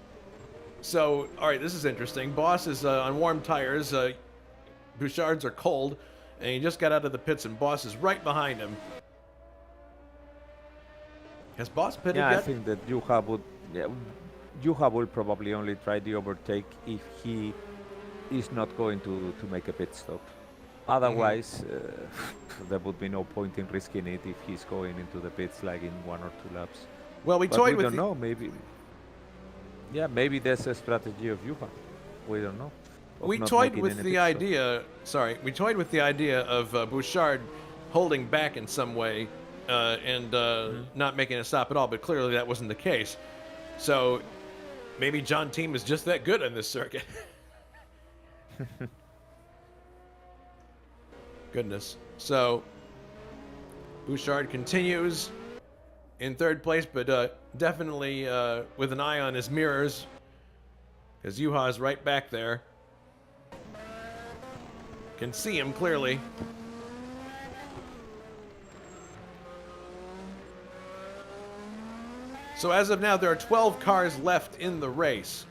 So, all right, this is interesting. Boss is on warm tires. Bouchard's are cold, and he just got out of the pits, and Boss is right behind him. Has Boss pitted yet? I think that Juha would. Yeah, Juha will probably only try the overtake if he is not going to make a pit stop. Otherwise, there would be no point in risking it if he's going into the pits like in 1 or 2 laps. Well, we toyed with. We don't know. Maybe. Yeah, maybe that's a strategy of Juha. We don't know. We toyed with the idea. Sorry, we toyed with the idea of Bouchard holding back in some way and not making a stop at all. But clearly, that wasn't the case. So maybe John Team is just that good on this circuit. Goodness. So Bouchard continues in third place, but definitely with an eye on his mirrors, because Juha is right back there. Can see him clearly. So as of now, there are 12 cars left in the race.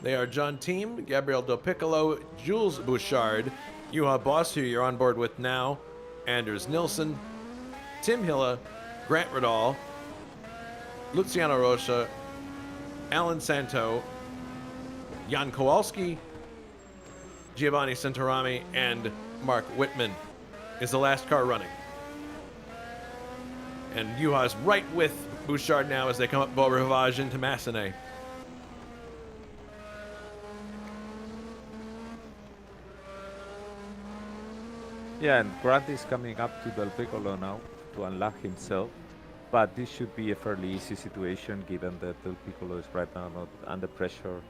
They are John Team, Gabriel Del Piccolo, Jules Bouchard, Juha Boss, who you're on board with now, Anders Nilsson, Tim Hilla, Grant Radal, Luciano Rocha, Alan Santo, Jan Kowalski, Giovanni Centorami, and Mark Whitman is the last car running. And Juha is right with Bouchard now as they come up Beau Rivage into Massenet. Yeah, and Grant is coming up to Del Piccolo now to unlock himself. But this should be a fairly easy situation given that Del Piccolo is right now not under pressure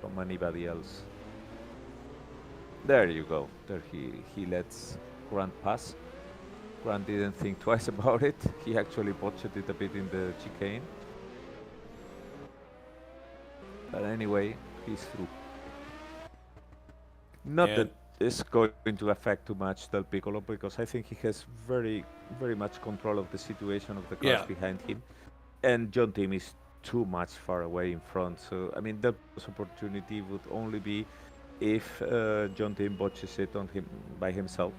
from anybody else. There you go. There he lets Grant pass. Grant didn't think twice about it. He actually botched it a bit in the chicane. But anyway, he's through. Not And that it's going to affect too much Del Piccolo, because I think he has very, very much control of the situation of the cars Yeah. behind him. And John Tim is too much far away in front. So, I mean, Del Piccolo's opportunity would only be if John Tim botches it on him by himself,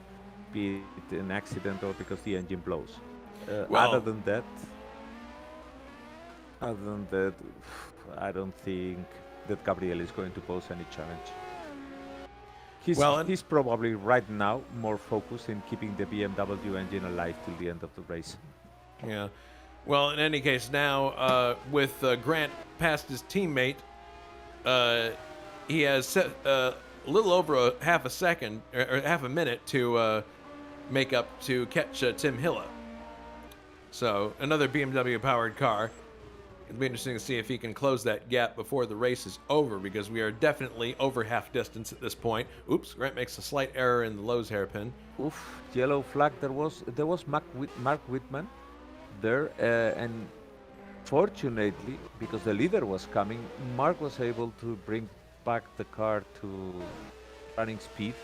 be it an accident or because the engine blows. Well- Other than that, I don't think that Gabriel is going to pose any challenge. He's probably right now more focused in keeping the BMW engine alive till the end of the race. Yeah. Well, in any case, now with Grant past his teammate, he has set, a little over half a second or half a minute to make up to catch Tim Hilla. So another BMW powered car. It'll be interesting to see if he can close that gap before the race is over, because we are definitely over half distance at this point. Oops, Grant makes a slight error in the Lowe's hairpin. Oof, yellow flag. There was Mark Whitman there, and fortunately, because the leader was coming, Mark was able to bring back the car to running speed,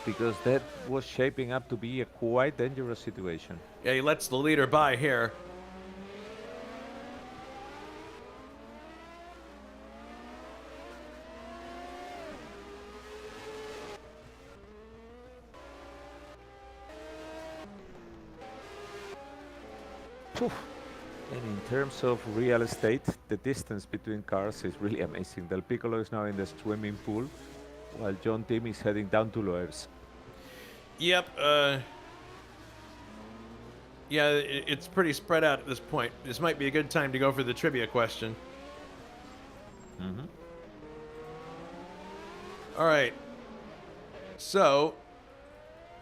because that was shaping up to be a quite dangerous situation. Yeah, he lets the leader by here. Phew. And in terms of real estate, the distance between cars is really amazing. Del Piccolo is now in the swimming pool, while John Tim is heading down to Loers. Yep. Yeah, it's pretty spread out at this point. This might be a good time to go for the trivia question. Mm-hmm. All right. So,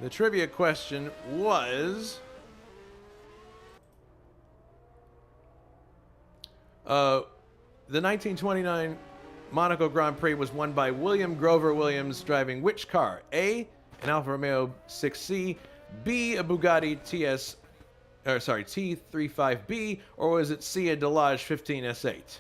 the trivia question was... the 1929 Monaco Grand Prix was won by William Grover Williams driving which car? A, an Alfa Romeo 6C, B, a Bugatti T35B, or was it C, a Delage 15S8?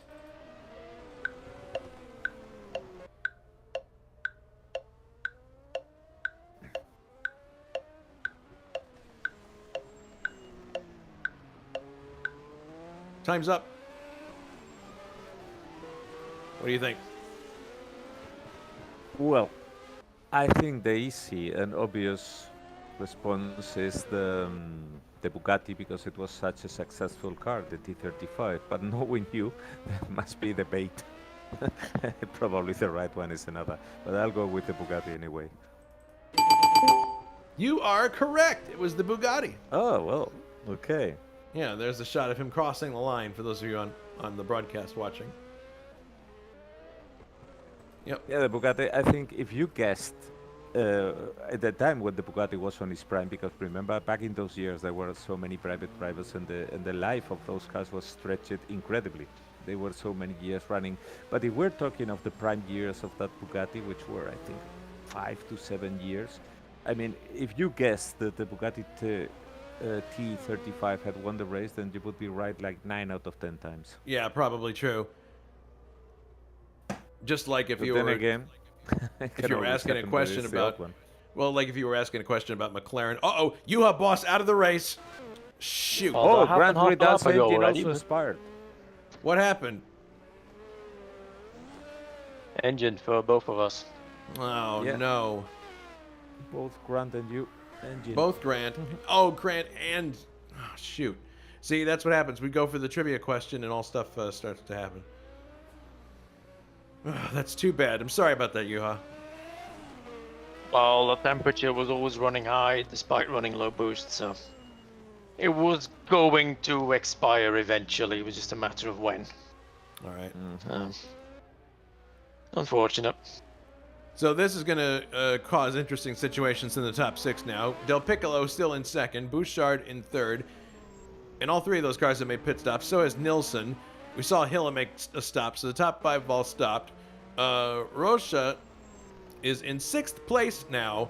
Time's up. What do you think? Well, I think the easy and obvious response is the Bugatti, because it was such a successful car, the T35. But knowing you, that must be the bait. Probably the right one is another. But I'll go with the Bugatti anyway. You are correct. It was the Bugatti. Oh, well, okay. Yeah, there's a shot of him crossing the line for those of you on the broadcast watching. Yep. Yeah, the Bugatti, I think if you guessed at the time when the Bugatti was on its prime, because remember back in those years there were so many privates and the life of those cars was stretched incredibly. They were so many years running. But if we're talking of the prime years of that Bugatti, which were I think 5 to 7 years, I mean, if you guessed that the Bugatti T35 had won the race, then you would be right like 9 out of 10 times. Yeah, probably true. Just like if But you then were again, if you were asking a question about, well, like if you were asking a question about McLaren. Uh-oh, Juha boss out of the race. Shoot. Oh, Oh, that Grand happened Prix half Dallas ago engine already, also but- expired. What happened? Engine for both of us. Oh, Yeah. no. Both Grant and you engine. Both Grant. Oh, Grant and... Oh, shoot. See, that's what happens. We go for the trivia question and all stuff starts to happen. That's too bad. I'm sorry about that, Juha. Well, the temperature was always running high despite running low boost, so it was going to expire eventually. It was just a matter of when. All right. Unfortunate. So this is going to cause interesting situations in the top 6 now. Del Piccolo still in second, Bouchard in third, and all 3 of those cars have made pit stops. So has Nilsson. We saw Hilla make a stop, so the top 5 have all stopped. Rocha is in 6th place now,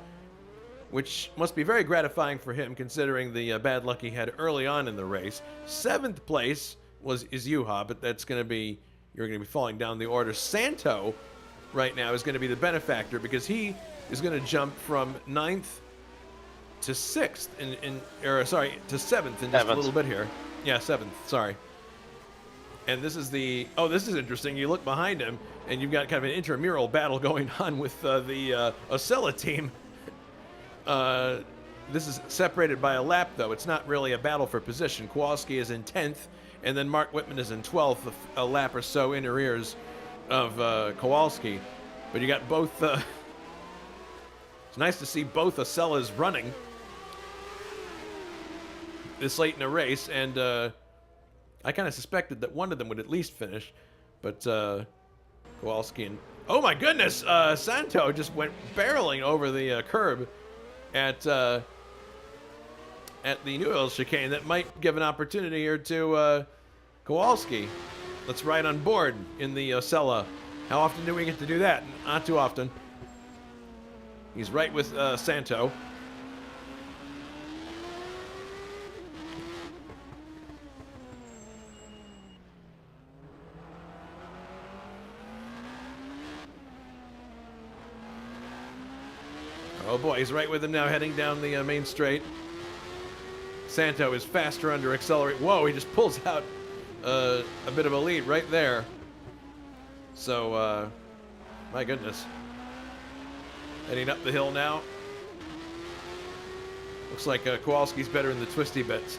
which must be very gratifying for him considering the bad luck he had early on in the race. 7th place is Juha, but you're going to be falling down the order. Santo right now is going to be the benefactor because he is going to jump from 9th to 6th to 7th in just a little bit here. Yeah, 7th, sorry. And this is this is interesting. You look behind him and you've got kind of an intramural battle going on with the Osella team. This is separated by a lap, though. It's not really a battle for position. Kowalski is in 10th, and then Mark Whitman is in 12th, a lap or so in arrears of Kowalski. But you got both. It's nice to see both Osellas running this late in a race, and I kind of suspected that one of them would at least finish, but Kowalski and oh my goodness, Santo just went barreling over the curb at the Newell chicane. That might give an opportunity here to Kowalski. Let's ride on board in the Osella. How often do we get to do that? Not too often. He's right with Santo. Oh boy, he's right with him now, heading down the main straight. Santo is faster under accelerate. Whoa, he just pulls out a bit of a lead right there. So, my goodness. Heading up the hill now. Looks like Kowalski's better in the twisty bits.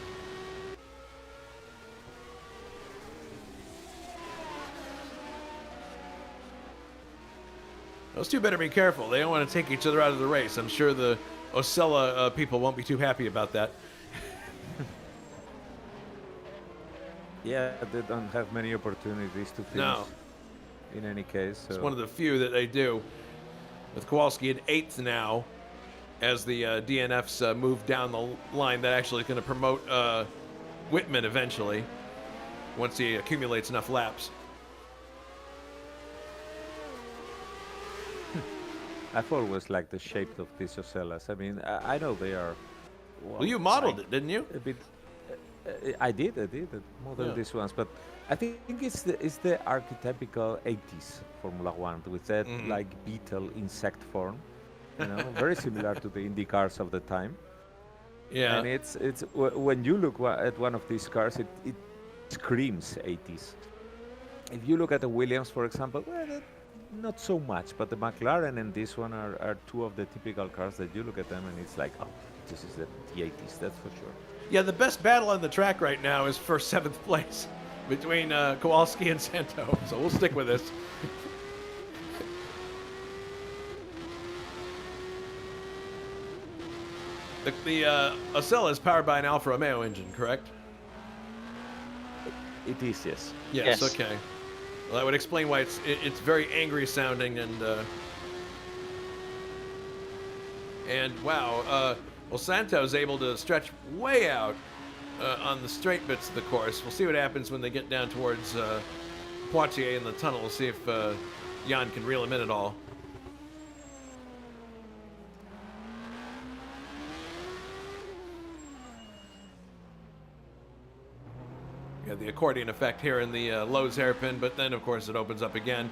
Those two better be careful. They don't want to take each other out of the race. I'm sure the Osella people won't be too happy about that. Yeah, they don't have many opportunities to finish. No. In any case, so. It's one of the few that they do. With Kowalski in 8th now, as the DNFs move down the line, that actually is going to promote Whitman eventually, once he accumulates enough laps. I've always liked the shape of these Osellas. I mean, I know they are. Well, you modeled it, didn't you? A bit. I did. I modeled these ones, but I think it's the archetypical 80s Formula One with that like beetle insect form, you know, very similar to the Indy cars of the time. Yeah. And it's when you look at one of these cars, it screams 80s. If you look at the Williams, for example, well, not so much, but the McLaren and this one are two of the typical cars that you look at them and it's like, oh, this is the 80s, that's for sure. Yeah, the best battle on the track right now is for 7th place between Kowalski and Santo, so we'll stick with this. The Osella is powered by an Alfa Romeo engine, correct? It is, yes. Yes. Okay. Well, that would explain why it's very angry sounding and wow, well, Santo's able to stretch way out on the straight bits of the course. We'll see what happens when they get down towards Poitiers in the tunnel. We'll see if Jan can reel him in at all. You have the accordion effect here in the Lowe's hairpin, but then, of course, it opens up again.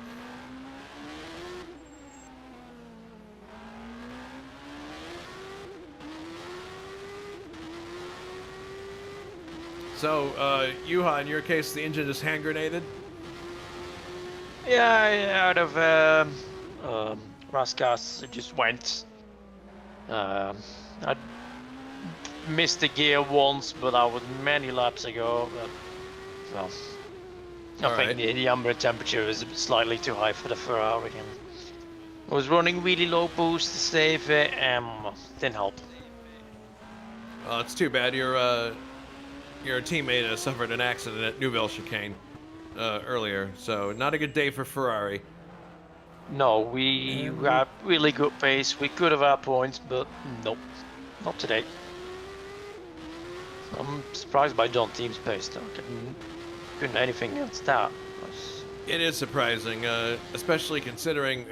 So, Juha, in your case, the engine is hand grenaded? Yeah, out of Raskas, it just went. I missed the gear once, but that was many laps ago. But, well, I think the ambient temperature was slightly too high for the Ferrari. And I was running really low boost to save it, and didn't help. Well, it's too bad. Your teammate suffered an accident at Newell chicane earlier, so not a good day for Ferrari. No, we had really good pace. We could have had points, but nope, not today. I'm surprised by John Team's pace though. Couldn't anything against that. It is surprising, especially considering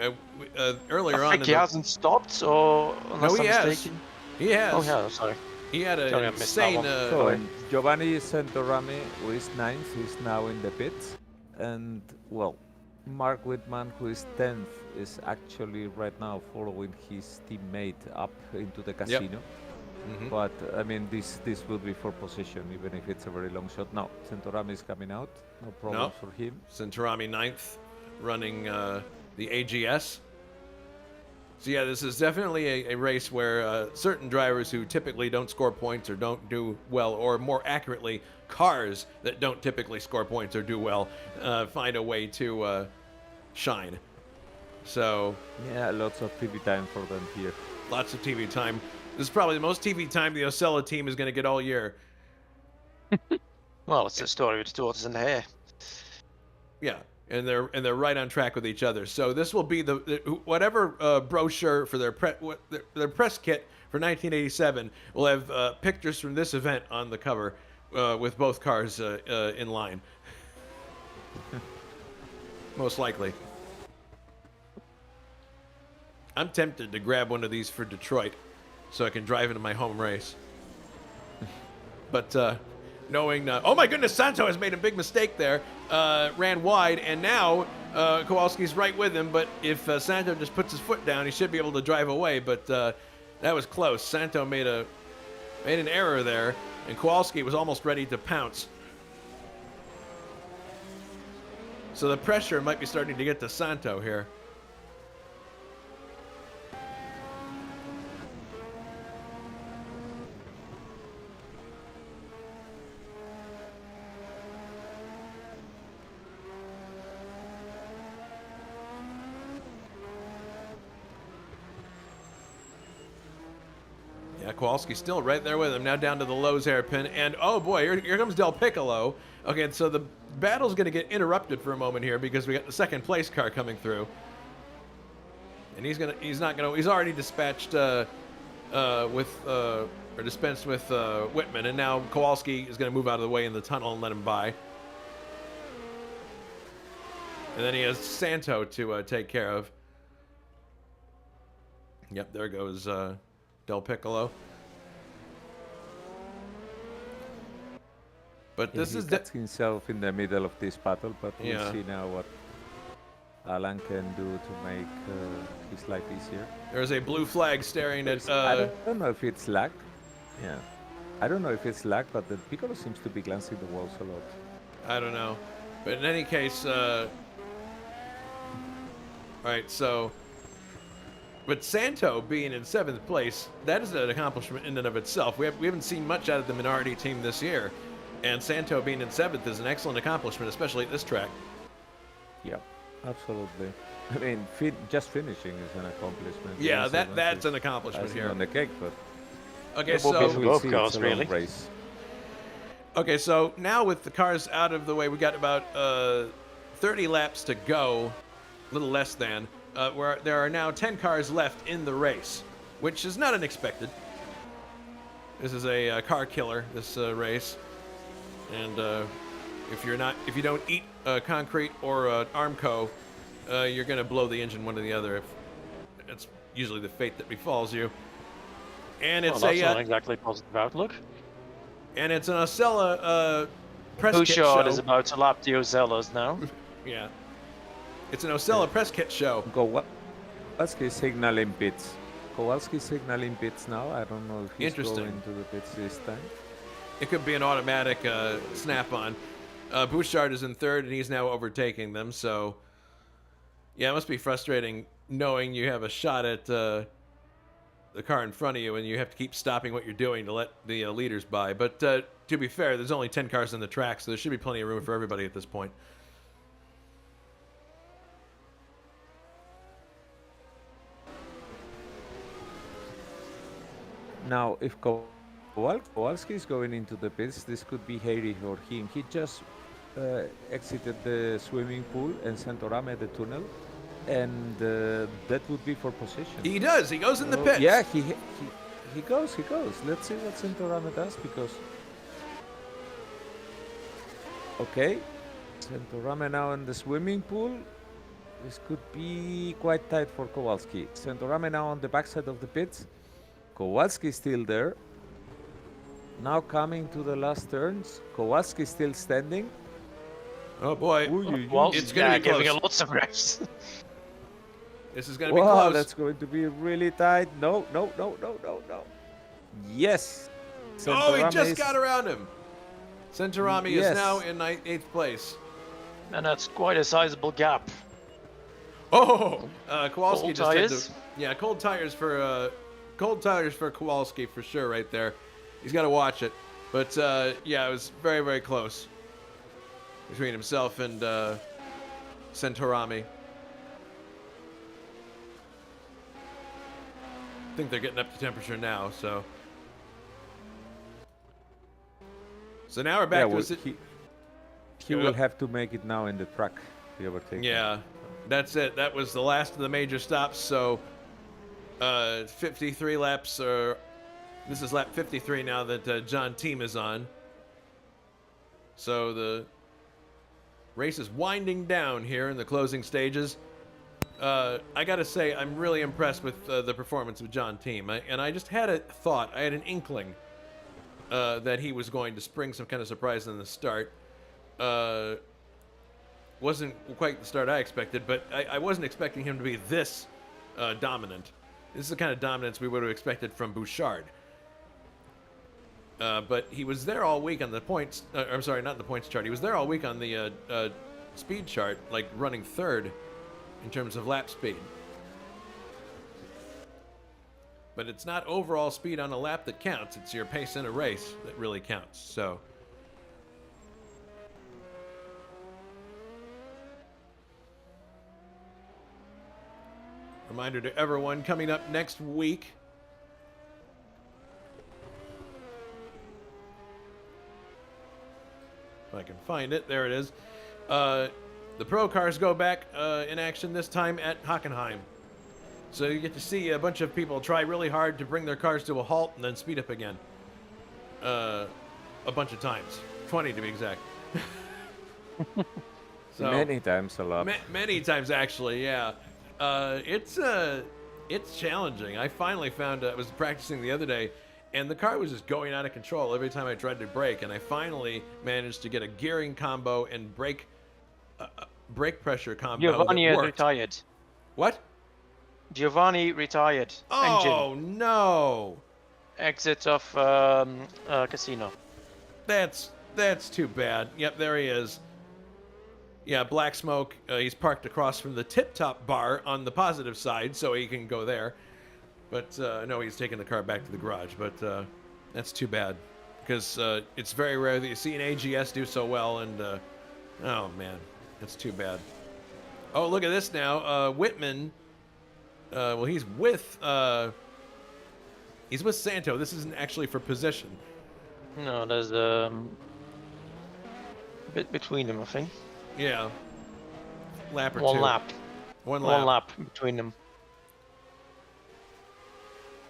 earlier I on think in he the... hasn't stopped, or unless No, he I'm has. mistaken. He has. Oh yeah, sorry. He had Sorry, I an missed that insane... one. So, and Giovanni Santorami, who is 9th, is now in the pits. And, well, Mark Whitman, who is 10th, is actually right now following his teammate up into the casino. But, I mean, this will be for position, even if it's a very long shot. No, Santorami is coming out. No problem for him. Santorami 9th, running the AGS. So yeah, this is definitely a race where certain drivers who typically don't score points or don't do well, or more accurately, cars that don't typically score points or do well, find a way to shine. So Yeah, lots of TV time for them here. lots of TV time. This is probably the most TV time the Osella team is going to get all year. Well, it's a story with daughters in the hair. Yeah, and they're right on track with each other. So this will be the whatever brochure for their press kit for 1987 will have pictures from this event on the cover with both cars in line. Most likely. I'm tempted to grab one of these for Detroit so I can drive into my home race. But knowing, oh my goodness, Santo has made a big mistake there. Ran wide, and now Kowalski's right with him. But if Santo just puts his foot down, he should be able to drive away. But that was close. Santo made an error there, and Kowalski was almost ready to pounce. So the pressure might be starting to get to Santo here. Yeah, Kowalski's still right there with him. Now down to the Lowe's hairpin. And, oh boy, here comes Del Piccolo. Okay, so the battle's going to get interrupted for a moment here because we got the second place car coming through. And he's already dispatched dispensed with Whitman. And now Kowalski is going to move out of the way in the tunnel and let him by. And then he has Santo to take care of. Yep, there goes Del Piccolo. But this is gets himself in the middle of this battle, but we'll see now what Alan can do to make his life easier. There's a blue flag staring at... I don't know if it's lag. Yeah. I don't know if it's lag, but the Piccolo seems to be glancing the walls a lot. I don't know. But in any case... Alright, so... But Santo being in 7th place, that is an accomplishment in and of itself. We haven't seen much out of the minority team this year. And Santo being in 7th is an excellent accomplishment, especially at this track. Yeah, absolutely. I mean, just finishing is an accomplishment. Yeah, that's an accomplishment here. On the cake, but okay, so both cars really. Race. Okay, so now with the cars out of the way, we got about 30 laps to go, a little less than. Where there are now 10 cars left in the race, which is not unexpected. This is a car killer, this race, and if you don't eat concrete or Armco, you're going to blow the engine one or the other. It's usually the fate that befalls you. And it's that's not exactly a positive outlook. And it's an Osella press kit show. Bouchard is about to lap the Ozellas now. Yeah. It's an Osella press kit show. Kowalski's signaling pits. Kowalski's signaling pits now. I don't know if he's going to the pits this time. It could be an automatic snap-on. Bouchard is in 3rd, and he's now overtaking them. So, yeah, it must be frustrating knowing you have a shot at the car in front of you, and you have to keep stopping what you're doing to let the leaders by. But to be fair, there's only 10 cars on the track, so there should be plenty of room for everybody at this point. Now, if Kowalski is going into the pits, this could be Harry or him. He just exited the swimming pool and Santorami the tunnel, and that would be for position. He does. He goes in the pits. Yeah, he goes. Let's see what Santorami does, because... Okay, Santorame now in the swimming pool. This could be quite tight for Kowalski. Santorame now on the backside of the pits. Kowalski still there. Now coming to the last turns. Kowalski still standing. Oh boy. Well, It's gonna be giving close. a lots of rest. This is gonna be Wow, close. that's going to be really tight. No. Yes. Oh, he Santorame just is- got around him. Centurami Yes. is now in 8th place. And that's quite a sizable gap. Oh, Kowalski Cold just tires? yeah, cold tires for Kowalski for sure right there. He's got to watch it. But yeah, it was very, very close between himself and Centurami. I think they're getting up to temperature now, so. So now we're back Yeah, to well, a sit- he will have to make it now in the truck. The overtake. Yeah, that's it. That was the last of the major stops. So, 53 laps. This is lap 53 now that John Team is on. So the race is winding down here in the closing stages. I gotta say, I'm really impressed with the performance of John Team. And I just had a thought. I had an inkling that he was going to spring some kind of surprise in the start. Wasn't quite the start I expected, but I wasn't expecting him to be this dominant. This is the kind of dominance we would have expected from Bouchard. But he was there all week on the points. I'm sorry, not the points chart. He was there all week on the speed chart, like running third in terms of lap speed. But it's not overall speed on a lap that counts. It's your pace in a race that really counts. So. Reminder to everyone, coming up next week, if I can find it, there it is. The pro cars go back in action this time at Hockenheim. So you get to see a bunch of people try really hard to bring their cars to a halt and then speed up again. A bunch of times. 20 to be exact. So, Many times a lot. many times, actually, yeah. It's challenging. I finally found I was practicing the other day, and the car was just going out of control every time I tried to brake, and I finally managed to get a gearing combo and brake pressure combo. Giovanni that has worked. retired. What? Giovanni retired. Oh Engine. no! Exit of casino. That's too bad. Yep, there he is. Yeah, black smoke. He's parked across from the tip-top bar on the positive side, so he can go there. But no, he's taking the car back to the garage. But that's too bad, because it's very rare that you see an AGS do so well. And oh man, that's too bad. Oh, look at this now. Whitman. Well, he's with Santo. This isn't actually for position. No, there's a bit between them, I think. Yeah. Lap or One two. lap. One One lap. lap between them.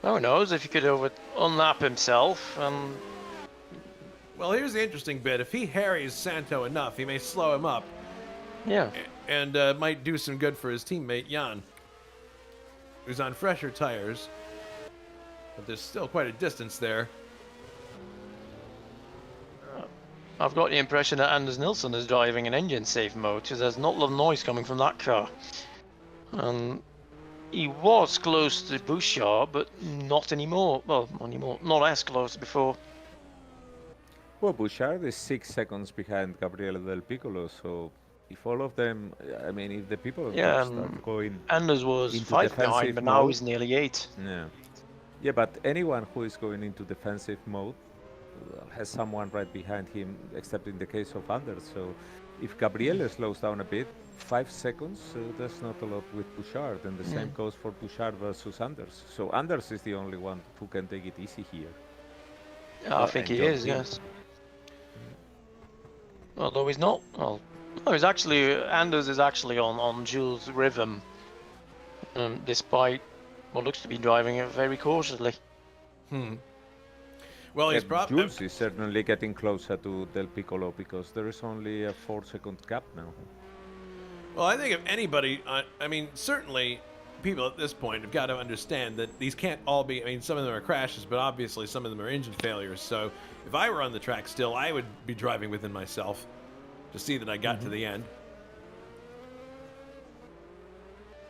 Who knows if he could unlap himself and Well, here's the interesting bit. If he harries Santo enough, he may slow him up yeah. and might do some good for his teammate, Jan, who's on fresher tires. But there's still quite a distance there. I've got the impression that Anders Nilsson is driving an engine safe mode because there's not a lot of noise coming from that car. And he was close to Bouchard, but not anymore. Well, not anymore. Not as close as before. Well, Bouchard is 6 seconds behind Gabriele Del Piccolo, so if all of them, I mean, if the people of Yeah, them start going, Anders was into 5 behind, defensive but now mode. he's nearly 8. yeah, but anyone who is going into defensive mode has someone right behind him, except in the case of Anders. So if Gabriele slows down a bit, 5 seconds, that's not a lot with Bouchard, and the same goes for Bouchard versus Anders. So Anders is the only one who can take it easy here. I think he is, yes. Although he's not. Well, no, he's actually. Anders is actually on Jules' rhythm, despite what looks to be driving it very cautiously. Well, he's probably. Jules is certainly getting closer to Del Piccolo because there is only a 4-second gap now. Well, I think if anybody, I mean, certainly people at this point have got to understand that these can't all be, I mean, some of them are crashes, but obviously some of them are engine failures. So if I were on the track still, I would be driving within myself to see that I got to the end.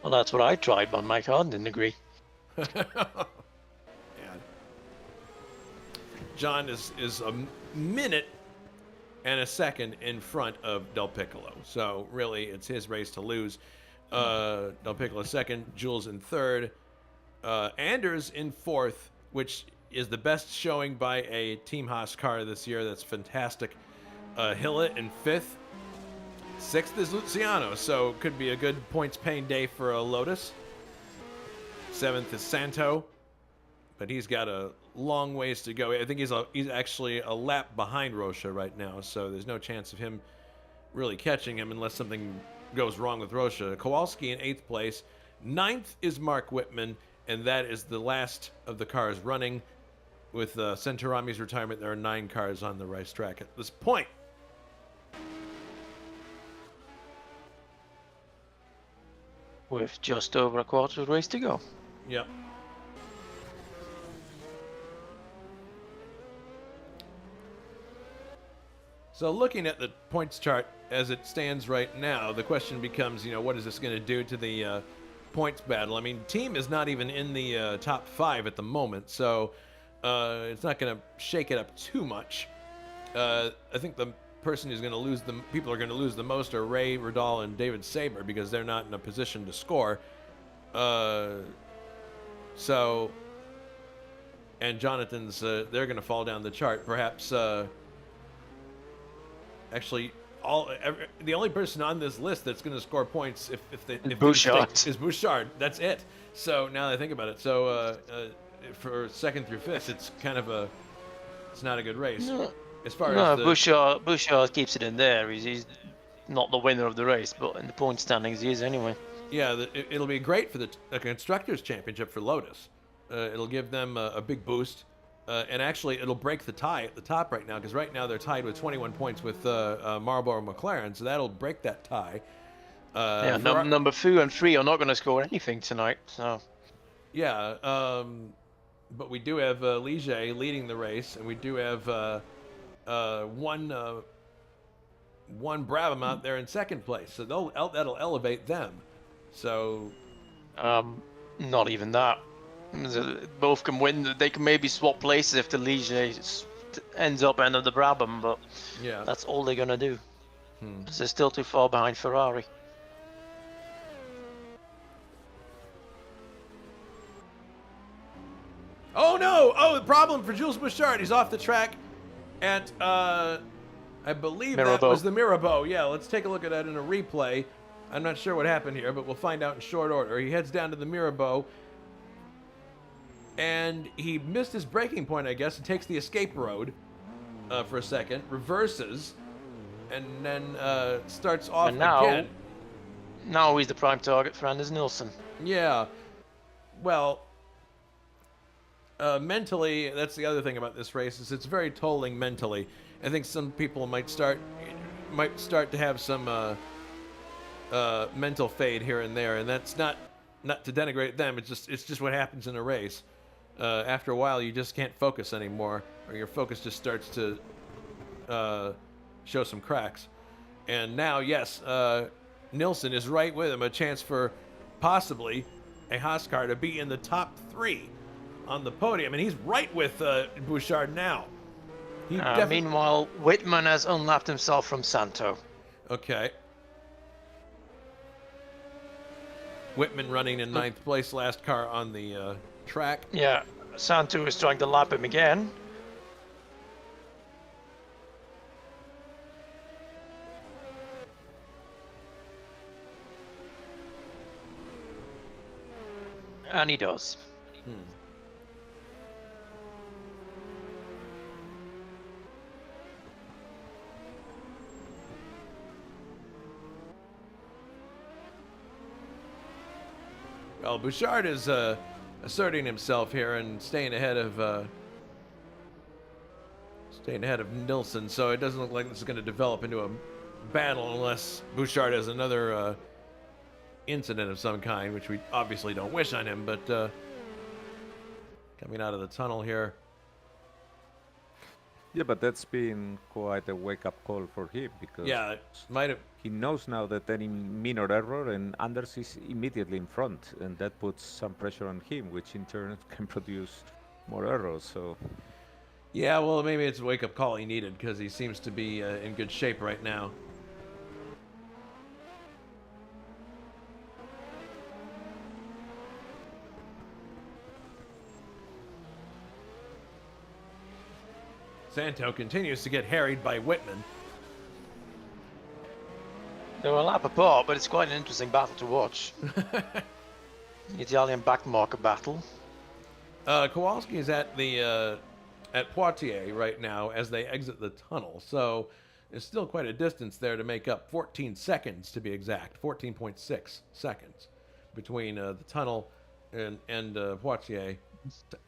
Well, that's what I tried, but my car didn't agree. Yeah. John is a minute and a second in front of Del Piccolo. So really, it's his race to lose. Del Piccolo second, Jules in third, Anders in fourth, which is the best showing by a Team Haas car this year. That's fantastic. Hillett in fifth. Sixth is Luciano, so could be a good points paying day for a Lotus. Seventh is Santo, but he's got a long ways to go. I think he's actually a lap behind Rocha right now, so there's no chance of him really catching him unless something goes wrong with Rocha. Kowalski in 8th place. 9th is Mark Whitman, and that is the last of the cars running. With Centurami's retirement, there are 9 cars on the racetrack at this point. With just over a quarter of the race to go. Yep. So looking at the points chart as it stands right now, the question becomes, what is this going to do to the points battle? I mean, team is not even in the top 5 at the moment, so it's not going to shake it up too much. I think the person who's going to lose people are going to lose the most are Ray Radal and David Saber because they're not in a position to score. And Jonathan's they're going to fall down the chart. Perhaps. Actually, the only person on this list that's going to score points if Bouchard is Bouchard. That's it. So now that I think about it, so for 2nd through 5th, it's kind of it's not a good race. No, as far as Bouchard keeps it in there. He's not the winner of the race, but in the point standings he is anyway. Yeah, it'll be great for the Constructors' Championship for Lotus. It'll give them a big boost. And actually, it'll break the tie at the top right now, because right now they're tied with 21 points with Marlboro McLaren, so that'll break that tie. Number 2 and 3 are not going to score anything tonight. So. Yeah, but we do have Ligier leading the race, and we do have one Brabham out there in 2nd place, so that'll elevate them. So, not even that. Both can win. They can maybe swap places if the Ligier ends up end of the Brabham, but yeah, that's all they're gonna do. Because they're still too far behind Ferrari. Oh no! Oh, the problem for Jules Bouchard. He's off the track at I believe Mirabeau. That was the Mirabeau. Yeah, let's take a look at that in a replay. I'm not sure what happened here, but we'll find out in short order. He heads down to the Mirabeau. And he missed his braking point, I guess, and takes the escape road for a second, reverses, and then starts off again. Now he's the prime target for Anders Nilsson. Yeah. Well, mentally, that's the other thing about this race, is it's very tolling mentally. I think some people might start to have some mental fade here and there, and that's not to denigrate them. It's just what happens in a race. After a while, you just can't focus anymore, or your focus just starts to show some cracks. And now, yes, Nilsson is right with him, a chance for possibly a Haas car to be in the top 3 on the podium. And he's right with Bouchard now. Meanwhile, Whitman has unlapped himself from Santo. Okay. Whitman running in 9th place, last car on the track. Yeah, Santo is trying to lap him again. And he does. Well, Bouchard is asserting himself here and staying ahead of Staying ahead of Nilsson, so it doesn't look like this is going to develop into a battle unless Bouchard has another incident of some kind, which we obviously don't wish on him, but coming out of the tunnel here. Yeah, but that's been quite a wake-up call for him, because Yeah, it might have. he knows now that any minor error and Anders is immediately in front, and that puts some pressure on him, which in turn can produce more errors. So Yeah, well, maybe it's a wake-up call he needed, because he seems to be in good shape right now. Santo continues to get harried by Whitman. They're a lap apart, but it's quite an interesting battle to watch. Italian backmarker battle. Kowalski is at the at Poitiers right now as they exit the tunnel, so there's still quite a distance there to make up. 14 seconds to be exact, 14.6 seconds between the tunnel and Poitiers,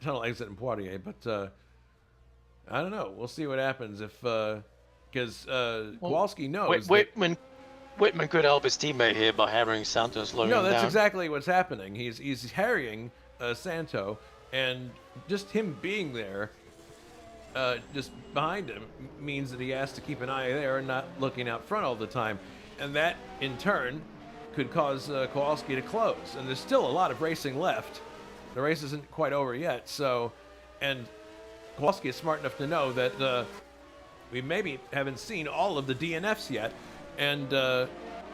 tunnel exit in Poitiers. But I don't know. We'll see what happens if because Kowalski knows. Whitman could help his teammate here by harrying Santo, slowing him No, that's down. exactly what's happening. He's harrying Santo, and just him being there, just behind him, means that he has to keep an eye there and not looking out front all the time, and that in turn could cause Kowalski to close. And there's still a lot of racing left. The race isn't quite over yet, so and Kowalski is smart enough to know that we maybe haven't seen all of the DNFs yet. And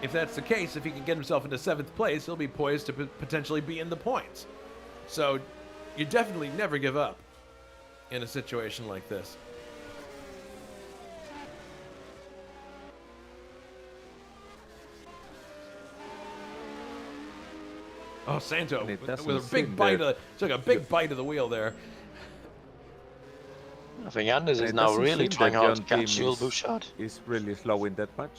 if that's the case, if he can get himself into 7th place, he'll be poised to potentially be in the points. So you definitely never give up in a situation like this. Oh, Santo with a big bite took a big bite of the wheel there. I think Anders is now really trying hard to catch Jules Bouchard. He's really slowing that much.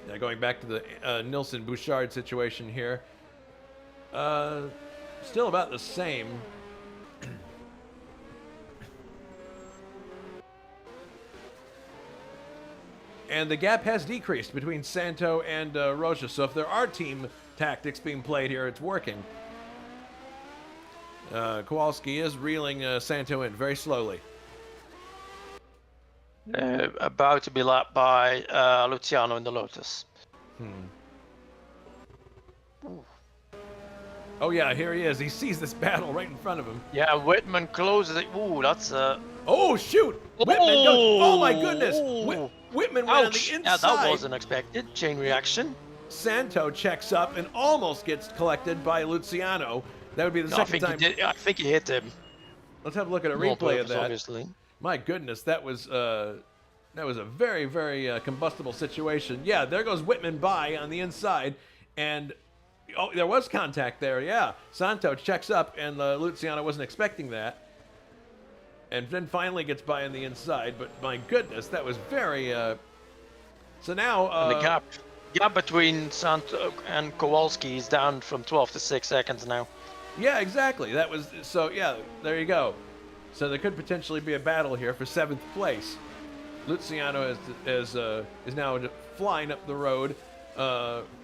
Yeah, going back to the Nilsson-Bouchard situation here. Still about the same. And the gap has decreased between Santo and Rocha. So if there are team tactics being played here, it's working. Kowalski is reeling Santo in very slowly. About to be lapped by Luciano in the Lotus. Oh yeah, here he is. He sees this battle right in front of him. Yeah, Whitman closes it. Ooh, that's Oh shoot! Whitman goes. Oh my goodness! Whitman went on the inside. Yeah, that wasn't expected. Chain reaction. Santo checks up and almost gets collected by Luciano. That would be the second time. I think he hit him. Let's have a look at a replay of that. Obviously. My goodness, that was a very, very combustible situation. Yeah, there goes Whitman by on the inside, and oh, there was contact there. Yeah, Santo checks up, and Luciano wasn't expecting that, and then finally gets by on the inside. But my goodness, that was very. So now and the gap between Santo and Kowalski is down from 12 to 6 seconds now. Yeah, exactly. That was so. Yeah, there you go. So there could potentially be a battle here for 7th place. Luciano is now flying up the road.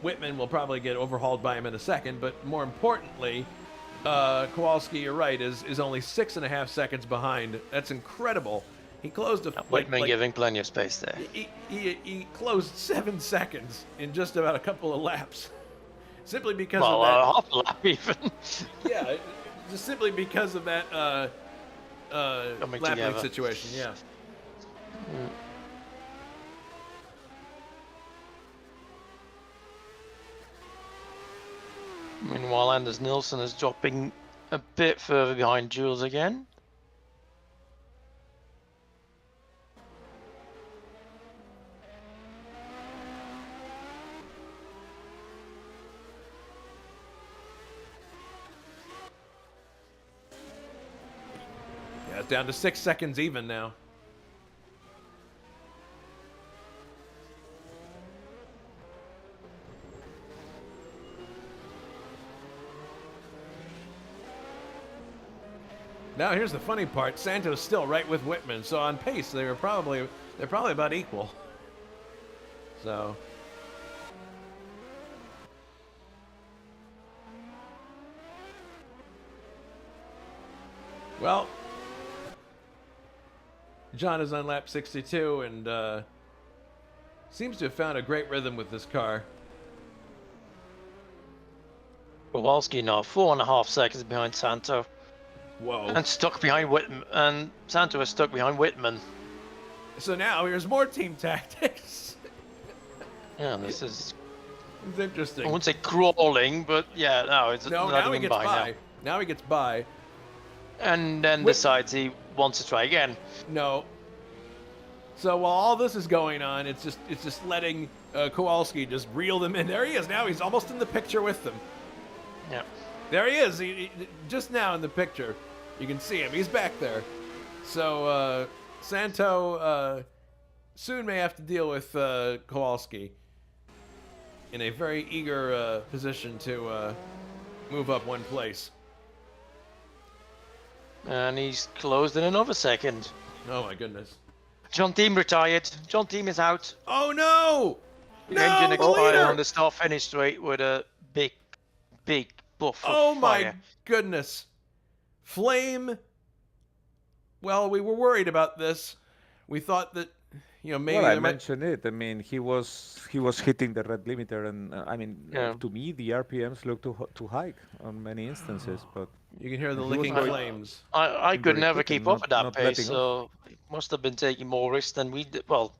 Whitman will probably get overhauled by him in a second, but more importantly, Kowalski, you're right, is only 6.5 seconds behind. That's incredible. He closed a Whitman giving plenty of space there. He closed 7 seconds in just about a couple of laps, simply because of that. Half a lap even. Yeah, just simply because of that lapping situation. Yeah. Meanwhile, Anders Nilsson is dropping a bit further behind Jules again. Yeah, it's down to 6 seconds even now. Now here's the funny part. Santo's still right with Whitman, so on pace they're probably about equal. So well, John is on lap 62 and seems to have found a great rhythm with this car. Kowalski now 4.5 seconds behind Santo. Whoa. And stuck behind Whitman. And Santo is stuck behind Whitman. So now here's more team tactics. Yeah, this is... It's interesting. I wouldn't say crawling, but yeah, no, it's No, letting now he him gets by. Now he gets by. And then decides he wants to try again. No. So while all this is going on, it's just letting Kowalski just reel them in. There he is. Now he's almost in the picture with them. Yeah. There he is. He just now in the picture. You can see him. He's back there. So Santo soon may have to deal with Kowalski in a very eager position to move up one place. And he's closed in another second. Oh my goodness. John Team retired. John Team is out. Oh no! The engine the expired leader! on the start finish straight with a big buff of Oh my fire. goodness. Flame. Well, we were worried about this. We thought that, you know, maybe Well, I there might- mentioned it. I mean, he was hitting the red limiter, and I mean, Yeah. to me, the RPMs look too high on many instances. But you can hear the He was licking very- flames. I could very never quick keep and up at that not pace, letting so he must have been taking more risks than we did. Well,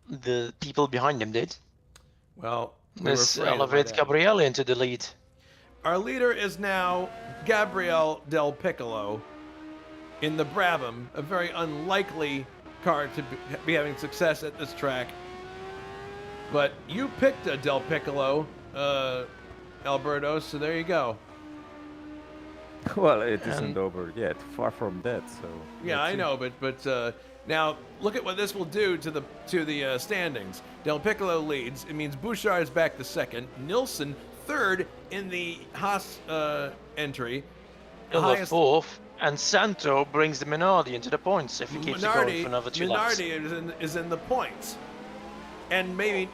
the people behind him did. Well, we were This afraid it might elevates happen. Gabriele into the lead. Our leader is now Gabriele Del Piccolo in the Brabham, a very unlikely car to be having success at this track. But you picked a Del Piccolo, Alberto, so there you go. well, it isn't And- over yet. Far from that. So Yeah, let's I see. know, but now look at what this will do to the standings. Del Piccolo leads. It means Bouchard is back to second. Nilsson third in the Haas entry. The Highest highest fourth, and Santo brings the Minardi into the points if he keeps it going for another 2 laps. Minardi is in the points, and maybe,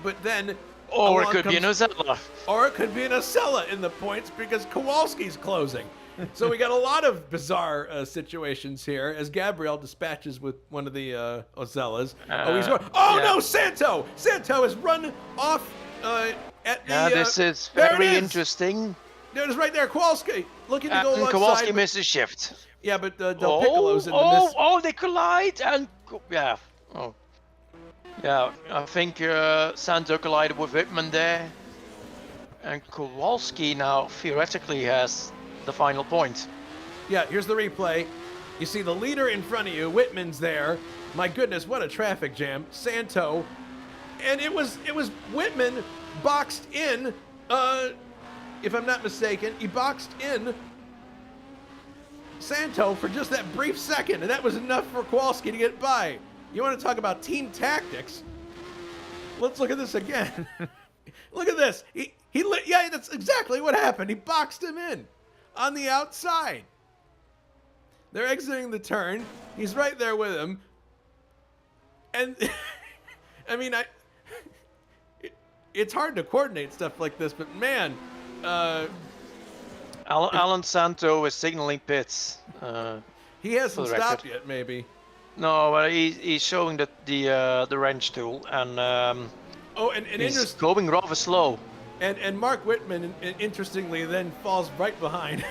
but then Or it along could be an comes- Ozella. or it could be an Acela in the points because Kowalski's closing. So we got a lot of bizarre situations here as Gabriel dispatches with one of the Ozellas. He's going. Oh yeah. no, Santo! Santo has run off at the. Now this is there it very is. interesting. There it is right there, Kowalski looking to go And left Kowalski side. misses shift. Yeah, but Del Piccolo's in the miss. Oh, they collide and yeah. Oh, yeah. I think Santo collided with Whitman there, and Kowalski now theoretically has the final point. Yeah, here's the replay. You see the leader in front of you. Whitman's there. My goodness, what a traffic jam. Santo, and it was Whitman boxed in. If I'm not mistaken, he boxed in Santo for just that brief second, and that was enough for Kowalski to get by. You want to talk about team tactics? Let's look at this again. Look at this. Yeah, that's exactly what happened. He boxed him in on the outside. They're exiting the turn. He's right there with him. And I mean, it's hard to coordinate stuff like this, but man, Alan Santo is signaling pits. he hasn't For the stopped record. yet. Maybe. No, but he's showing the wrench tool, and Oh, and he's going rather slow. And Mark Whitman, interestingly, then falls right behind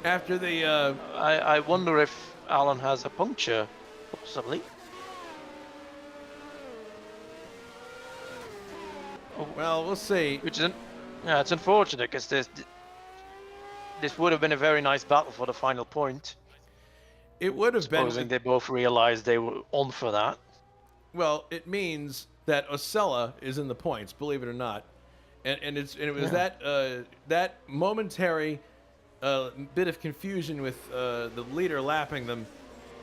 after the. I wonder if Alan has a puncture, possibly. Well, we'll see. Which is, yeah, it's unfortunate because this would have been a very nice battle for the final point. It would have Supposing been. they both realized they were on for that. Well, it means that Osella is in the points, believe it or not, and it was that momentary bit of confusion with the leader lapping them,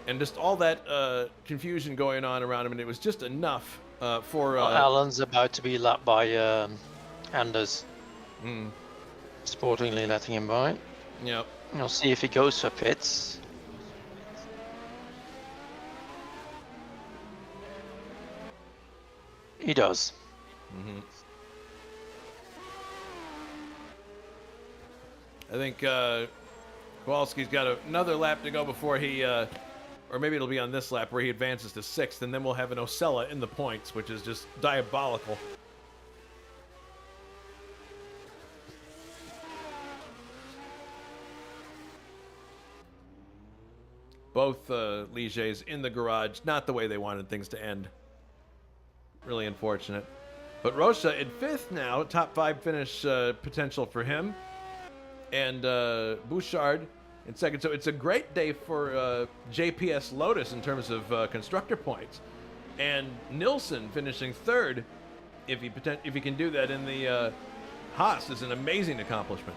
and just all that confusion going on around him, and it was just enough for. Alan's about to be lapped by Anders. Mm, Sportingly letting him by. yep. We'll see if he goes for pits. He does. Mm-hmm. I think Kowalski's got another lap to go before he, or maybe it'll be on this lap where he advances to 6th, and then we'll have an Osella in the points, which is just diabolical. Both Ligets in the garage, not the way they wanted things to end. Really unfortunate. But Rocha in 5th now, top 5 finish potential for him. And Bouchard in 2nd. So it's a great day for JPS Lotus in terms of constructor points. And Nilsson finishing 3rd, if he can do that in the Haas, is an amazing accomplishment.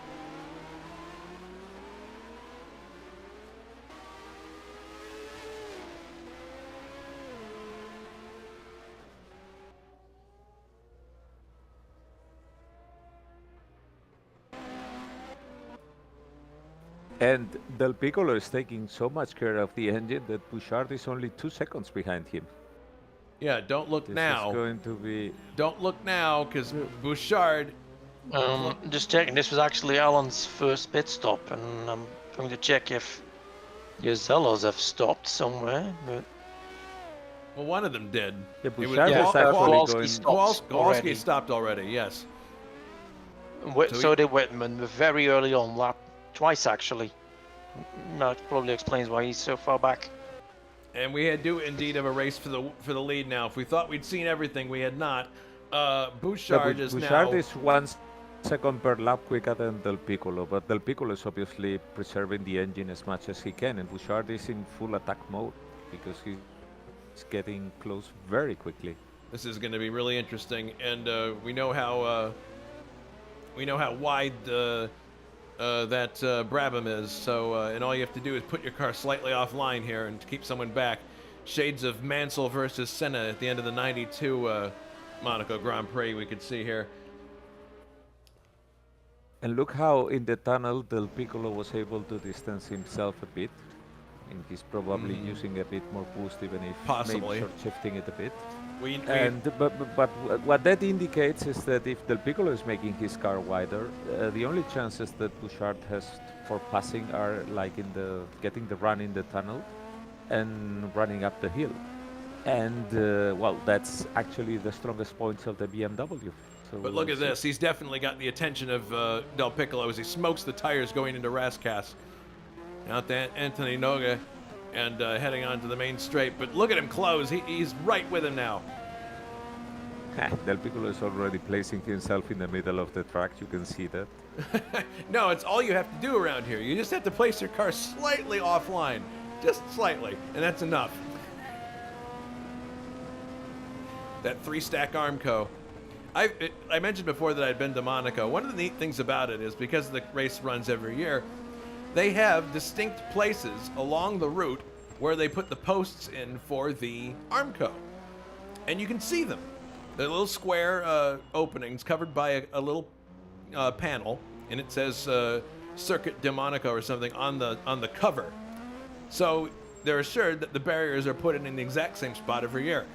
And Del Piccolo is taking so much care of the engine that Bouchard is only 2 seconds behind him. Yeah, don't look This now. is going to be... Don't look now, because Bouchard... Just checking, this was actually Alan's first pit stop, and I'm going to check if Yozellos have stopped somewhere. But Well, one of them did. Yeah, It was Bouchard Yeah, is actually Kowalski going... stopped. Kowalski already. stopped already, yes. So did Whitman, very early on lap, twice actually. That probably explains why he's so far back. And we do indeed have a race for the lead now. If we thought we'd seen everything, we had not. Bouchard is Bouchard now... is 1 second per lap quicker than Del Piccolo, but Del Piccolo is obviously preserving the engine as much as he can, and Bouchard is in full attack mode because he's getting close very quickly. This is going to be really interesting, and we know how wide that Brabham is. So, and all you have to do is put your car slightly offline here and keep someone back. Shades of Mansell versus Senna at the end of the '92 Monaco Grand Prix. We could see here. And look how in the tunnel Del Piccolo was able to distance himself a bit. And he's probably using a bit more boost, even if Possibly. maybe short shifting it a bit. But What that indicates is that if Del Piccolo is making his car wider, the only chances that Bouchard has for passing are like in the getting the run in the tunnel and running up the hill. And well, that's actually the strongest points of the BMW. So But look at this. He's definitely got the attention of Del Piccolo as he smokes the tires going into Rascasse. Out to Anthony Noga and heading on to the main straight. But look at him close. He's right with him now. Del Piccolo is already placing himself in the middle of the track. You can see that. No, it's all you have to do around here. You just have to place your car slightly offline. Just slightly. And that's enough. That 3-stack Armco. I mentioned before that I'd been to Monaco. One of the neat things about it is because the race runs every year, they have distinct places along the route where they put the posts in for the Armco. And you can see them. They're little square openings covered by a little panel, and it says Circuit de Monaco or something on the cover. So they're assured that the barriers are put in the exact same spot every year.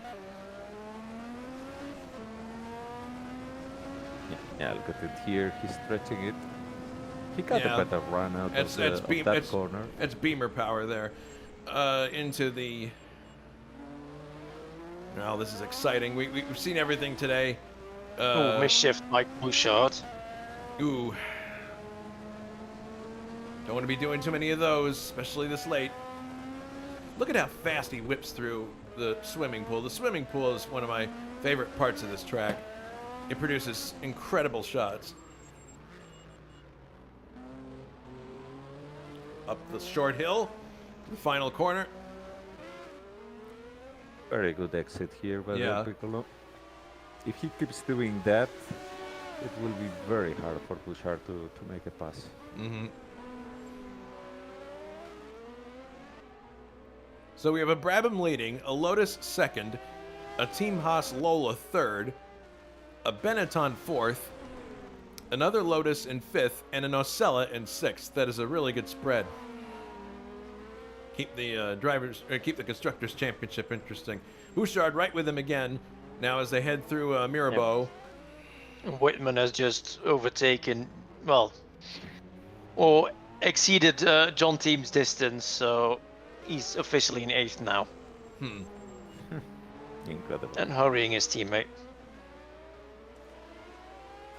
Yeah, look at it here. He's stretching it. He got Yeah. a better run out of that corner. It's Beamer power there. Into the... Now this is exciting. We've seen everything today. Mischief by Bouchard. Ooh. Don't want to be doing too many of those, especially this late. Look at how fast he whips through the swimming pool. The swimming pool is one of my favorite parts of this track. It produces incredible shots. Up the short hill, the final corner. Very good exit here by Yeah. Del Piccolo. If he keeps doing that, it will be very hard for Bouchard to make a pass. Mm-hmm. So we have a Brabham leading, a Lotus second, a Team Haas Lola third, a Benetton fourth, another Lotus in 5th, and an Ocella in 6th. That is a really good spread. Keep the keep the Constructors' Championship interesting. Bouchard right with him again, now as they head through Mirabeau. Yep. Whitman has just overtaken, well, or exceeded John Team's distance, so he's officially in 8th now. Incredible. And hurrying his teammate.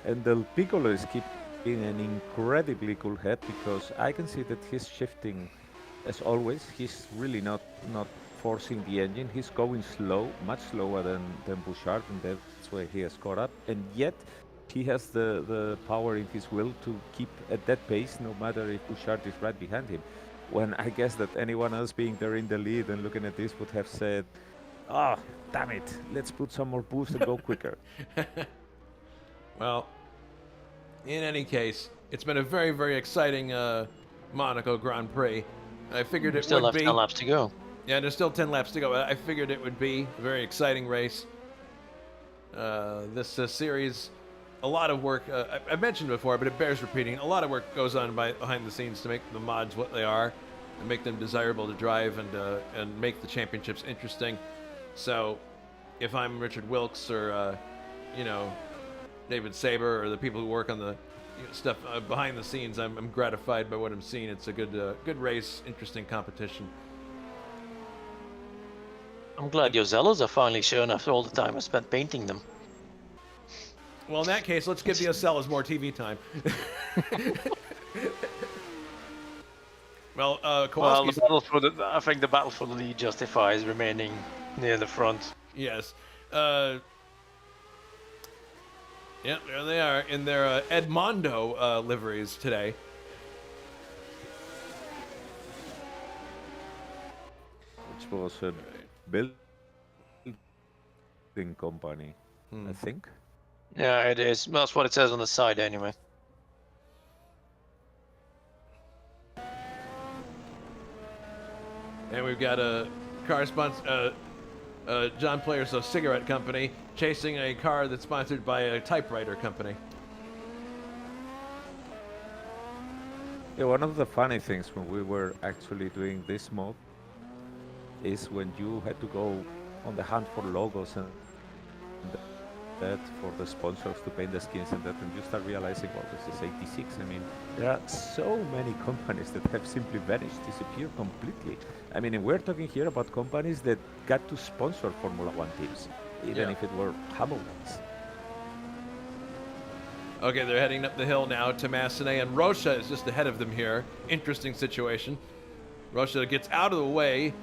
And Del Piccolo is keeping an incredibly cool head, because I can see that he's shifting as always. He's really not forcing the engine. He's going slow, much slower than Bouchard, and that's why he has caught up. And yet he has the power in his will to keep at that pace, no matter if Bouchard is right behind him. When I guess that anyone else being there in the lead and looking at this would have said, "Oh, damn it, let's put some more boost and go quicker." Well, in any case, it's been a very, very exciting Monaco Grand Prix. I figured it Still would have be. 10 laps to go. Yeah, there's still 10 laps to go. I figured it would be a very exciting race. This series, a lot of work. I've mentioned before, but it bears repeating. A lot of work goes on behind the scenes to make the mods what they are, and make them desirable to drive, and make the championships interesting. So, if I'm Richard Wilkes or David Saber or the people who work on the stuff behind the scenes, I'm gratified by what I'm seeing. It's a good race, interesting competition. I'm glad your Zellos are finally shown after all the time I spent painting them. Well, in that case, let's give the Ocellas more TV time. Well, Kowalski's... I think the battle for the lead justifies remaining near the front. Yes. Yeah, there they are in their Edmondo liveries today. Which was a building company, I think. Yeah, it is. That's what it says on the side anyway. And we've got a car sponsor, John Player's cigarette company chasing a car that's sponsored by a typewriter company. Yeah, one of the funny things when we were actually doing this mod is when you had to go on the hunt for logos and that for the sponsors to paint the skins and that, and you start realizing, well, this is 86. I mean, there are so many companies that have simply vanished, disappeared completely. I mean, and we're talking here about companies that got to sponsor Formula One teams, even if it were humble ones. Okay, they're heading up the hill now to Massenet, and Rocha is just ahead of them here. Interesting situation. Rocha gets out of the way.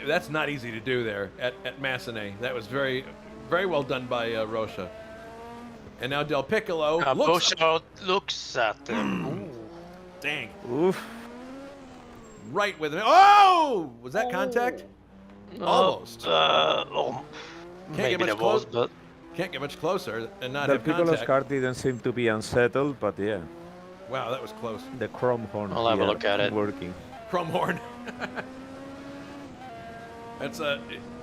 That's not easy to do there at Massenet. That was very, very well done by Rocha. And now Del Piccolo looks at him. Ooh. Dang. Oof. Right with him. Oh! Was that contact? Almost. Maybe there was, but... Can't get much closer and not Del have Piccolo's contact. car didn't seem to be unsettled, but yeah. Wow, that was close. The chrome horn I'll have a look at it. Working. Chrome horn. That's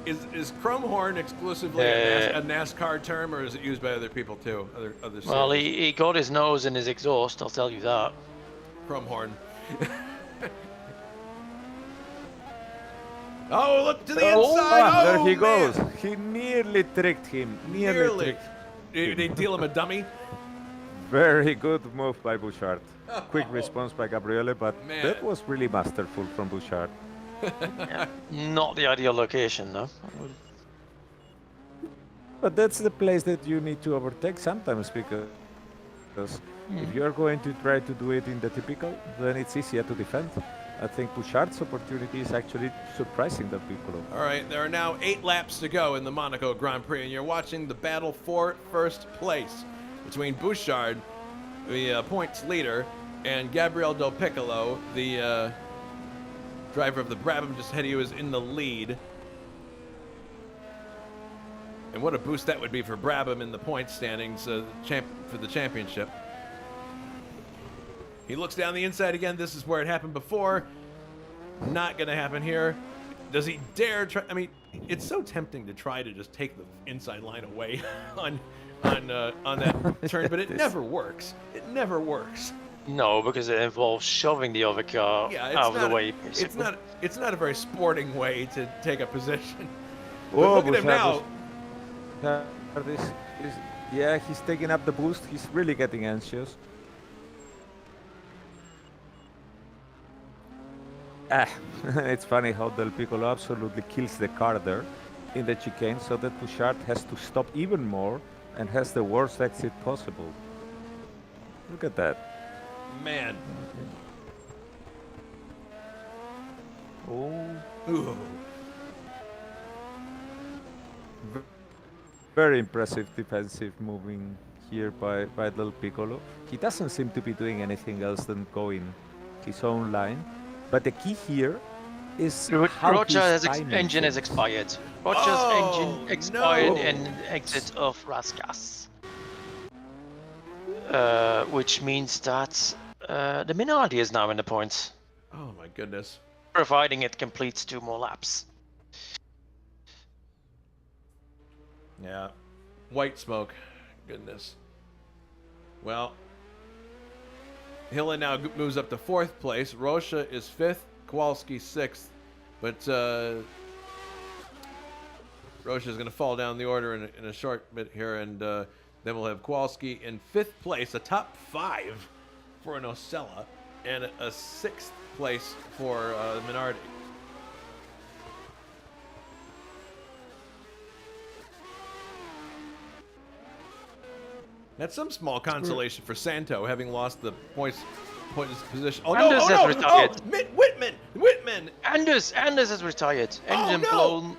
is chrome horn exclusively a NASCAR term, or is it used by other people too? Other Well, series? he got his nose in his exhaust, I'll tell you that. Chrome horn. Oh, look to the inside! There he man. goes. He nearly tricked him. Nearly. Did they deal him a dummy? Very good move by Bouchard. Quick response by Gabriele, but Man. that was really masterful from Bouchard. Not the ideal location, though. But that's the place that you need to overtake sometimes, because if you are going to try to do it in the typical, then it's easier to defend. I think Bouchard's opportunity is actually surprising the people. All right, there are now 8 laps to go in the Monaco Grand Prix, and you're watching the battle for first place between Bouchard, the points leader, and Gabriel Del Piccolo, the driver of the Brabham, just ahead of you, is in the lead. And what a boost that would be for Brabham in the points standings for the championship. He looks down the inside again. This is where it happened before. Not going to happen here. Does he dare try? I mean, it's so tempting to try to just take the inside line away on on that turn, but it never works. It never works. No, because it involves shoving the other car Yeah, out of the way. It's not a very sporting way to take a position. But Whoa, look at him now. Yeah, he's taking up the boost. He's really getting anxious. It's funny how Del Piccolo absolutely kills the car there in the chicane, so that Bouchard has to stop even more and has the worst exit possible. Look at that. Man. Oh. Ooh. Very impressive defensive moving here by Del Piccolo. He doesn't seem to be doing anything else than going his own line. But the key here is how Roger's his timing engine is things. expired. Roger's Oh, engine expired no. in exit of Rasgas. Which means that the Minardi is now in the points, Oh my goodness. providing it completes 2 more laps. Yeah. White smoke. Goodness. Well, Hilla now moves up to 4th place. Rocha is 5th. Kowalski 6th. But Rocha is going to fall down the order in a short bit here. And then we'll have Kowalski in 5th place, a top 5 for an Osella, and a 6th place for Minardi. That's some small consolation for Santo, having lost the points position. Oh no! Anders Oh has no! retired. Oh, Whitman! Anders has retired. Engine no. blown,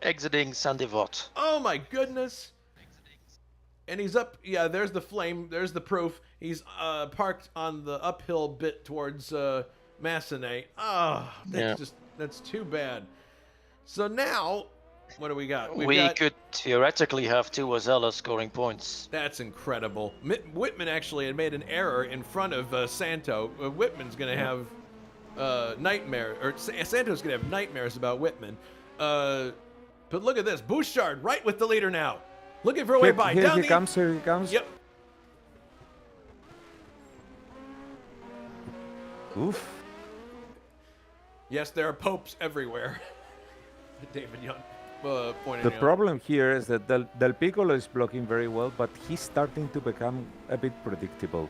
exiting Sandivot. Oh my goodness! And he's up. Yeah, there's the flame. There's the proof. He's parked on the uphill bit towards Massenet. Oh, that's too bad. So now, what do we got? We could theoretically have 2 Ozellas scoring points. That's incredible. Whitman actually had made an error in front of Santo. Whitman's going to have nightmare, or Santo's going to have nightmares about Whitman. But look at this. Bouchard right with the leader now. Looking for a way by. Here he comes, here he comes. Yep. Oof. Yes, there are popes everywhere. David Young pointed The out. problem here is that Del Piccolo is blocking very well, but he's starting to become a bit predictable.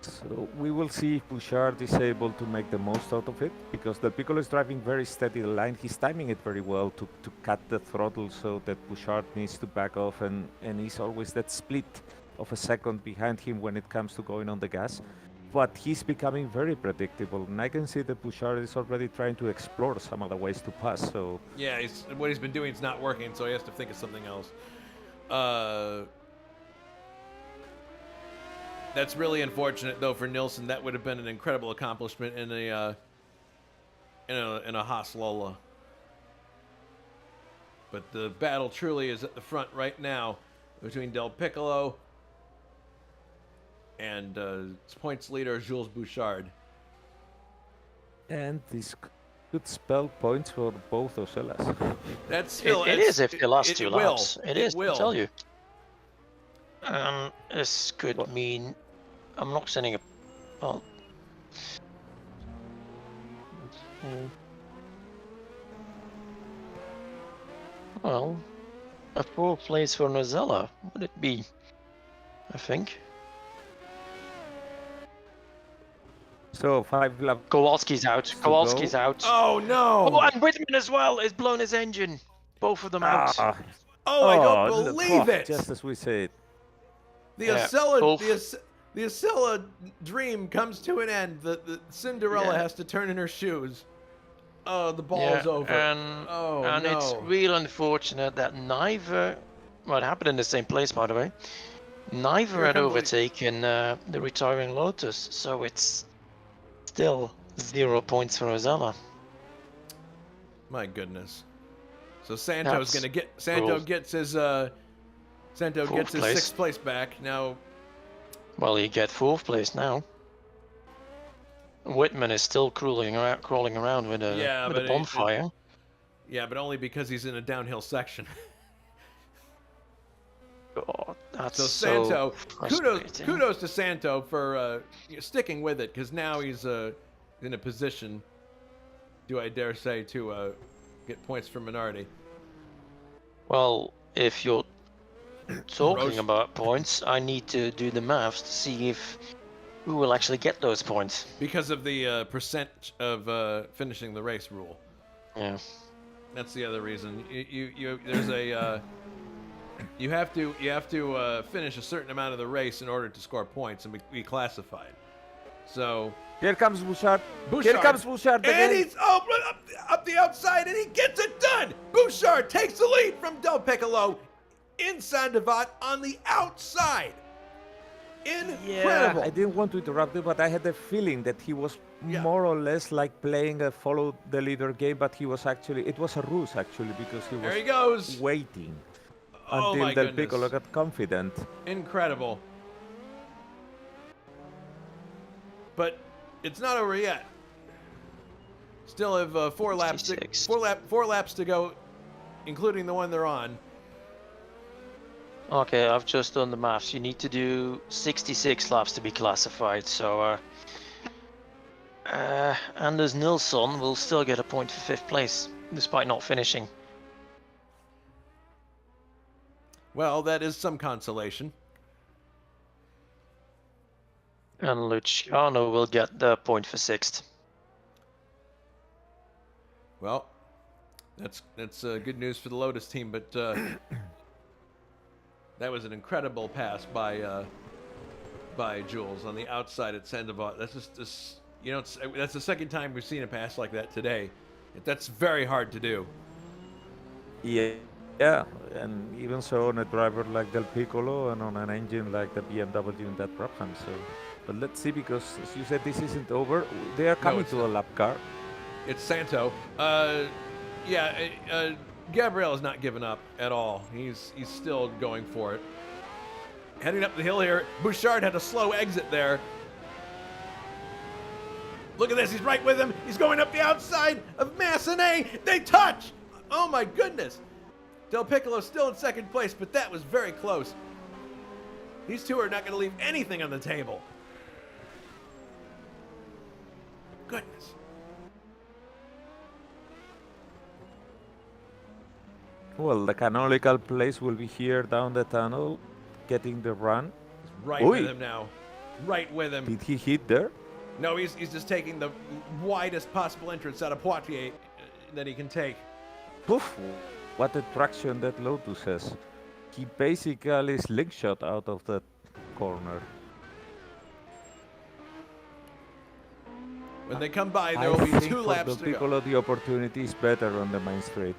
So we will see if Bouchard is able to make the most out of it, because Del Piccolo is driving very steady the line. He's timing it very well to cut the throttle so that Bouchard needs to back off, and he's always that split of a second behind him when it comes to going on the gas. But he's becoming very predictable, and I can see that Bouchard is already trying to explore some other ways to pass. So Yeah, what he's been doing is not working, so he has to think of something else. That's really unfortunate, though, for Nilsson. That would have been an incredible accomplishment in a Haas Lola. But the battle truly is at the front right now between Del Piccolo and points leader Jules Bouchard. and this could spell points for both Ocellas. It is if the last 2 laps. It is, will. I tell you. This could mean I'm not sending a. Well. Well, a 4th place for Nozella would it be? I think. So 5 laps. Kowalski's out. Kowalski's out. Oh no! Oh, and Whitman as well has blown his engine. Both of them out. Oh, I don't believe it! Just as we said. The Yeah, the Osella dream comes to an end. The Cinderella has to turn in her shoes. Oh, the ball's over. And it's real unfortunate that neither. Well, it happened in the same place, by the way. Neither had overtaken the retiring Lotus, so it's still 0 points for Osella. My goodness. So Santo's gonna get gets his 6th place back now. Well, he get 4th place now. Whitman is still crawling around with a bonfire. Yeah, but only because he's in a downhill section. God, that's So so Santo, frustrating. kudos to Santo for sticking with it, because now he's in a position, do I dare say, to get points for Minardi. Well, if you're talking Roche. about points, I need to do the maths to see if who will actually get those points. Because of the percent of finishing the race rule. Yeah. That's the other reason. There's a you have to finish a certain amount of the race in order to score points and be classified. So Here comes Bouchard. Here Bouchard. comes Bouchard And again. he's up the outside, and he gets it done. Bouchard takes the lead from Del Piccolo in Sandoval on the outside. Incredible. I didn't want to interrupt you, but I had the feeling that he was Yeah. more or less like playing a follow the leader game, but he was actually, it was a ruse actually, because he There he was goes. waiting Oh until my Del goodness. Piccolo got confident. Incredible. But it's not over yet. Still have 4 laps. 56. Four laps to go, including the one they're on. Okay, I've just done the maths. You need to do 66 laps to be classified. So, Anders Nilsson will still get a point for 5th place, despite not finishing. Well, that is some consolation. And Luciano will get the point for 6th. Well, that's good news for the Lotus team, but that was an incredible pass by Jules on the outside at Sandoval. That's just that's the second time we've seen a pass like that today. That's very hard to do. Yeah, and even so on a driver like Del Piccolo and on an engine like the BMW in that Brabham. So, but let's see, because as you said, this isn't over. They are coming it's to not. a lap car. It's Santo. Gabriel is not giving up at all. He's still going for it. Heading up the hill here. Bouchard had a slow exit there. Look at this. He's right with him. He's going up the outside of Massenet. They touch. Oh my goodness. Del Piccolo still in second place, but that was very close. These two are not going to leave anything on the table. Goodness. Well, the canonical place will be here down the tunnel, getting the run. Right with him now. Right with him. Did he hit there? No, he's just taking the widest possible entrance out of Poitiers that he can take. Poof! What a traction that Lotus has. He basically slingshot out of that corner. When they come by, there I will be think 2 for laps Del to go. Piccolo, the opportunity is better on the main straight.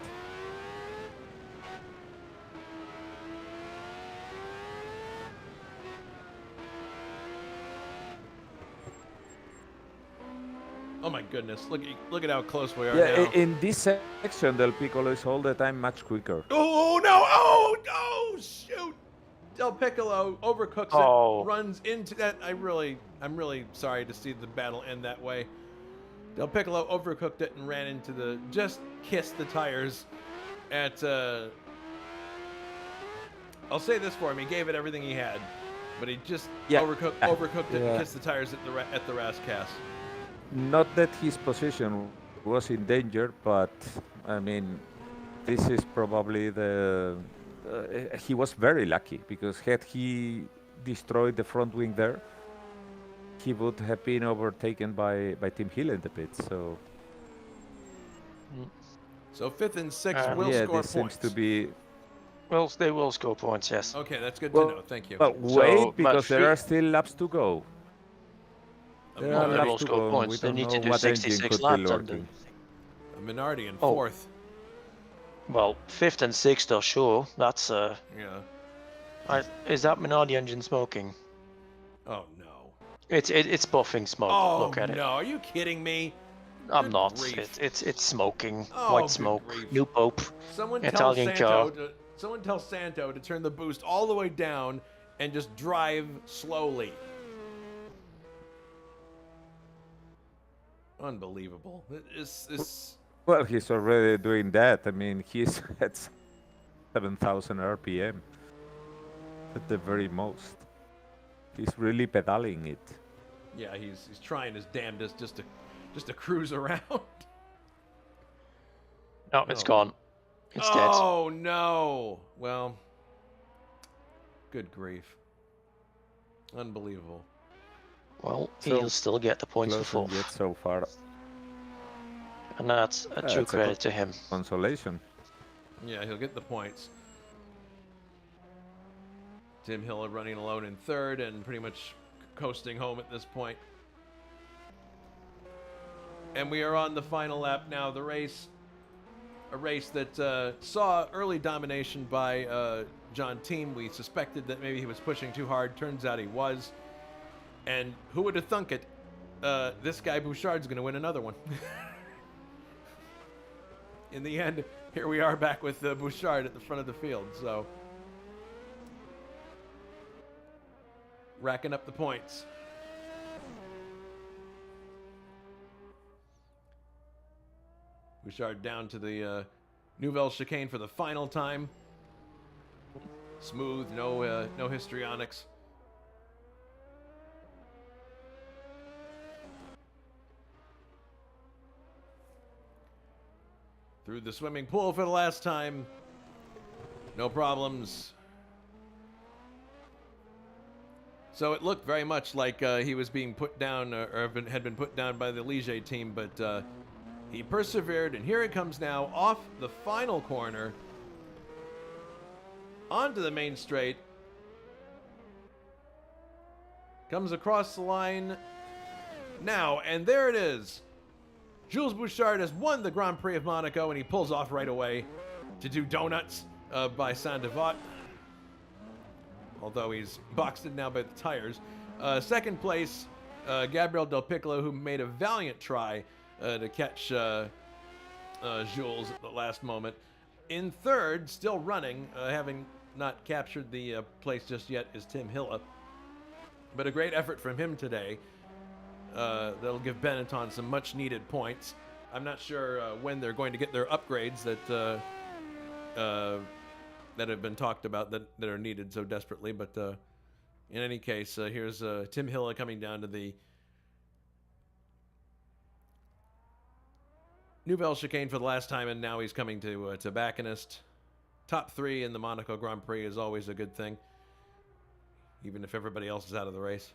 Oh my goodness! Look at how close we are Yeah, now. in this section, Del Piccolo is all the time much quicker. Oh no! Oh shoot! Del Piccolo overcooks it, runs into that. I'm really sorry to see the battle end that way. Del Piccolo overcooked it and ran into just kissed the tires at. I'll say this for him: he gave it everything he had, but he just overcooked it and kissed the tires at the Rascas. Not that his position was in danger, but I mean, this is probably he was very lucky, because had he destroyed the front wing there, he would have been overtaken by Tim Hill in the pits. So, 5th and 6th will score this points. seems to be. Well, they will score points, yes. Okay, that's good to know. Thank you. Well, wait, because there three- are still laps to go. There Well, are they will laps to score go. We points. They don't need to know do what engine 66 could be laps. lurking. Minardi in Oh. 4th. Well, 5th and 6th are sure. That's Yeah. is that Minardi engine smoking? Oh no. It's buffing smoke. Oh Look at no! it. Are you kidding me? I'm Good not. grief. It's smoking. Oh, White good smoke. grief. New Pope. Someone Italian car. tells Santo to turn the boost all the way down and just drive slowly. Unbelievable. It's Well, he's already doing that. I mean, he's at 7,000 RPM. at the very most. He's really pedaling it. Yeah, he's trying his damnedest just to cruise around. No, it's Oh. gone. It's dead. Oh no! Well, good grief. Unbelievable. Well, So he'll still get the points for Close yet fourth. so far. And that's a true That's a credit to him. Consolation. Yeah, he'll get the points. Tim Hill running alone in third and pretty much coasting home at this point. And we are on the final lap now. The race, a race that saw early domination by John Team. We suspected that maybe he was pushing too hard. Turns out he was. And who would have thunk it? This guy Bouchard's going to win another one. In the end, here we are back with Bouchard at the front of the field. So, racking up the points. Bouchard down to the Nouvelle chicane for the final time. Smooth, no histrionics. Through the swimming pool for the last time. No problems. So it looked very much like he was being put down, or had been put down by the Ligier team, but he persevered, and here it comes now off the final corner onto the main straight. Comes across the line now, and there it is. Jules Bouchard has won the Grand Prix of Monaco, and he pulls off right away to do donuts by Saint-Devote. Although he's boxed in now by the tires. Second place, Gabriel Del Piccolo, who made a valiant try to catch Jules at the last moment. In third, still running, having not captured the place just yet, is Tim Hilla. But a great effort from him today. That'll give Benetton some much-needed points. I'm not sure when they're going to get their upgrades that have been talked about that are needed so desperately. But in any case, here's Tim Hilla coming down to the Nouvelle chicane for the last time, and now he's coming to tobacconist. Top three in the Monaco Grand Prix is always a good thing, even if everybody else is out of the race.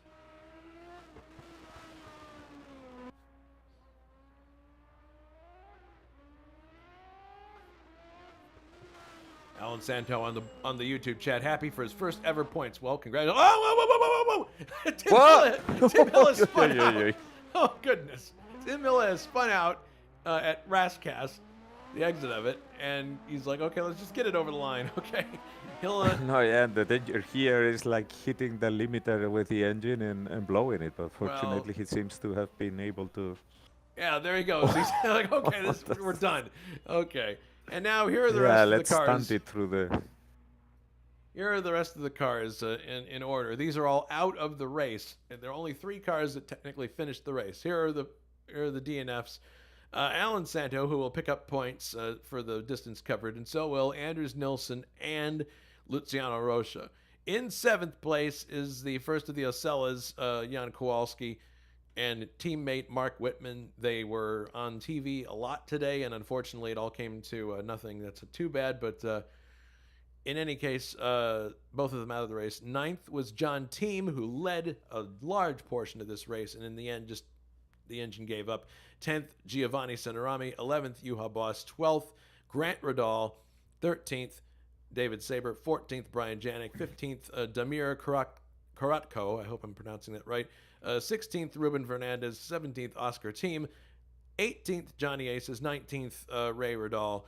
Alan Santo on the YouTube chat, happy for his first ever points. Well, congratulations! Oh, whoa! Tim Hill has spun out. Oh goodness! Tim Hill has spun out at Rascas, the exit of it, and he's like, "Okay, let's just get it over the line." Okay, Hill. No, yeah, the danger here is like hitting the limiter with the engine and blowing it. But fortunately, he seems to have been able to. Yeah, there he goes. He's like, "Okay, we're done." Okay. And now here are the rest of the cars. Yeah, let's stunt it through the... Here are the rest of the cars in order. These are all out of the race. And there are only 3 cars that technically finished the race. Here are the DNFs. Alan Santo, who will pick up points for the distance covered, and so will Anders Nilsson and Luciano Rocha. In 7th place is the first of the Ocellas, Jan Kowalski, and teammate Mark Whitman. They were on TV a lot today, and unfortunately it all came to nothing. That's too bad, but in any case, both of them out of the race. 9th was John Team, who led a large portion of this race, and in the end, just the engine gave up. 10th, Giovanni Senerami. 11th, Juha Boss. 12th, Grant Radal. 13th, David Saber. 14th, Brian Janik. 15th, Damir Karatko. I hope I'm pronouncing that right. 16th, Ruben Fernandez. 17th, Oscar Team. 18th, Johnny Aces. 19th, Ray Radal.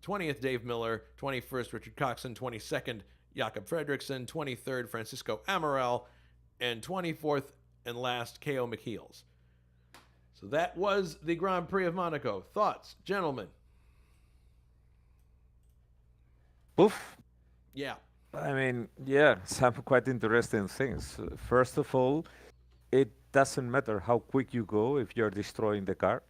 20th, Dave Miller. 21st, Richard Coxon. 22nd, Jakob Fredriksson. 23rd, Francisco Amaral. And 24th and last, K.O. McKeels. So that was the Grand Prix of Monaco. Thoughts, gentlemen? Oof. Yeah. I mean, yeah, some quite interesting things. First of all, it doesn't matter how quick you go if you're destroying the car.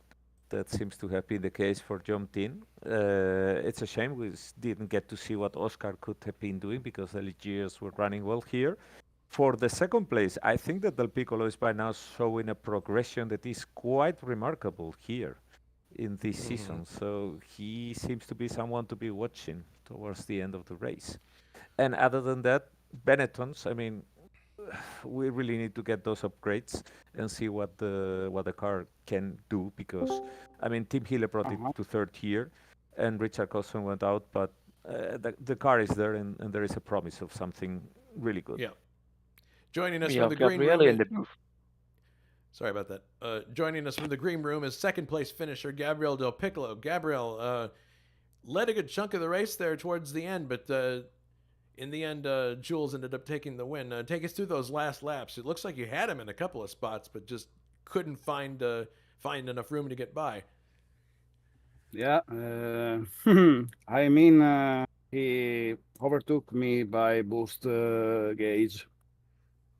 That seems to have been the case for John Tin. It's a shame we didn't get to see what Oscar could have been doing because the Ligiers were running well here. For the second place, I think that Del Piccolo is by now showing a progression that is quite remarkable here in this season. So he seems to be someone to be watching towards the end of the race. And other than that, Benettons, I mean, we really need to get those upgrades and see what the car can do because, I mean, Tim Hille brought it to third here and Richard Cosson went out, but the car is there and there is a promise of something really good. Yeah. Joining us We from have the green Gabriele room. in the booth. Sorry about that. Joining us from the green room is second place finisher Gabriel Del Piccolo. Gabriel led a good chunk of the race there towards the end, but in the end, Jules ended up taking the win. Take us through those last laps. It looks like you had him in a couple of spots, but just couldn't find enough room to get by. Yeah, I mean, he overtook me by boost gauge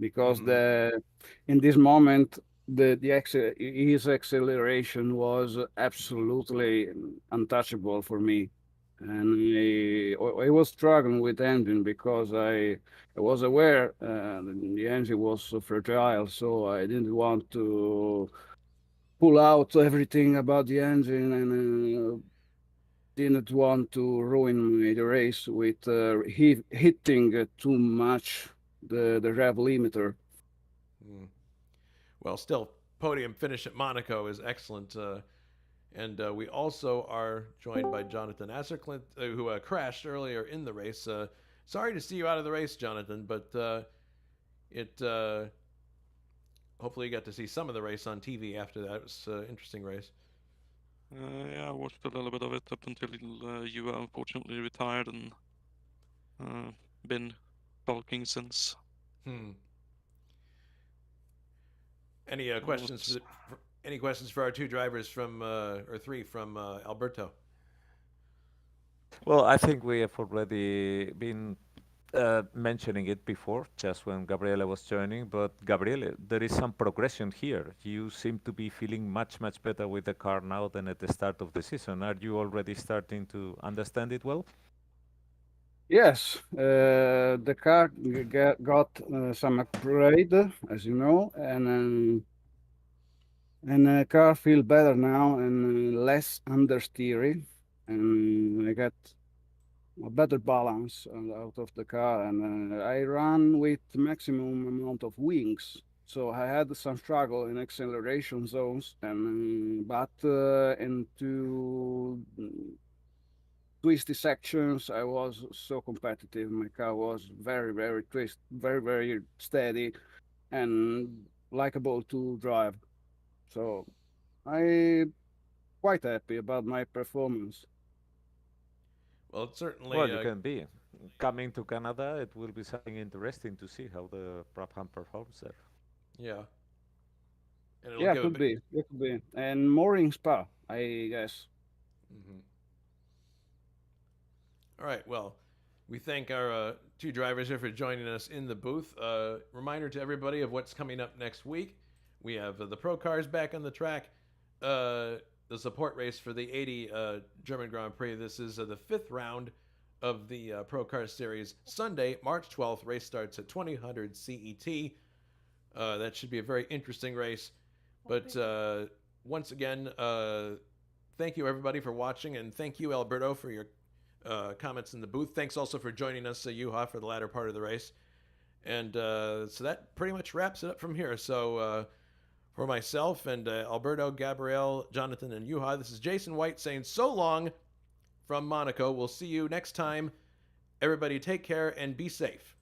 because in this moment his acceleration was absolutely untouchable for me, and I was struggling with engine because I was aware the engine was so fragile, so I didn't want to pull out everything about the engine and didn't want to ruin the race with hitting too much the rev limiter. Well, still, podium finish at Monaco is excellent. And we also are joined by Jonathan Asserclint, who crashed earlier in the race. Sorry to see you out of the race, Jonathan, but hopefully you got to see some of the race on TV after that. It was an interesting race. Yeah, I watched a little bit of it up until Juha unfortunately retired and been talking since. Any questions? Any questions for our two drivers from or three from Alberto? Well, I think we have already been mentioning it before, just when Gabriele was joining. But Gabriele, there is some progression here. You seem to be feeling much, much better with the car now than at the start of the season. Are you already starting to understand it well? Yes, the car got some upgrade, as you know, and the car feel better now and less understeery, and I got a better balance out of the car, and I ran with maximum amount of wings. So I had some struggle in acceleration zones, and but into twisty sections, I was so competitive. My car was very, very very steady, and likable to drive. So I'm quite happy about my performance. Well, it's certainly. Well, you can be. Coming to Canada, it will be something interesting to see how the Brabham performs there. Yeah. And Yeah, could be. It could be. And more in Spa, I guess. All right. Well, we thank our two drivers here for joining us in the booth. Reminder to everybody of what's coming up next week. We have the Pro cars back on the track. The support race for the 80 German Grand Prix. This is the fifth round of the Pro Car Series. Sunday, March 12th. Race starts at 2000 CET. That should be a very interesting race. But once again, thank you everybody for watching, and thank you Alberto for your comments in the booth. Thanks also for joining us, Juha, for the latter part of the race. And so that pretty much wraps it up from here. So for myself and Alberto, Gabrielle, Jonathan, and Juha, this is Jason White saying so long from Monaco. We'll see you next time. Everybody take care and be safe.